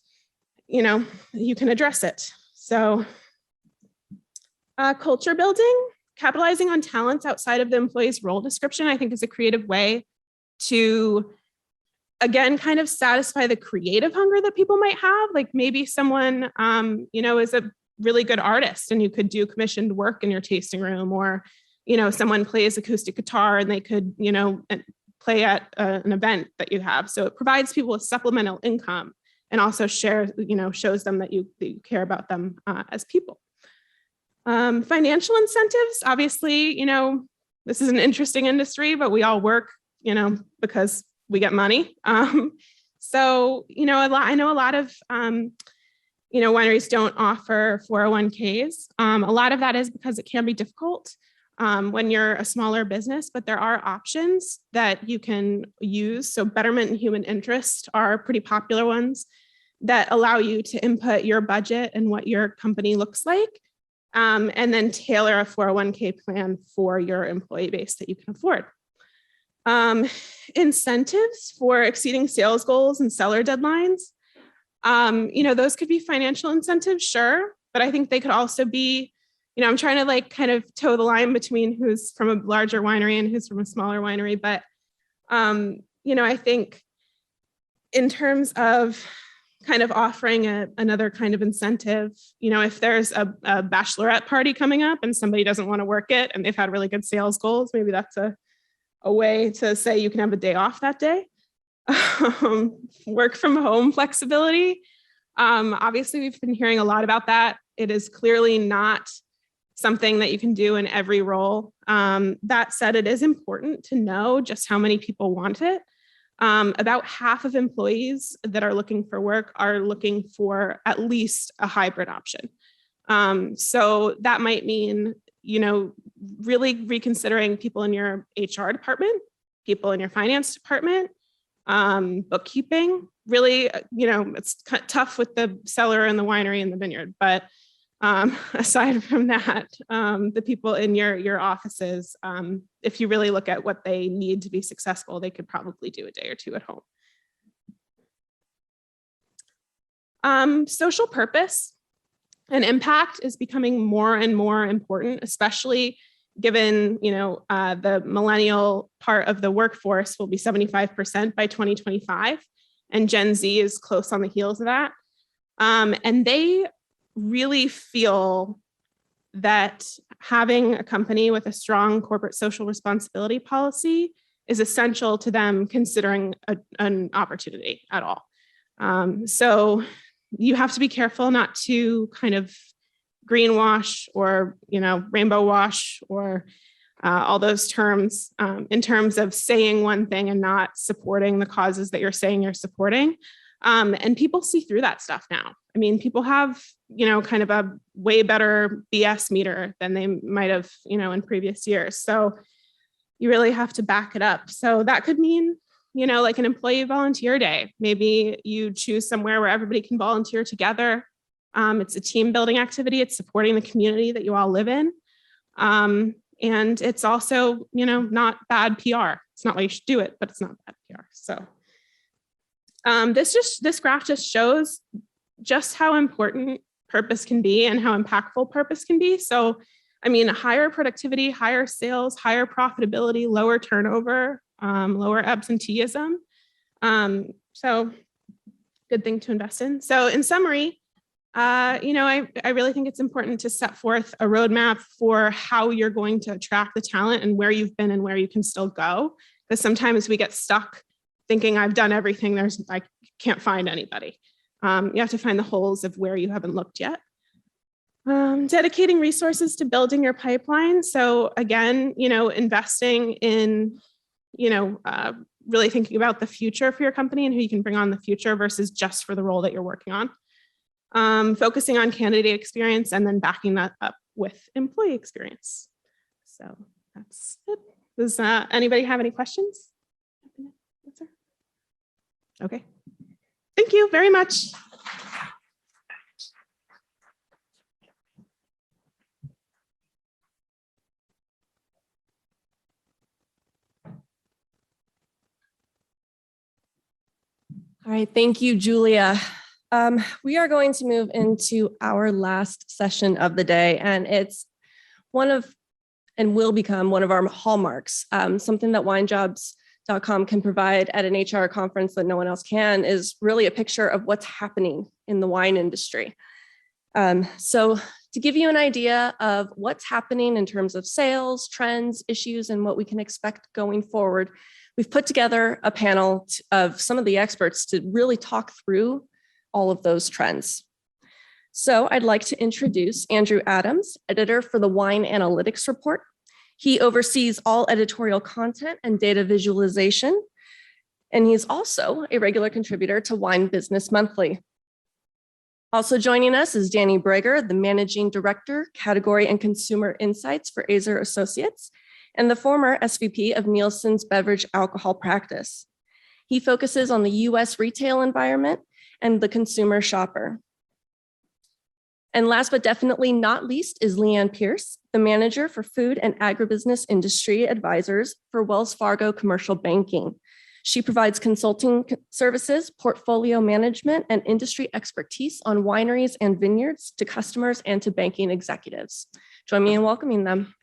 you can address it. So culture building, capitalizing on talents outside of the employee's role description, I think is a creative way to, again, kind of satisfy the creative hunger that people might have. Like maybe someone, is a really good artist, and you could do commissioned work in your tasting room, or, someone plays acoustic guitar and they could, play at an event that you have. So it provides people with supplemental income, and also shows them that you care about them as people. Financial incentives, obviously, this is an interesting industry, but we all work, because we get money. So, I know a lot of, wineries don't offer 401ks. A lot of that is because it can be difficult when you're a smaller business, but there are options that you can use. So betterment and human interest are pretty popular ones that allow you to input your budget and what your company looks like. And then tailor a 401k plan for your employee base that you can afford. Incentives for exceeding sales goals and seller deadlines. Those could be financial incentives, sure, but I think they could also be, I'm trying to kind of toe the line between who's from a larger winery and who's from a smaller winery. But, I think in terms of kind of offering another kind of incentive. You know, if there's a bachelorette party coming up and somebody doesn't want to work it and they've had really good sales goals, maybe that's a way to say you can have a day off that day. Work from home flexibility. Obviously, we've been hearing a lot about that. It is clearly not something that you can do in every role. That said, it is important to know just how many people want it. About half of employees that are looking for work are looking for at least a hybrid option. So that might mean, you know, really reconsidering people in your HR department, people in your finance department, bookkeeping. Really, you know, it's tough with the cellar and the winery and the vineyard, but aside from that, the people in your offices, if you really look at what they need to be successful, they could probably do a day or two at home. Social purpose and impact is becoming more and more important, especially given, you know, the millennial part of the workforce will be 75% by 2025, and Gen Z is close on the heels of that. And they really feel that having a company with a strong corporate social responsibility policy is essential to them considering an opportunity at all. So you have to be careful not to kind of greenwash or, you know, rainbow wash or all those terms in terms of saying one thing and not supporting the causes that you're saying you're supporting. And people see through that stuff now. I mean, people have, you know, kind of a way better BS meter than they might have, you know, in previous years. So you really have to back it up. So that could mean, you know, like an employee volunteer day. Maybe you choose somewhere where everybody can volunteer together. It's a team building activity. It's supporting the community that you all live in. And it's also, you know, not bad PR. It's not why you should do it, but it's not bad PR. So this graph just shows just how important purpose can be and how impactful purpose can be. So, I mean, higher productivity, higher sales, higher profitability, lower turnover, lower absenteeism. So good thing to invest in. So in summary, you know, I really think it's important to set forth a roadmap for how you're going to attract the talent and where you've been and where you can still go. Because sometimes we get stuck thinking I've done everything, I can't find anybody. You have to find the holes of where you haven't looked yet. Dedicating resources to building your pipeline. So again, you know, investing in, you know, really thinking about the future for your company and who you can bring on the future versus just for the role that you're working on. Focusing on candidate experience and then backing that up with employee experience. So that's it. Does anybody have any questions? Okay. Thank you very much. All right, thank you, Julia. We are going to move into our last session of the day, and it's one of, and will become one of our hallmarks. Something that winejobs.com can provide at an HR conference that no one else can is really a picture of what's happening in the wine industry. So to give you an idea of what's happening in terms of sales, trends, issues, and what we can expect going forward, we've put together a panel of some of the experts to really talk through all of those trends. So I'd like to introduce Andrew Adams, editor for the Wine Analytics Report. He oversees all editorial content and data visualization, and he's also a regular contributor to Wine Business Monthly. Also joining us is Danny Breger, the Managing Director, Category and Consumer Insights for Azer Associates, and the former SVP of Nielsen's Beverage Alcohol Practice. He focuses on the US retail environment and the consumer shopper. And last but definitely not least is Leanne Pierce, the Manager for Food and Agribusiness Industry Advisors for Wells Fargo Commercial Banking. She provides consulting services, portfolio management, and industry expertise on wineries and vineyards to customers and to banking executives. Join me in welcoming them.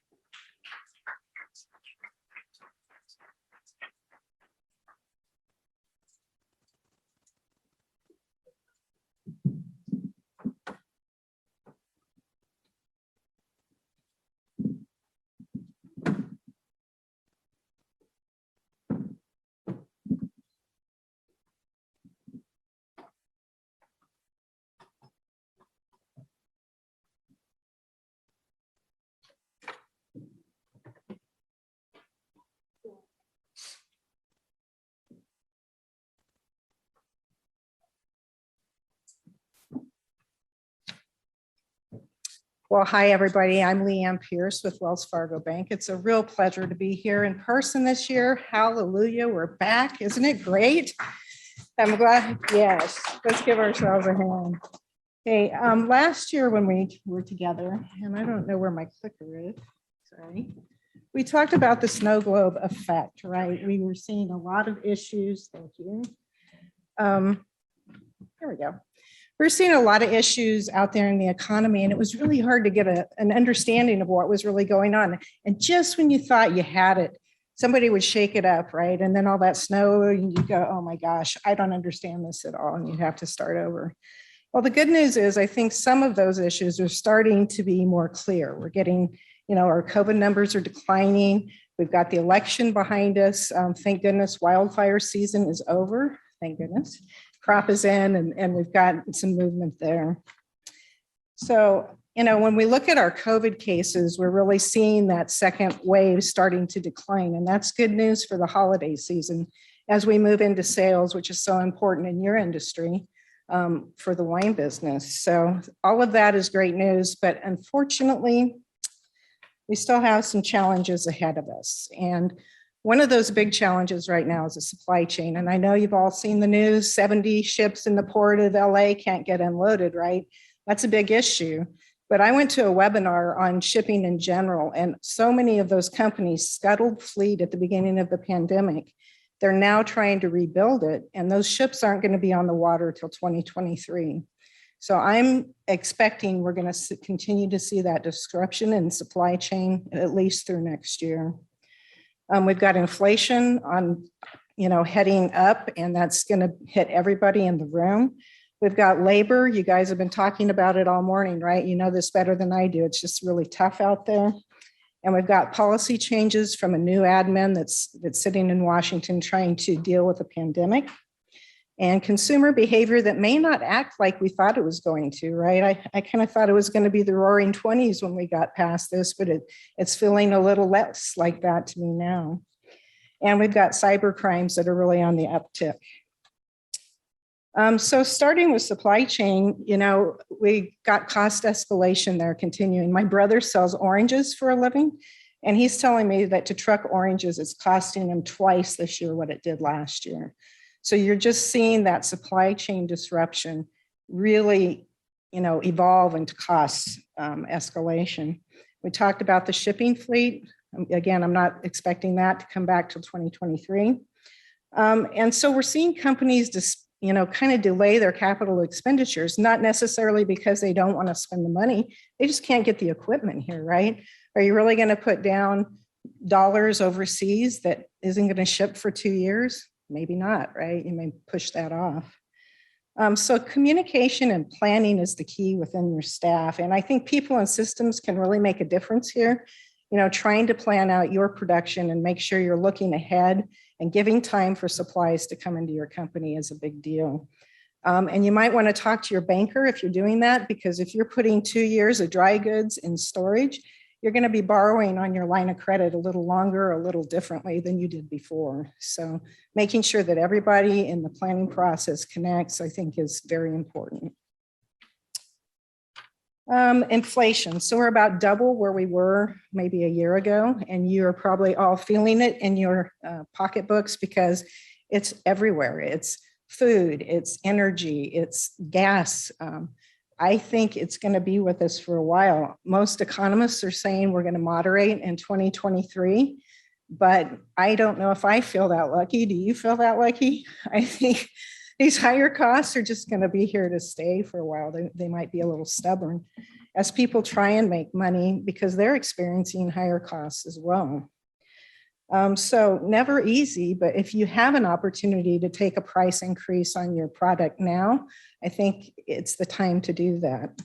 Well, hi, everybody. I'm Leanne Pierce with Wells Fargo Bank. It's a real pleasure to be here in person this year. Hallelujah, we're back. Isn't it great? I'm glad. Yes, let's give ourselves a hand. Okay, last year when we were together, and I don't know where my clicker is, sorry. We talked about the snow globe effect, right? We were seeing a lot of issues. Thank you. Here we go. We're seeing a lot of issues out there in the economy, and it was really hard to get an understanding of what was really going on. And just when you thought you had it, somebody would shake it up, right? And then all that snow, and you go, oh my gosh, I don't understand this at all, and you have to start over. Well, the good news is I think some of those issues are starting to be more clear. We're getting, our COVID numbers are declining. We've got the election behind us. Thank goodness wildfire season is over. Thank goodness. Crop is in, and we've got some movement there. So, when we look at our COVID cases, we're really seeing that second wave starting to decline, and that's good news for the holiday season as we move into sales, which is so important in your industry for the wine business. So all of that is great news, but unfortunately, we still have some challenges ahead of us. And one of those big challenges right now is the supply chain. And I know you've all seen the news, 70 ships in the port of LA can't get unloaded, right? That's a big issue. But I went to a webinar on shipping in general, and so many of those companies scuttled fleet at the beginning of the pandemic. They're now trying to rebuild it, and those ships aren't going to be on the water till 2023. So I'm expecting we're going to continue to see that disruption in supply chain at least through next year. We've got inflation on, heading up, and that's going to hit everybody in the room. We've got labor. You guys have been talking about it all morning, right? You know this better than I do. It's just really tough out there. And we've got policy changes from a new admin that's sitting in Washington trying to deal with the pandemic, and consumer behavior that may not act like we thought it was going to, right? I kind of thought it was going to be the roaring 20s when we got past this, but it's feeling a little less like that to me now. And we've got cyber crimes that are really on the uptick. So starting with supply chain, we got cost escalation there continuing. My brother sells oranges for a living, and he's telling me that to truck oranges, it's costing him twice this year what it did last year. So you're just seeing that supply chain disruption really, evolve into cost escalation. We talked about the shipping fleet. Again, I'm not expecting that to come back till 2023. And so we're seeing companies just, kind of delay their capital expenditures, not necessarily because they don't want to spend the money. They just can't get the equipment here, right? Are you really going to put down dollars overseas that isn't going to ship for 2 years? Maybe not, right? You may push that off. So communication and planning is the key within your staff. And I think people and systems can really make a difference here. Trying to plan out your production and make sure you're looking ahead and giving time for supplies to come into your company is a big deal. And you might want to talk to your banker if you're doing that, because if you're putting 2 years of dry goods in storage, you're going to be borrowing on your line of credit a little longer, a little differently than you did before. So making sure that everybody in the planning process connects, I think, is very important. Inflation. So we're about double where we were maybe a year ago, and you're probably all feeling it in your pocketbooks because it's everywhere. It's food, it's energy, it's gas. I think it's going to be with us for a while. Most economists are saying we're going to moderate in 2023, but I don't know if I feel that lucky. Do you feel that lucky? I think these higher costs are just going to be here to stay for a while. They might be a little stubborn as people try and make money because they're experiencing higher costs as well. So never easy, but if you have an opportunity to take a price increase on your product now, I think it's the time to do that.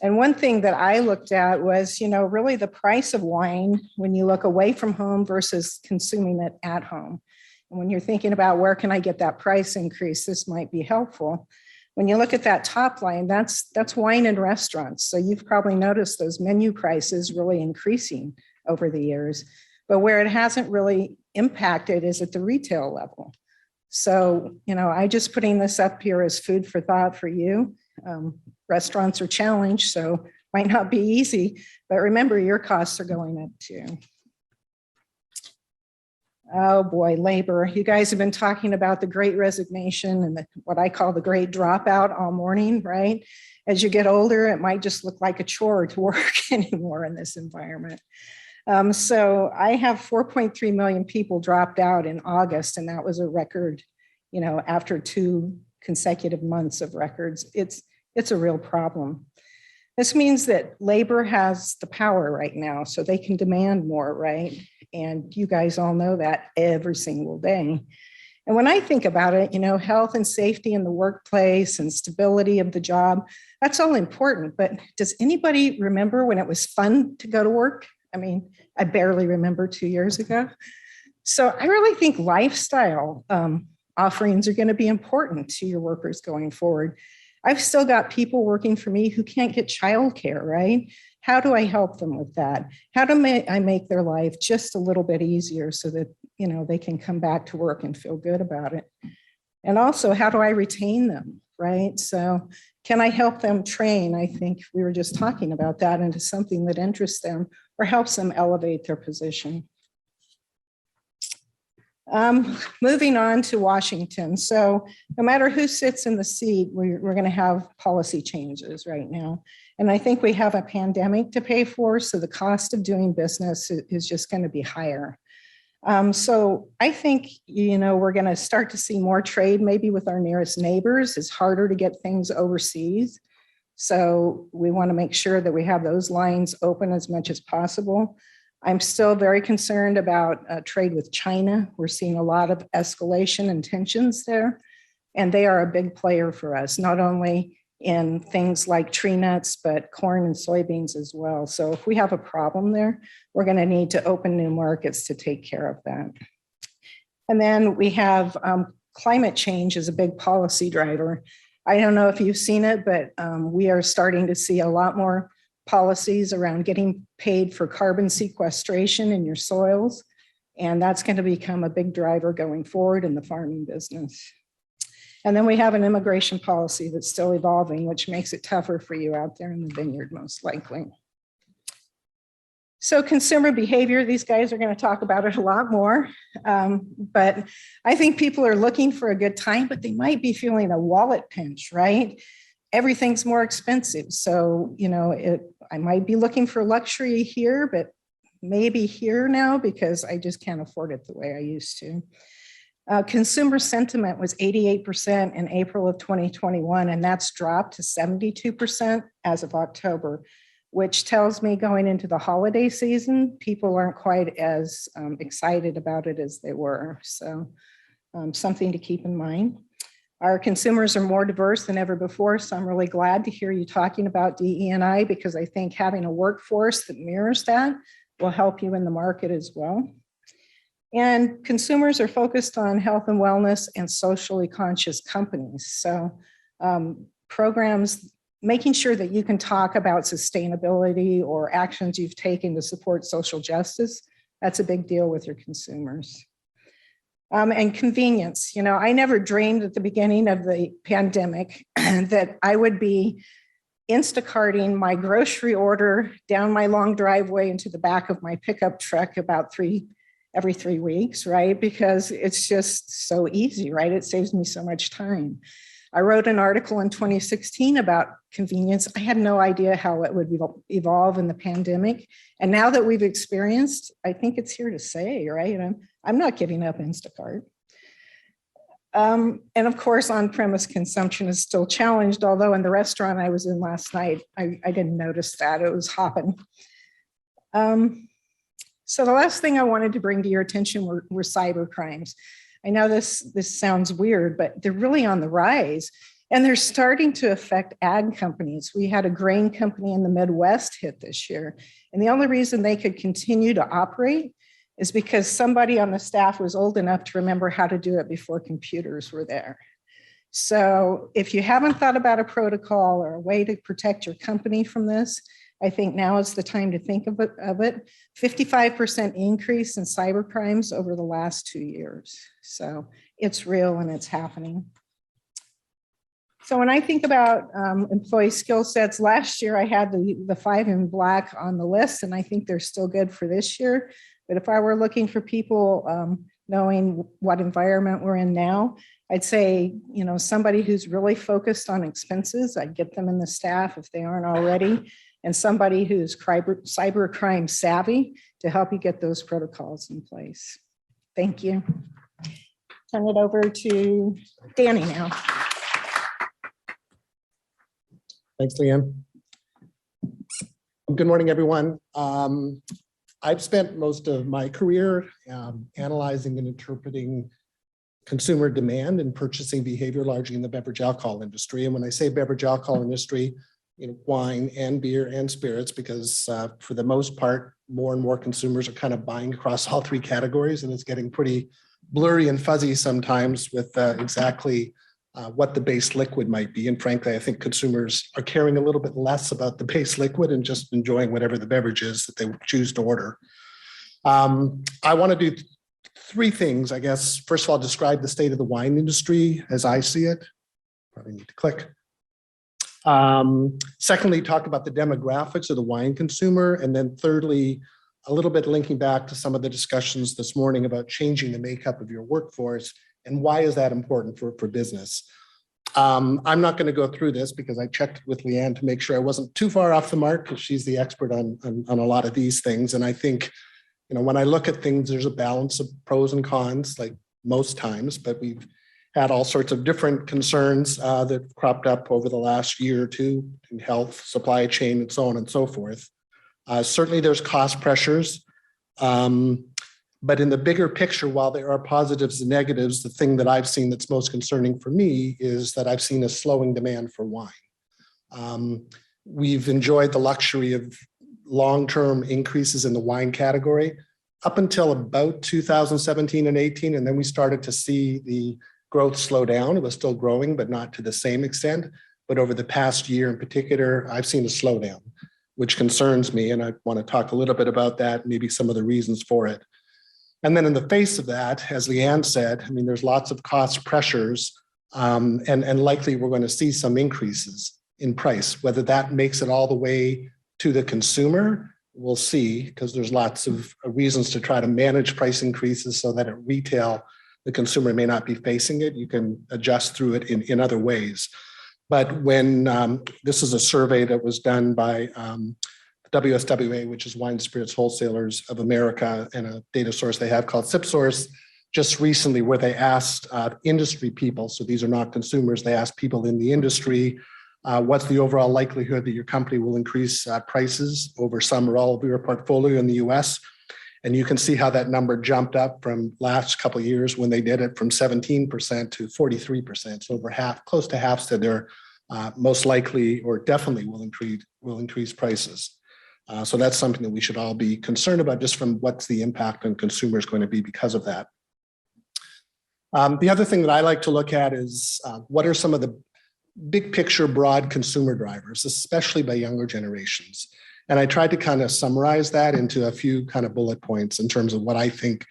And one thing that I looked at was, really the price of wine when you look away from home versus consuming it at home. And when you're thinking about where can I get that price increase, this might be helpful. When you look at that top line, that's wine and restaurants. So you've probably noticed those menu prices really increasing over the years. But where it hasn't really impacted is at the retail level. So, I just putting this up here as food for thought for you. Restaurants are challenged, so Might not be easy, but remember your costs are going up too. Oh boy, labor. You guys have been talking about the great resignation and what I call the great dropout all morning, right? As you get older, it might just look like a chore to work anymore in this environment. So I have 4.3 million people dropped out in August, and that was a record, after 2 consecutive months of records. It's a real problem. This means that labor has the power right now, so they can demand more, right? And you guys all know that every single day. And when I think about it, health and safety in the workplace and stability of the job, that's all important. But does anybody remember when it was fun to go to work? I mean, I barely remember 2 years ago. So I really think lifestyle offerings are going to be important to your workers going forward. I've still got people working for me who can't get childcare, right? How do I help them with that? How do I make their life just a little bit easier so that, they can come back to work and feel good about it? And also, how do I retain them, right? So can I help them train? I think we were just talking about that, into something that interests them or helps them elevate their position. Moving on to Washington. So no matter who sits in the seat, we're going to have policy changes right now. And I think we have a pandemic to pay for, so the cost of doing business is just going to be higher. So I think, we're going to start to see more trade maybe with our nearest neighbors. It's harder to get things overseas. So we want to make sure that we have those lines open as much as possible. I'm still very concerned about trade with China. We're seeing a lot of escalation and tensions there, and they are a big player for us, not only in things like tree nuts, but corn and soybeans as well. So if we have a problem there, we're going to need to open new markets to take care of that. And then we have climate change as a big policy driver. I don't know if you've seen it, but we are starting to see a lot more policies around getting paid for carbon sequestration in your soils. And that's going to become a big driver going forward in the farming business. And then we have an immigration policy that's still evolving, which makes it tougher for you out there in the vineyard, most likely. So consumer behavior, these guys are going to talk about it a lot more. But I think people are looking for a good time, but they might be feeling a wallet pinch, right? Everything's more expensive. So, I might be looking for luxury here, but maybe here now because I just can't afford it the way I used to. Consumer sentiment was 88% in April of 2021, and that's dropped to 72% as of October, which tells me going into the holiday season, people aren't quite as excited about it as they were. So something to keep in mind. Our consumers are more diverse than ever before, so I'm really glad to hear you talking about DE&I because I think having a workforce that mirrors that will help you in the market as well. And consumers are focused on health and wellness and socially conscious companies. So programs, making sure that you can talk about sustainability or actions you've taken to support social justice, that's a big deal with your consumers. And convenience. I never dreamed at the beginning of the pandemic that I would be Instacarting my grocery order down my long driveway into the back of my pickup truck about every 3 weeks, right? Because it's just so easy, right? It saves me so much time. I wrote an article in 2016 about convenience. I had no idea how it would evolve in the pandemic. And now that we've experienced, I think it's here to stay, right? I'm not giving up Instacart. And of course, on-premise consumption is still challenged, although in the restaurant I was in last night, I didn't notice that. It was hopping. So the last thing I wanted to bring to your attention were cyber crimes. I know this sounds weird, but they're really on the rise and they're starting to affect ag companies. We had a grain company in the Midwest hit this year. And the only reason they could continue to operate is because somebody on the staff was old enough to remember how to do it before computers were there. So if you haven't thought about a protocol or a way to protect your company from this, I think now is the time to think of it. 55% increase in cyber crimes over the last 2 years. So it's real and it's happening. So when I think about employee skill sets, last year I had the 5 in black on the list, and I think they're still good for this year. But if I were looking for people knowing what environment we're in now, I'd say, somebody who's really focused on expenses, I'd get them in the staff if they aren't already, and somebody who's cyber crime savvy to help you get those protocols in place. Thank you. Turn it over to Danny now. Thanks, Leanne. Good morning, everyone. I've spent most of my career analyzing and interpreting consumer demand and purchasing behavior largely in the beverage alcohol industry. And when I say beverage alcohol industry, wine and beer and spirits, because for the most part, more and more consumers are kind of buying across all 3 categories, and it's getting pretty blurry and fuzzy sometimes with exactly what the base liquid might be. And frankly, I think consumers are caring a little bit less about the base liquid and just enjoying whatever the beverage is that they choose to order. I want to do 3 things, I guess. First of all, describe the state of the wine industry as I see it. Probably need to click. Secondly, talk about the demographics of the wine consumer. And then thirdly, a little bit linking back to some of the discussions this morning about changing the makeup of your workforce and why is that important for business. I'm not going to go through this because I checked with Leanne to make sure I wasn't too far off the mark, because she's the expert on a lot of these things. And I think, when I look at things, there's a balance of pros and cons, like most times, but we've had all sorts of different concerns that cropped up over the last year or two in health, supply chain, and so on and so forth. Certainly there's cost pressures, but in the bigger picture, while there are positives and negatives, the thing that I've seen that's most concerning for me is that I've seen a slowing demand for wine. We've enjoyed the luxury of long-term increases in the wine category up until about 2017 and 18, and then we started to see the growth slow down. It was still growing, but not to the same extent. But over the past year in particular, I've seen a slowdown, which concerns me, and I want to talk a little bit about that, maybe some of the reasons for it. And then in the face of that, as Leanne said, there's lots of cost pressures, and likely we're going to see some increases in price. Whether that makes it all the way to the consumer, we'll see, because there's lots of reasons to try to manage price increases so that at retail, the consumer may not be facing it. You can adjust through it in other ways. But when this is a survey that was done by WSWA, which is Wine and Spirits Wholesalers of America, and a data source they have called SipSource, just recently, where they asked industry people, so these are not consumers, they asked people in the industry, what's the overall likelihood that your company will increase prices over some or all of your portfolio in the US? And you can see how that number jumped up from last couple of years when they did it from 17% to 43%. So over half, close to half said they're most likely or definitely will increase prices. So that's something that we should all be concerned about, just from what's the impact on consumers going to be because of that. The other thing that I like to look at is what are some of the big picture broad consumer drivers, especially by younger generations. And I tried to kind of summarize that into a few kind of bullet points in terms of what I think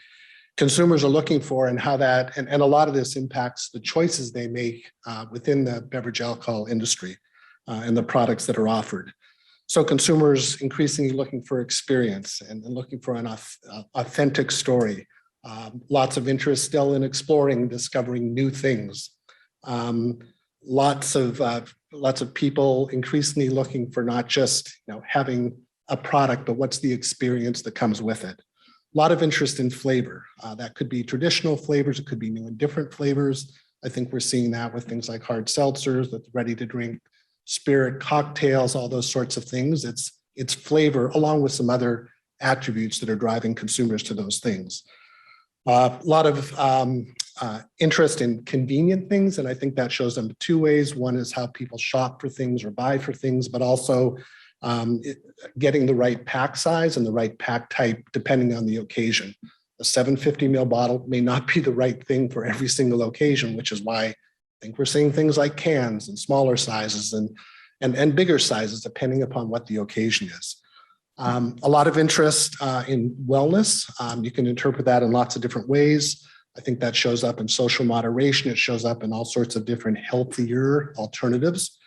consumers are looking for and how that, and a lot of this impacts the choices they make within the beverage alcohol industry and the products that are offered. So consumers increasingly looking for experience and looking for an authentic story. Lots of interest still in exploring, discovering new things. Lots of people increasingly looking for not just having a product, but what's the experience that comes with it. A lot of interest in flavor. That could be traditional flavors. It could be new and different flavors. I think we're seeing that with things like hard seltzers, with ready to drink spirit cocktails, all those sorts of things. It's flavor along with some other attributes that are driving consumers to those things. A lot of interest in convenient things, and I think that shows them 2 ways. One is how people shop for things or buy for things, but also getting the right pack size and the right pack type depending on the occasion. A 750 ml bottle may not be the right thing for every single occasion, which is why I think we're seeing things like cans and smaller sizes and bigger sizes depending upon what the occasion is. A lot of interest in wellness. You can interpret that in lots of different ways. I think that shows up in social moderation. It shows up in all sorts of different healthier alternatives,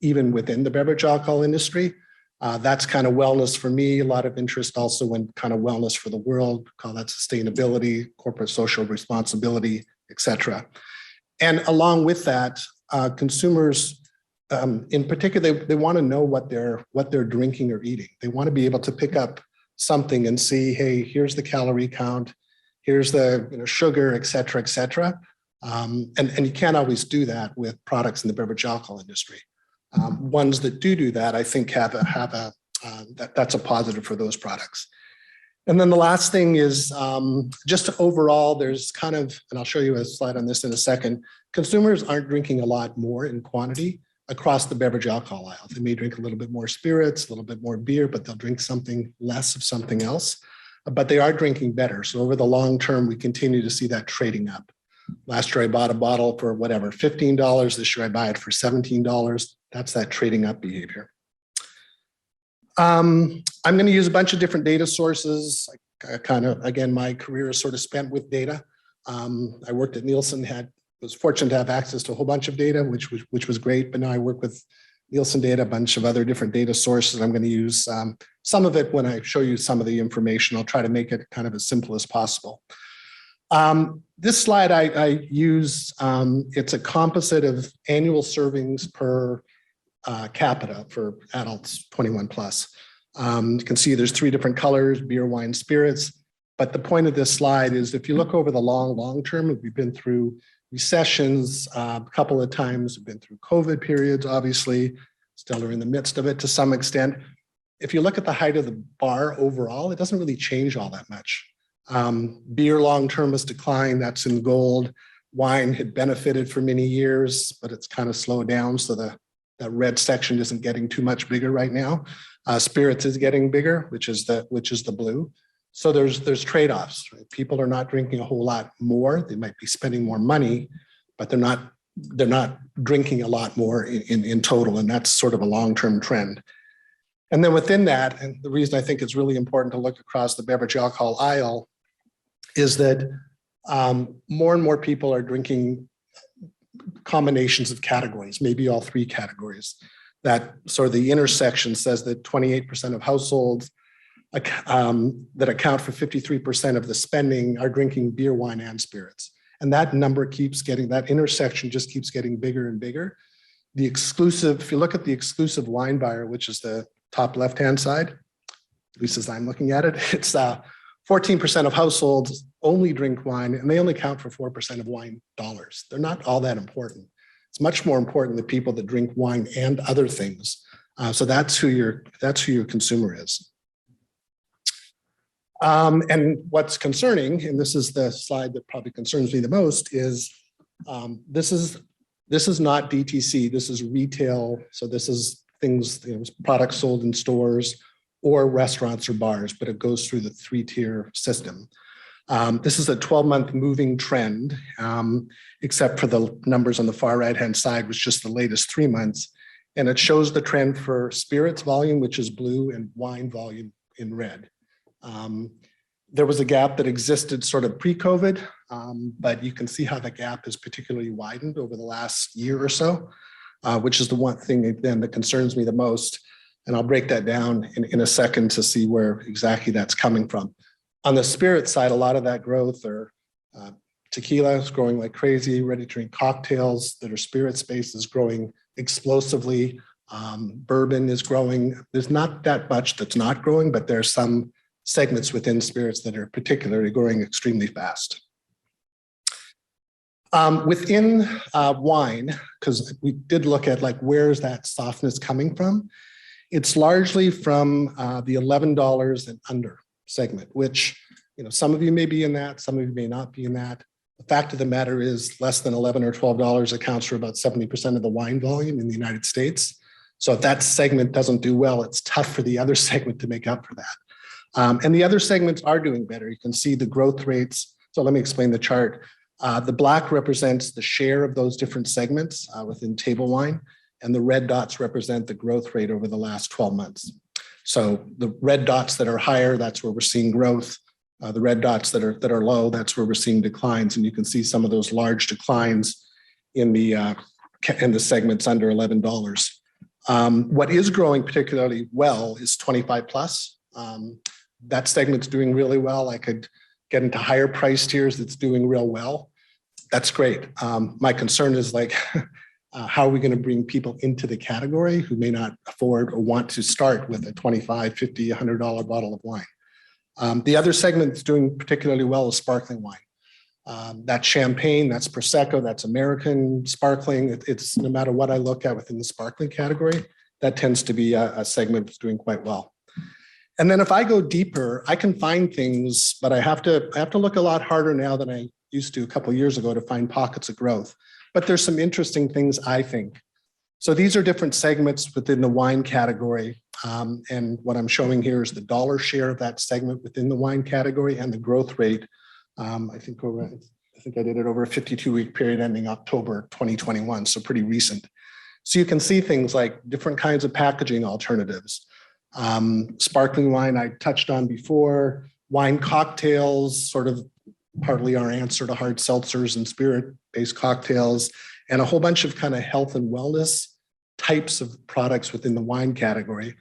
even within the beverage alcohol industry. That's kind of wellness for me. A lot of interest also in kind of wellness for the world, call that sustainability, corporate social responsibility, et cetera. And along with that, consumers, in particular, they want to know what they're drinking or eating. They want to be able to pick up something and see, hey, here's the calorie count, here's the sugar, et cetera, et cetera. And you can't always do that with products in the beverage alcohol industry. Ones that do that, I think that's a positive for those products. And then the last thing is just overall, there's kind of, and I'll show you a slide on this in a second, consumers aren't drinking a lot more in quantity across the beverage alcohol aisle. They may drink a little bit more spirits, a little bit more beer, but they'll drink something less of something else. But they are drinking better. So over the long term, we continue to see that trading up. Last year, I bought a bottle for whatever, $15. This year, I buy it for $17. That's that trading up behavior. I'm going to use a bunch of different data sources. Again, my career is sort of spent with data. I worked at Nielsen, was fortunate to have access to a whole bunch of data, which was great. But now I work with Nielsen data, a bunch of other different data sources. I'm going to use some of it when I show you some of the information. I'll try to make it kind of as simple as possible. This slide I use, it's a composite of annual servings per capita for adults 21 plus. You can see there's 3 different colors, beer, wine, spirits. But the point of this slide is if you look over the long term, we've been through recessions a couple of times, we've been through COVID periods, obviously, still are in the midst of it to some extent. If you look at the height of the bar overall, it doesn't really change all that much. Beer long-term has declined, that's in gold. Wine had benefited for many years, but it's kind of slowed down. So that red section isn't getting too much bigger right now. Spirits is getting bigger, which is the blue. So there's trade-offs. Right? People are not drinking a whole lot more. They might be spending more money, but they're not drinking a lot more in total. And that's sort of a long-term trend. And then within that, and the reason I think it's really important to look across the beverage alcohol aisle is that more and more people are drinking combinations of categories, maybe all 3 categories. That sort of the intersection says that 28% of households that account for 53% of the spending are drinking beer, wine, and spirits. And that number that intersection just keeps getting bigger and bigger. If you look at the exclusive wine buyer, which is the top left-hand side, at least as I'm looking at it, it's 14% of households only drink wine, and they only count for 4% of wine dollars. They're not all that important. It's much more important the people that drink wine and other things. So that's who your consumer is. And what's concerning, and this is the slide that probably concerns me the most, is this is not DTC. This is retail. So this is things, products sold in stores or restaurants or bars, but it goes through the 3-tier system. This is a 12-month moving trend, except for the numbers on the far right-hand side, which is just the latest 3 months. And it shows the trend for spirits volume, which is blue, and wine volume in red. There was a gap that existed sort of pre-COVID, but you can see how the gap has particularly widened over the last year or so, which is the one thing then that concerns me the most. And I'll break that down in a second to see where exactly that's coming from. On the spirit side, a lot of that growth are tequila is growing like crazy, ready-to-drink cocktails that are spirit-based is growing explosively. Bourbon is growing. There's not that much that's not growing, but there's some segments within spirits that are particularly growing extremely fast. Within wine, because we did look at like where is that softness coming from, it's largely from the $11 and under segment, which some of you may be in that, some of you may not be in that. The fact of the matter is less than $11 or $12 accounts for about 70% of the wine volume in the United States. So if that segment doesn't do well, it's tough for the other segment to make up for that. And the other segments are doing better. You can see the growth rates. So let me explain the chart. The black represents the share of those different segments within table wine, and the red dots represent the growth rate over the last 12 months. So the red dots that are higher, that's where we're seeing growth. The red dots that are low, that's where we're seeing declines, and you can see some of those large declines in the segments under $11. What is growing particularly well is 25 plus. That segment's doing really well. I could get into higher price tiers that's doing real well. That's great. My concern is like, how are we going to bring people into the category who may not afford or want to start with a $25, $50, $100 bottle of wine? The other segment that's doing particularly well is sparkling wine. That's champagne, that's Prosecco, that's American sparkling. It's no matter what I look at within the sparkling category, that tends to be a segment that's doing quite well. And then if I go deeper, I can find things, but I have to look a lot harder now than I used to a couple of years ago to find pockets of growth. But there's some interesting things, I think. So these are different segments within the wine category. And what I'm showing here is the dollar share of that segment within the wine category and the growth rate. I think I did it over a 52-week period ending October 2021, so pretty recent. So you can see things like different kinds of packaging alternatives. Sparkling wine I touched on before, wine cocktails, sort of partly our answer to hard seltzers and spirit-based cocktails, and a whole bunch of kind of health and wellness types of products within the wine category.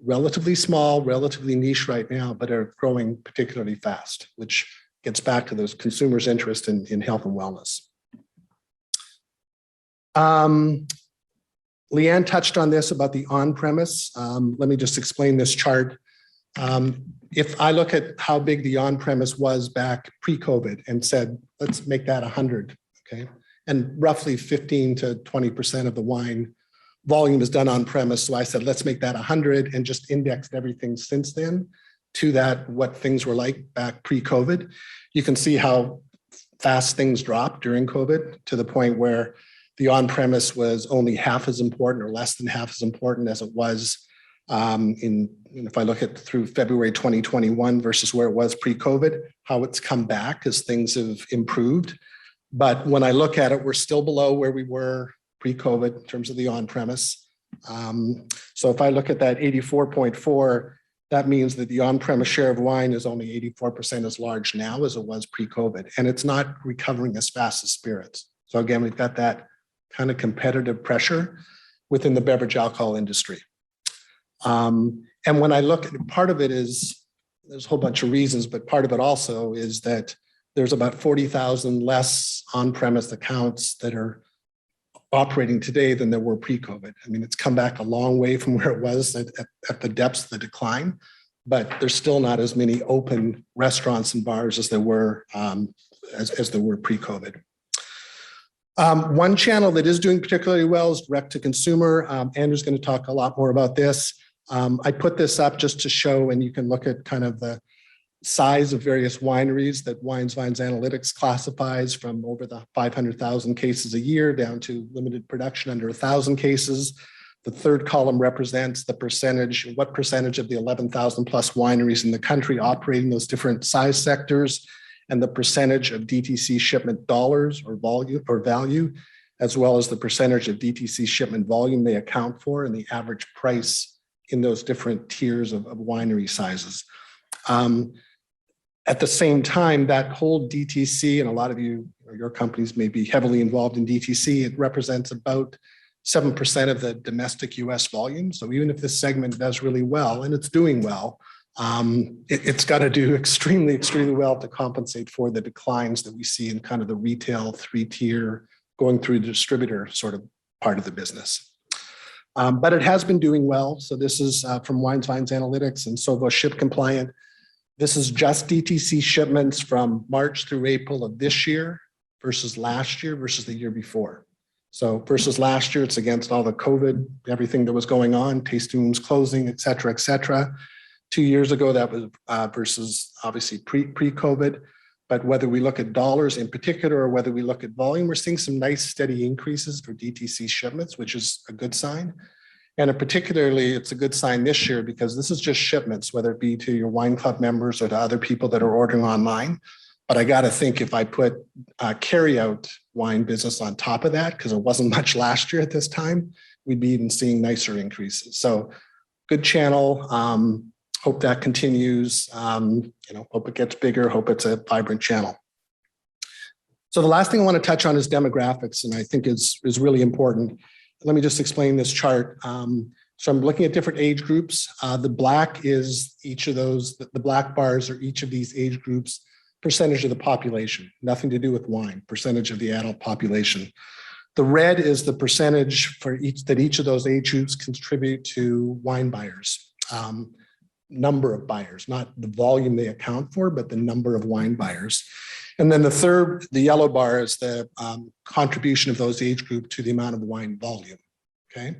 Relatively small, relatively niche right now, but are growing particularly fast, which gets back to those consumers' interest in health and wellness. Leanne touched on this about the on-premise. Let me just explain this chart. If I look at how big the on-premise was back pre-COVID and said, let's make that 100, okay? And roughly 15 to 20% of the wine volume is done on-premise. So I said, let's make that 100 and just indexed everything since then to that, what things were like back pre-COVID. You can see how fast things dropped during COVID to the point where the on-premise was only half as important or less than half as important as it was if I look at through February 2021 versus where it was pre-COVID, how it's come back as things have improved. But when I look at it, we're still below where we were pre-COVID in terms of the on-premise. So if I look at that 84.4, that means that the on-premise share of wine is only 84% as large now as it was pre-COVID, and it's not recovering as fast as spirits. So again, we've got that kind of competitive pressure within the beverage alcohol industry. And when I look at part of it is, there's a whole bunch of reasons, but part of it also is that there's about 40,000 less on-premise accounts that are operating today than there were pre-COVID. I mean, it's come back a long way from where it was at the depths of the decline, but there's still not as many open restaurants and bars as there were as there were pre-COVID. One channel that is doing particularly well is direct to consumer. Andrew's going to talk a lot more about this. I put this up just to show, and you can look at kind of the size of various wineries that Wines Analytics classifies from over the 500,000 cases a year down to limited production under 1,000 cases. The third column represents the percentage, what percentage of the 11,000 plus wineries in the country operate in those different size sectors, and the percentage of DTC shipment dollars or value, as well as the percentage of DTC shipment volume they account for and the average price in those different tiers of winery sizes. At the same time, that whole DTC, and a lot of you or your companies may be heavily involved in DTC, it represents about 7% of the domestic US volume. So even if this segment does really well, and it's doing well, it's got to do extremely, extremely well to compensate for the declines that we see in kind of the retail 3-tier going through the distributor sort of part of the business. But it has been doing well. So this is from Wines Analytics and Sovos Ship Compliant. This is just DTC shipments from March through April of this year versus last year versus the year before. So versus last year, it's against all the COVID, everything that was going on, tasting rooms closing, et cetera, et cetera. 2 years ago, that was versus obviously pre-COVID. But whether we look at dollars in particular or whether we look at volume, we're seeing some nice steady increases for DTC shipments, which is a good sign. And particularly, it's a good sign this year because this is just shipments, whether it be to your wine club members or to other people that are ordering online. But I got to think if I put carry-out wine business on top of that, because it wasn't much last year at this time, we'd be even seeing nicer increases. So good channel. Hope that continues. Hope it gets bigger. Hope it's a vibrant channel. So the last thing I want to touch on is demographics, and I think is really important. Let me just explain this chart. So I'm looking at different age groups. The black is each of those, the black bars are each of these age groups, percentage of the population, nothing to do with wine, percentage of the adult population. The red is the percentage for each of those age groups contribute to wine buyers. Number of buyers, not the volume they account for, but the number of wine buyers. And then the third, the yellow bar, is the contribution of those age group to the amount of wine volume, okay?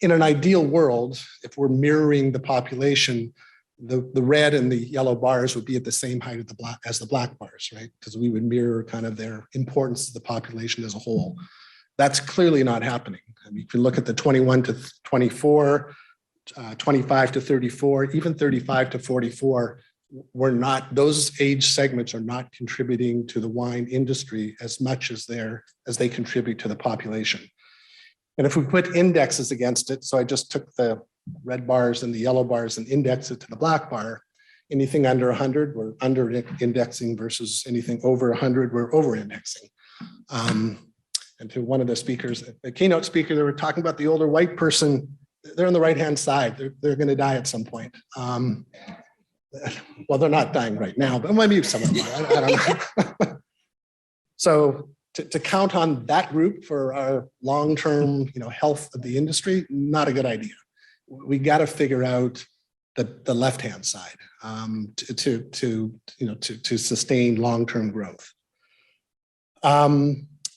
In an ideal world, if we're mirroring the population, the red and the yellow bars would be at the same height as the black bars, right? Because we would mirror kind of their importance to the population as a whole. That's clearly not happening. I mean, if you look at the 21 to 24, 25 to 34, even 35 to 44, those age segments are not contributing to the wine industry as much as they contribute to the population. And if we put indexes against it, so I just took the red bars and the yellow bars and indexed it to the black bar, anything under 100, we're under indexing versus anything over 100, we're over indexing. And to one of the speakers, a keynote speaker, they were talking about the older white person. They're on the right-hand side. They're going to die at some point. Well, they're not dying right now, but maybe some of them are. I don't know. So to count on that group for our long-term, health of the industry, not a good idea. We got to figure out the left-hand side to sustain long-term growth.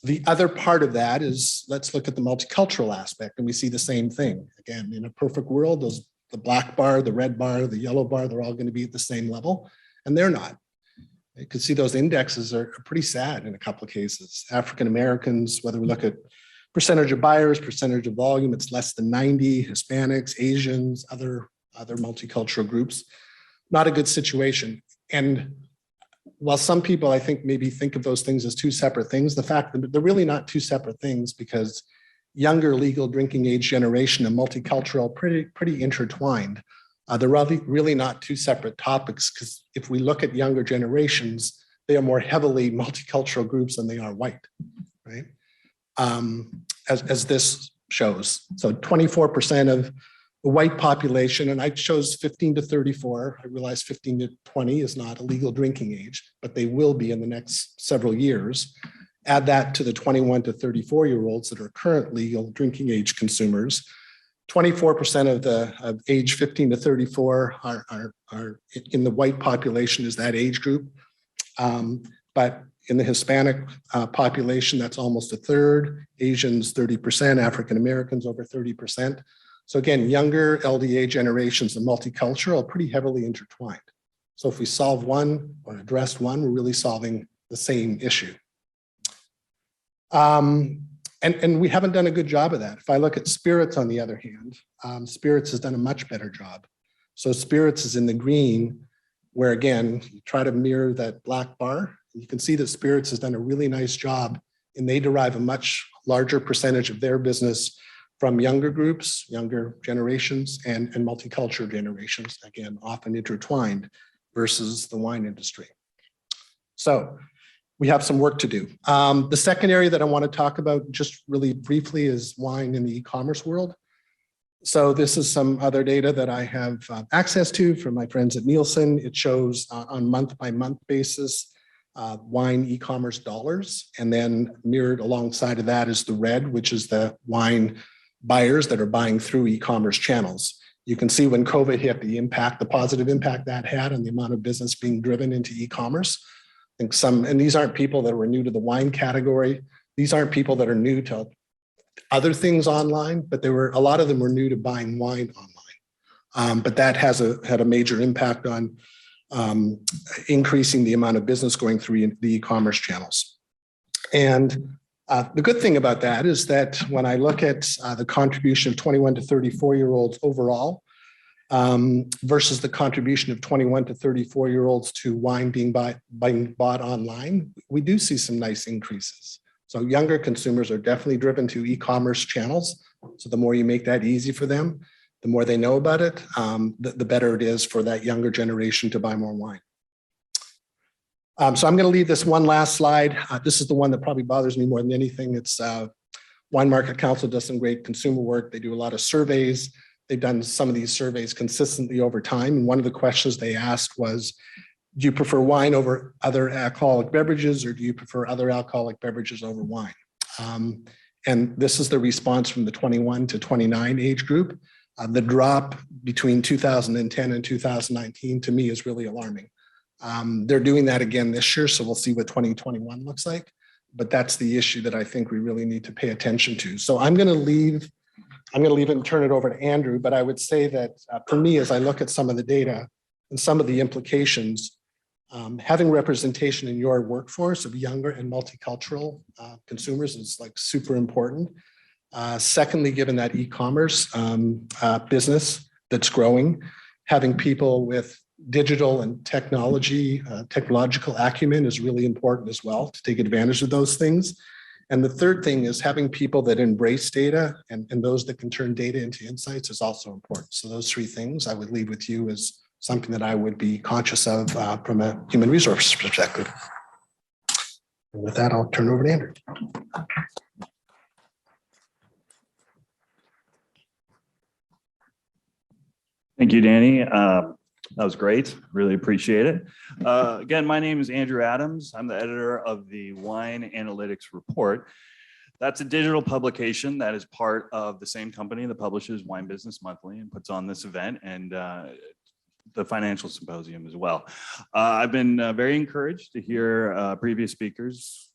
The other part of that is, let's look at the multicultural aspect, and we see the same thing. Again, in a perfect world, the black bar, the red bar, the yellow bar, they're all going to be at the same level, and they're not. You can see those indexes are pretty sad in a couple of cases. African Americans, whether we look at percentage of buyers, percentage of volume, it's less than 90. Hispanics, Asians, other multicultural groups, not a good situation. And while some people, I think, maybe think of those things as two separate things, the fact that they're really not two separate things, because younger legal drinking age generation and multicultural pretty intertwined. They're really not two separate topics, because if we look at younger generations, they are more heavily multicultural groups than they are white, right? As this shows. So 24% of the white population, and I chose 15 to 34. I realize 15 to 20 is not a legal drinking age, but they will be in the next several years. Add that to the 21 to 34-year-olds that are current legal drinking age consumers. 24% of age 15 to 34 are in the white population is that age group. But in the Hispanic population, that's almost a third. Asians, 30%, African Americans, over 30%. So again, younger LDA generations and multicultural are pretty heavily intertwined. So if we solve one or address one, we're really solving the same issue. And we haven't done a good job of that. If I look at spirits, on the other hand, spirits has done a much better job. So spirits is in the green, where again, you try to mirror that black bar. You can see that spirits has done a really nice job, and they derive a much larger percentage of their business from younger groups, younger generations, and multicultural generations, again, often intertwined, versus the wine industry. So we have some work to do. The second area that I want to talk about just really briefly is wine in the e-commerce world. So this is some other data that I have access to from my friends at Nielsen. It shows on month-by-month basis wine e-commerce dollars, and then mirrored alongside of that is the red, which is the wine buyers that are buying through e-commerce channels. You can see when COVID hit, the positive impact that had on the amount of business being driven into e-commerce. I think and these aren't people that were new to the wine category. These aren't people that are new to other things online, but a lot of them were new to buying wine online. But that had a major impact on increasing the amount of business going through the e-commerce channels. And the good thing about that is that when I look at the contribution of 21 to 34-year-olds overall versus the contribution of 21 to 34-year-olds to wine being bought online, we do see some nice increases. So younger consumers are definitely driven to e-commerce channels. So the more you make that easy for them, the more they know about it, the better it is for that younger generation to buy more wine. So I'm going to leave this one last slide. This is the one that probably bothers me more than anything. It's Wine Market Council does some great consumer work. They do a lot of surveys. They've done some of these surveys consistently over time. And one of the questions they asked was, do you prefer wine over other alcoholic beverages, or do you prefer other alcoholic beverages over wine? And this is the response from the 21 to 29 age group. The drop between 2010 and 2019 to me is really alarming. They're doing that again this year, so we'll see what 2021 looks like. But that's the issue that I think we really need to pay attention to. So I'm going to leave it and turn it over to Andrew. But I would say that for me, as I look at some of the data and some of the implications, having representation in your workforce of younger and multicultural consumers is like super important. Secondly, given that e-commerce business that's growing, having people with digital and technological acumen is really important as well to take advantage of those things. And the third thing is having people that embrace data and those that can turn data into insights is also important. So those three things I would leave with you as something that I would be conscious of from a human resource perspective. And with that, I'll turn it over to Andrew. Thank you, Danny. That was great. Really appreciate it. Again, my name is Andrew Adams. I'm the editor of the Wine Analytics Report. That's a digital publication that is part of the same company that publishes Wine Business Monthly and puts on this event and the financial symposium as well. I've been very encouraged to hear previous speakers,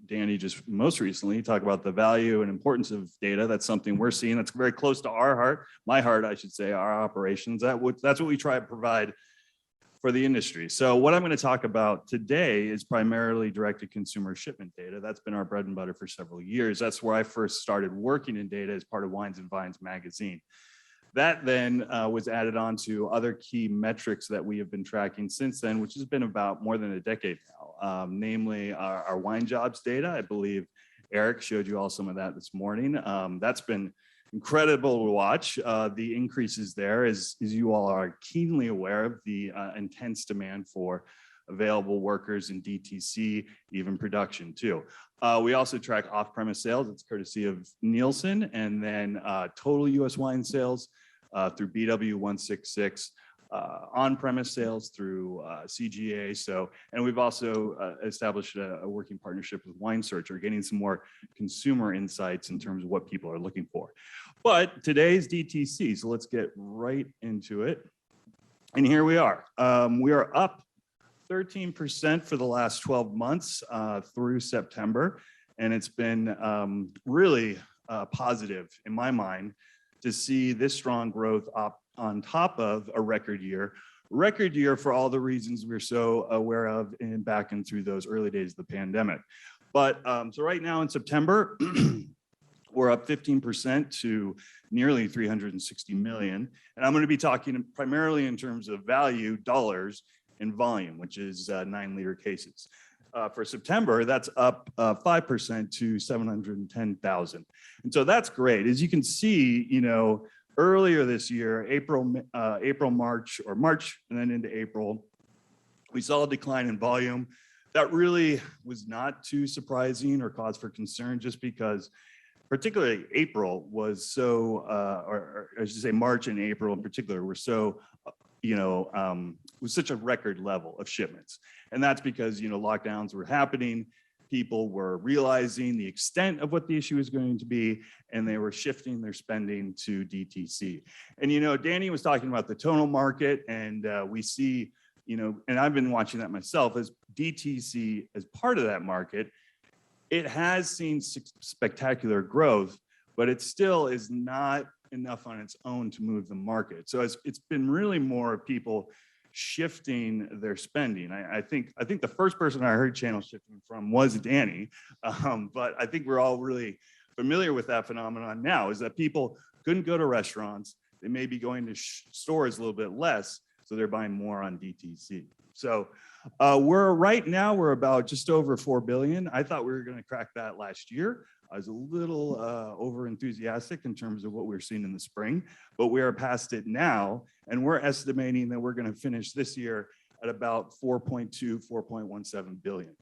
Danny just most recently, talk about the value and importance of data. That's something we're seeing that's very close to our heart, my heart, I should say, our operations. That's what we try to provide for the industry. So what I'm going to talk about today is primarily direct-to-consumer shipment data. That's been our bread and butter for several years. That's where I first started working in data as part of Wines and Vines magazine. That then was added on to other key metrics that we have been tracking since then, which has been about more than a decade now, namely our Winejobs data. I believe Eric showed you all some of that this morning. That's been incredible to watch. The increases there, as you all are keenly aware of, the intense demand for available workers in DTC, even production too. We also track off-premise sales. It's courtesy of Nielsen, and then total US wine sales through BW 166, on-premise sales through CGA. So, and we've also established a working partnership with Wine Searcher, getting some more consumer insights in terms of what people are looking for. But today's DTC, so let's get right into it. And here we are. We are up 13% for the last 12 months through September. And it's been really positive in my mind to see this strong growth up on top of a record year for all the reasons we're so aware of and back in through those early days of the pandemic. But so right now in September, we're up 15% to nearly 360 million. And I'm going to be talking primarily in terms of value, dollars, and volume, which is 9-liter cases. For September, that's up 5% to 710,000. And so that's great. As you can see, you know, earlier this year, March, and then into April, we saw a decline in volume. That really was not too surprising or cause for concern, just because particularly April was so, or I should say March and April in particular were so, was such a record level of shipments. And that's because, lockdowns were happening. People were realizing the extent of what the issue is going to be, and they were shifting their spending to DTC. And, Danny was talking about the tonal market, and we see, and I've been watching that myself, as DTC as part of that market, it has seen spectacular growth, but it still is not enough on its own to move the market. So it's been really more people shifting their spending. I think the first person I heard channel shifting from was Danny, but I think we're all really familiar with that phenomenon now, is that people couldn't go to restaurants. They may be going to stores a little bit less, so they're buying more on DTC. So right now we're about just over 4 billion. I thought we were going to crack that last year. I was a little over enthusiastic in terms of what we were seeing in the spring, but we are past it now. And we're estimating that we're going to finish this year at about 4.2, 4.17 billion.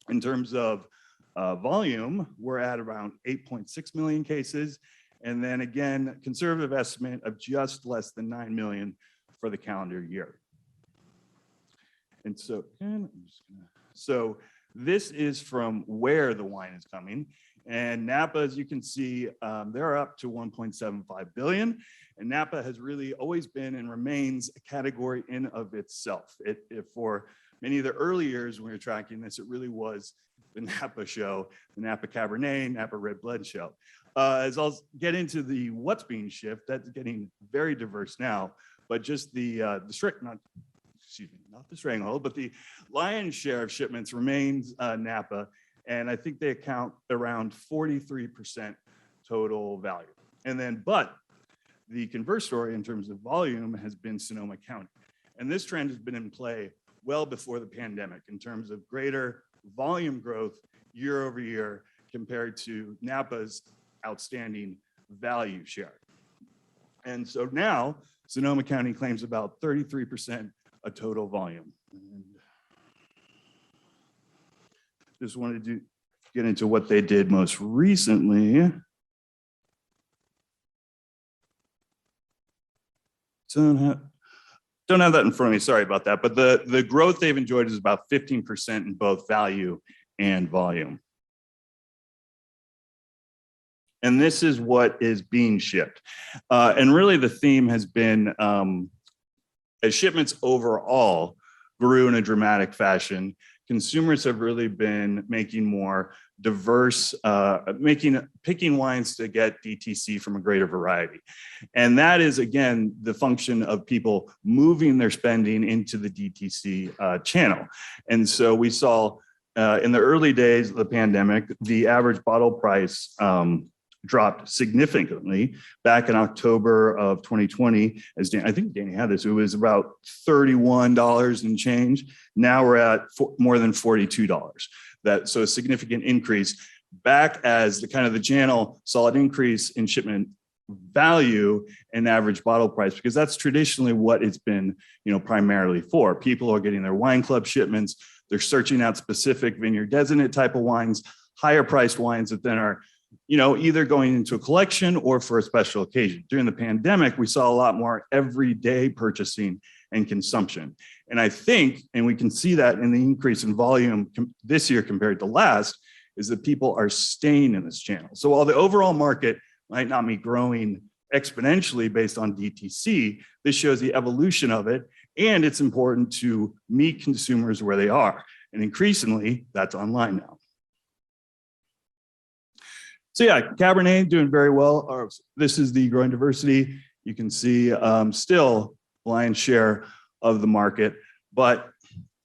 In terms of volume, we're at around 8.6 million cases. And then again, conservative estimate of just less than 9 million for the calendar year. And so, so this is from where the wine is coming. And Napa, as you can see, they're up to 1.75 billion. And Napa has really always been and remains a category in of itself. For many of the early years when we were tracking this, it really was the Napa show, the Napa Cabernet, Napa Red Blood show. As I'll get into the what's being shipped, that's getting very diverse now, but just not the stranglehold, but the lion's share of shipments remains Napa, and I think they account around 43% total value. And then, but the converse story in terms of volume has been Sonoma County. And this trend has been in play well before the pandemic in terms of greater volume growth year over year compared to Napa's outstanding value share. And so now Sonoma County claims about 33% of total volume. And just wanted to get into what they did most recently. Don't have that in front of me, sorry about that. But the growth they've enjoyed is about 15% in both value and volume. And this is what is being shipped. And really the theme has been, as shipments overall grew in a dramatic fashion, consumers have really been making more diverse, picking wines to get DTC from a greater variety. And that is, again, the function of people moving their spending into the DTC channel. And so we saw in the early days of the pandemic, the average bottle price dropped significantly. Back in October of 2020, as I think Danny had this, it was about $31 and change. Now we're at more than $42. So a significant increase. Back as the channel saw an increase in shipment value and average bottle price, because that's traditionally what it's been, primarily for. People are getting their wine club shipments. They're searching out specific vineyard designate type of wines, higher priced wines that then are either going into a collection or for a special occasion. During the pandemic, we saw a lot more everyday purchasing and consumption. And I think, and we can see that in the increase in volume this year compared to last, is that people are staying in this channel. So while the overall market might not be growing exponentially based on DTC, this shows the evolution of it. And it's important to meet consumers where they are. And increasingly, that's online now. So yeah, Cabernet doing very well. This is the growing diversity. You can see still lion's share of the market, but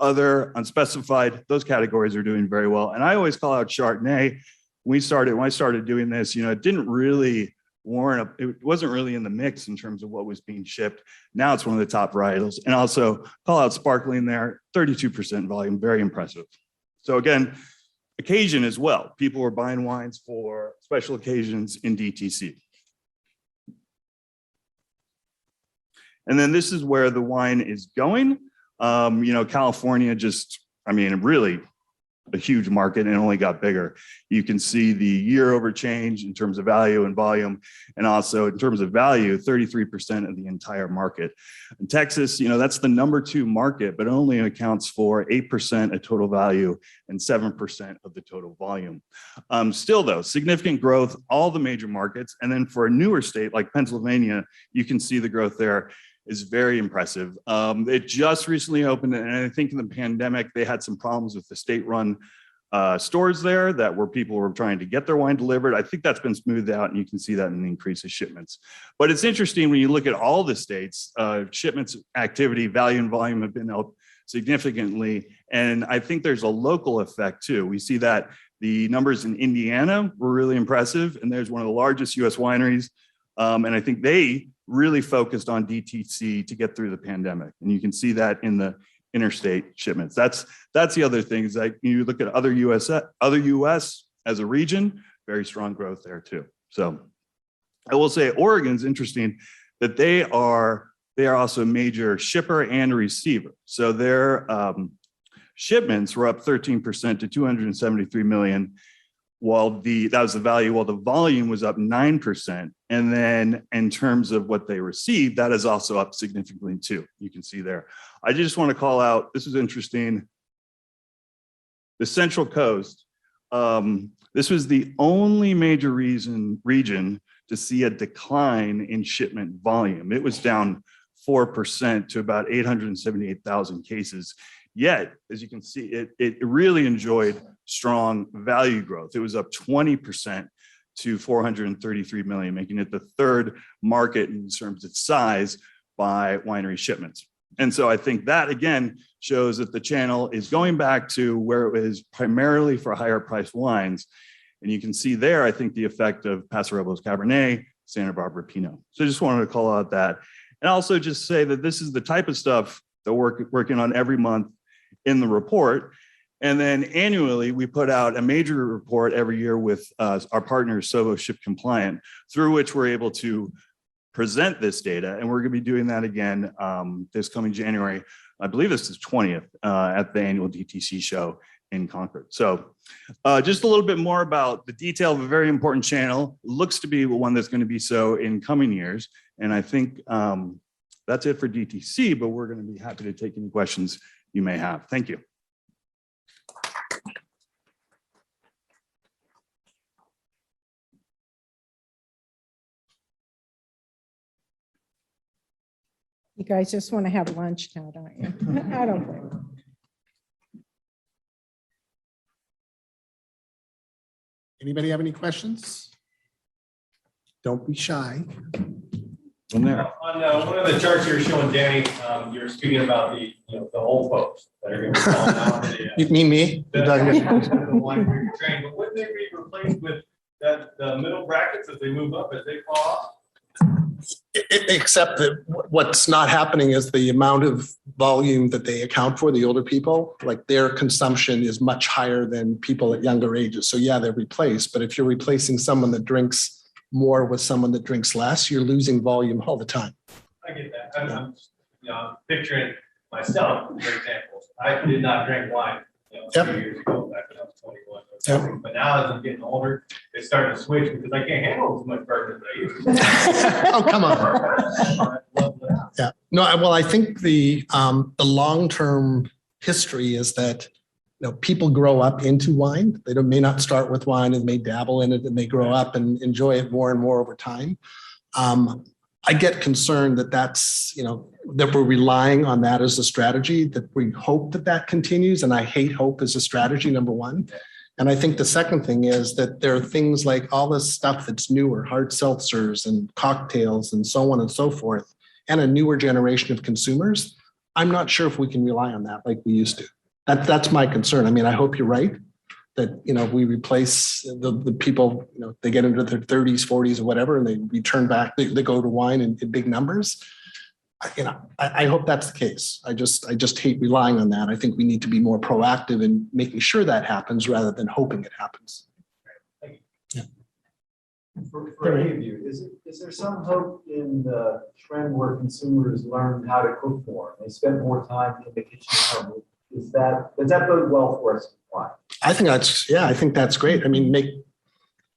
other unspecified, those categories are doing very well. And I always call out Chardonnay. When I started doing this, it didn't really warrant, it wasn't really in the mix in terms of what was being shipped. Now it's one of the top varietals. And also call out sparkling there, 32% volume, very impressive. So again, occasion as well. People were buying wines for special occasions in DTC. And then this is where the wine is going. California really a huge market and only got bigger. You can see the year over change in terms of value and volume, and also in terms of value, 33% of the entire market. In Texas, that's the #2 market, but only accounts for 8% of total value and 7% of the total volume. Still though, significant growth, all the major markets. And then for a newer state like Pennsylvania, you can see the growth there is very impressive. It just recently opened, and I think in the pandemic, they had some problems with the state-run stores there where people were trying to get their wine delivered. I think that's been smoothed out, and you can see that in the increase of shipments. But it's interesting when you look at all the states, shipments, activity, value, and volume have been up significantly. And I think there's a local effect too. We see that the numbers in Indiana were really impressive, and there's one of the largest US wineries. And I think they really focused on DTC to get through the pandemic. And you can see that in the interstate shipments. That's the other thing is like you look at other US as a region, very strong growth there too. So I will say Oregon's interesting that they are also a major shipper and receiver. So their shipments were up 13% to 273 million, while that was the value, while the volume was up 9%. And then in terms of what they received, that is also up significantly too. You can see there. I just want to call out, this is interesting. The Central Coast, this was the only major region to see a decline in shipment volume. It was down 4% to about 878,000 cases. Yet, as you can see, it really enjoyed strong value growth. It was up 20% to 433 million, making it the third market in terms of size by winery shipments. And so I think that again shows that the channel is going back to where it was primarily for higher priced wines. And you can see there, I think the effect of Paso Robles Cabernet, Santa Barbara Pinot. So I just wanted to call out that. And also just say that this is the type of stuff that we're working on every month in the report. And then annually, we put out a major report every year with our partner, Sovo Ship Compliant, through which we're able to present this data. And we're going to be doing that again this coming January. I believe this is 20th at the annual DTC show in Concord. So just a little bit more about the detail of a very important channel. Looks to be one that's going to be so in coming years. And I think that's it for DTC, but we're going to be happy to take any questions you may have. Thank you. You guys just want to have lunch now, don't you? I don't think. Anybody have any questions? Don't be shy. In there. On one of the charts you were showing, Danny, you were speaking about the old folks that are going to be falling out. You mean me? You're talking about- The one you're trained, but wouldn't they be replaced with the middle brackets as they move up, as they fall off? Except that what's not happening is the amount of volume that they account for, the older people, like their consumption is much higher than people at younger ages. So yeah, they're replaced, but if you're replacing someone that drinks more with someone that drinks less, you're losing volume all the time. I get that. I'm picturing myself, for example. I did not drink wine, Yep. 2 years ago, back when I was 21. Yep. But now as I'm getting older, it's starting to switch because I can't handle as much bourbon as I used to. Oh, come on. Yeah, no, well, I think the long-term history is that, people grow up into wine. They may not start with wine and may dabble in it and they grow up and enjoy it more and more over time. I get concerned that's, that we're relying on that as a strategy, that we hope that continues. And I hate hope as a strategy, number one. And I think the second thing is that there are things like all this stuff that's newer, hard seltzers and cocktails and so on and so forth, and a newer generation of consumers. I'm not sure if we can rely on that like we used to. That's my concern. I mean, I hope you're right that, we replace the people, they get into their 30s, 40s or whatever, and they return back, they go to wine in big numbers. I hope that's the case. I just hate relying on that. I think we need to be more proactive in making sure that happens rather than hoping it happens. Yeah. For any of you, is there some hope in the trend where consumers learn how to cook more? They spend more time in the kitchen. Does that bode well for us? Why? I think that's great. I mean,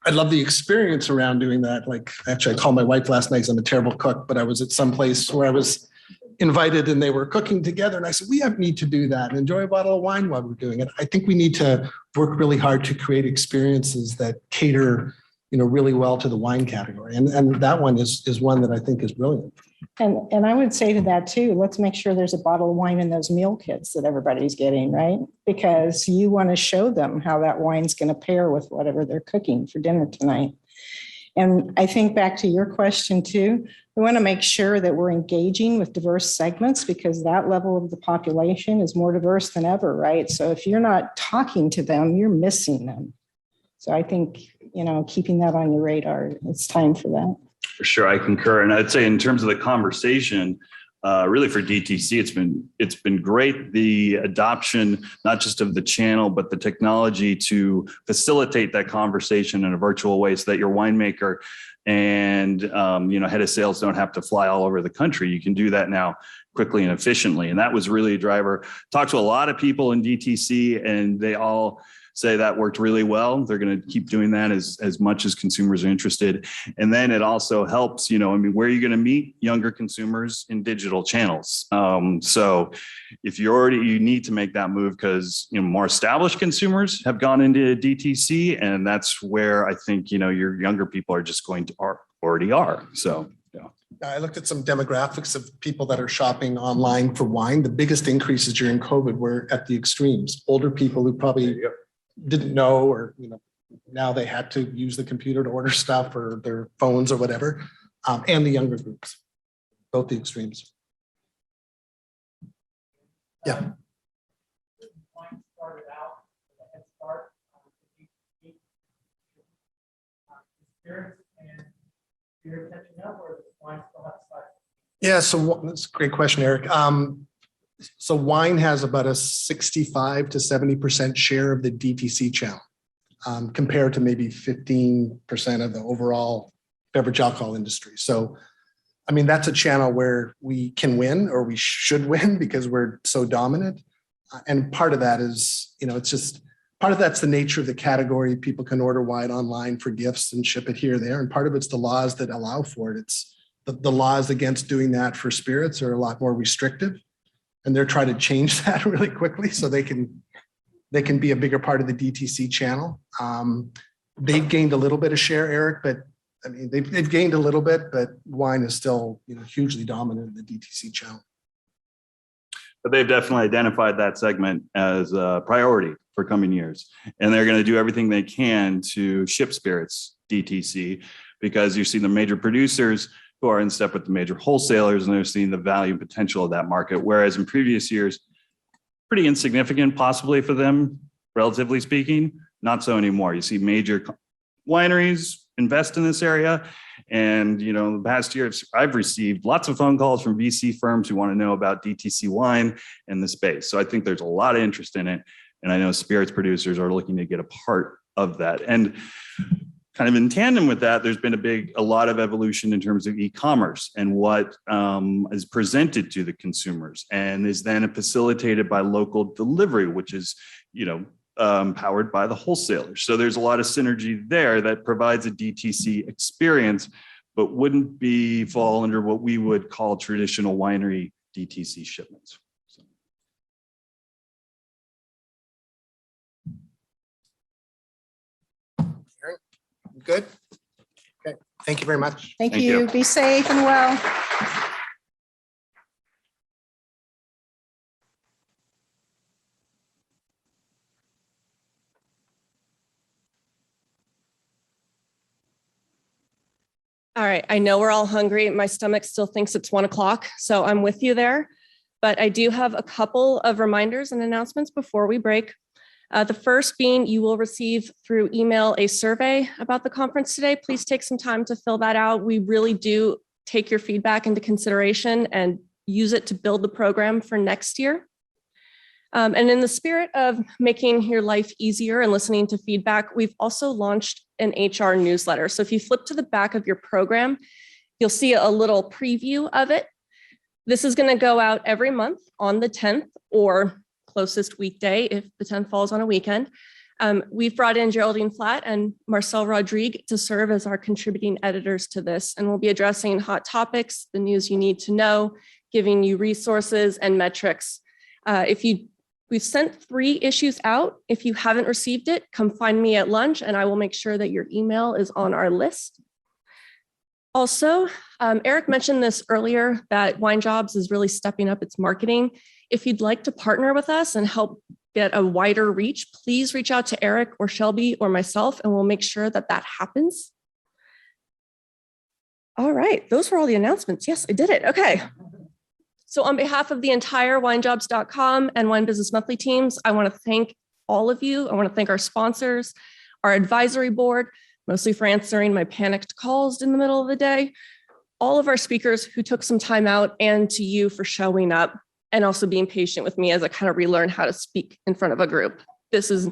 I love the experience around doing that. Like, actually, I called my wife last night because I'm a terrible cook, but I was at some place where I was invited and they were cooking together. And I said, we need to do that and enjoy a bottle of wine while we're doing it. I think we need to work really hard to create experiences that cater, really well to the wine category. And that one is one that I think is brilliant. And I would say to that too, let's make sure there's a bottle of wine in those meal kits that everybody's getting, right? Because you want to show them how that wine's going to pair with whatever they're cooking for dinner tonight. And I think back to your question too, we want to make sure that we're engaging with diverse segments because that level of the population is more diverse than ever, right? So if you're not talking to them, you're missing them. So I think, keeping that on your radar, it's time for that. For sure, I concur. And I'd say in terms of the conversation, really for DTC, it's been great. The adoption, not just of the channel, but the technology to facilitate that conversation in a virtual way so that your winemaker and head of sales don't have to fly all over the country. You can do that now quickly and efficiently. And that was really a driver. Talked to a lot of people in DTC and they all say that worked really well. They're going to keep doing that as much as consumers are interested. And then it also helps, where are you going to meet younger consumers in digital channels? So if you need to make that move because, more established consumers have gone into DTC, and that's where I think, your younger people are just already are. So, yeah. I looked at some demographics of people that are shopping online for wine. The biggest increases during COVID were at the extremes. Older people who probably didn't know, or now they had to use the computer to order stuff or their phones or whatever, and the younger groups, both the extremes. Yeah. Started out with a head start spirits and beer catching up, or does wine still have size? Yeah, so that's a great question, Eric. So wine has about a 65 to 70% share of the DTC channel, compared to maybe 15% of the overall beverage alcohol industry. So, that's a channel where we can win, or we should win, because we're so dominant. And part of that is, it's just, part of that's the nature of the category. People can order wine online for gifts and ship it here or there. And part of it's the laws that allow for it. It's the laws against doing that for spirits are a lot more restrictive. And they're trying to change that really quickly so they can be a bigger part of the DTC channel. They've gained a little bit of share, Eric, but they've gained a little bit, but wine is still hugely dominant in the DTC channel. But they've definitely identified that segment as a priority for coming years. And they're going to do everything they can to ship spirits DTC, because you see the major producers who are in step with the major wholesalers, and they're seeing the value and potential of that market. Whereas in previous years, pretty insignificant possibly for them, relatively speaking, not so anymore. You see major wineries invest in this area. And, the past year, I've received lots of phone calls from VC firms who want to know about DTC wine in the space. So I think there's a lot of interest in it. And I know spirits producers are looking to get a part of that. And kind of in tandem with that, there's been a lot of evolution in terms of e-commerce and what is presented to the consumers, and is then facilitated by local delivery, which is, powered by the wholesalers. So there's a lot of synergy there that provides a DTC experience, but wouldn't fall under what we would call traditional winery DTC shipments. Good. Okay. Thank you very much. Thank you. Be safe and well. All right, I know we're all hungry. My stomach still thinks it's 1 o'clock, so I'm with you there. But I do have a couple of reminders and announcements before we break. The first being, you will receive through email a survey about the conference today. Please take some time to fill that out. We really do take your feedback into consideration and use it to build the program for next year. And in the spirit of making your life easier and listening to feedback, we've also launched an HR newsletter. So if you flip to the back of your program, you'll see a little preview of it. This is going to go out every month on the 10th or closest weekday if the 10th falls on a weekend. We've brought in Geraldine Flatt and Marcel Rodrigue to serve as our contributing editors to this, and we'll be addressing hot topics, the news you need to know, giving you resources and metrics. We've sent 3 issues out. If you haven't received it, come find me at lunch and I will make sure that your email is on our list. Also, Eric mentioned this earlier, that Winejobs is really stepping up its marketing. If you'd like to partner with us and help get a wider reach, please reach out to Eric or Shelby or myself, and we'll make sure that that happens. All right, those were all the announcements. Yes, I did it. Okay. So on behalf of the entire winejobs.com and Wine Business Monthly teams, I want to thank all of you. I want to thank our sponsors, our advisory board, mostly for answering my panicked calls in the middle of the day, all of our speakers who took some time out, and to you for showing up and also being patient with me as I kind of relearn how to speak in front of a group. This is a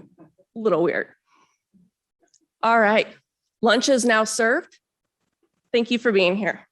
little weird. All right, lunch is now served. Thank you for being here.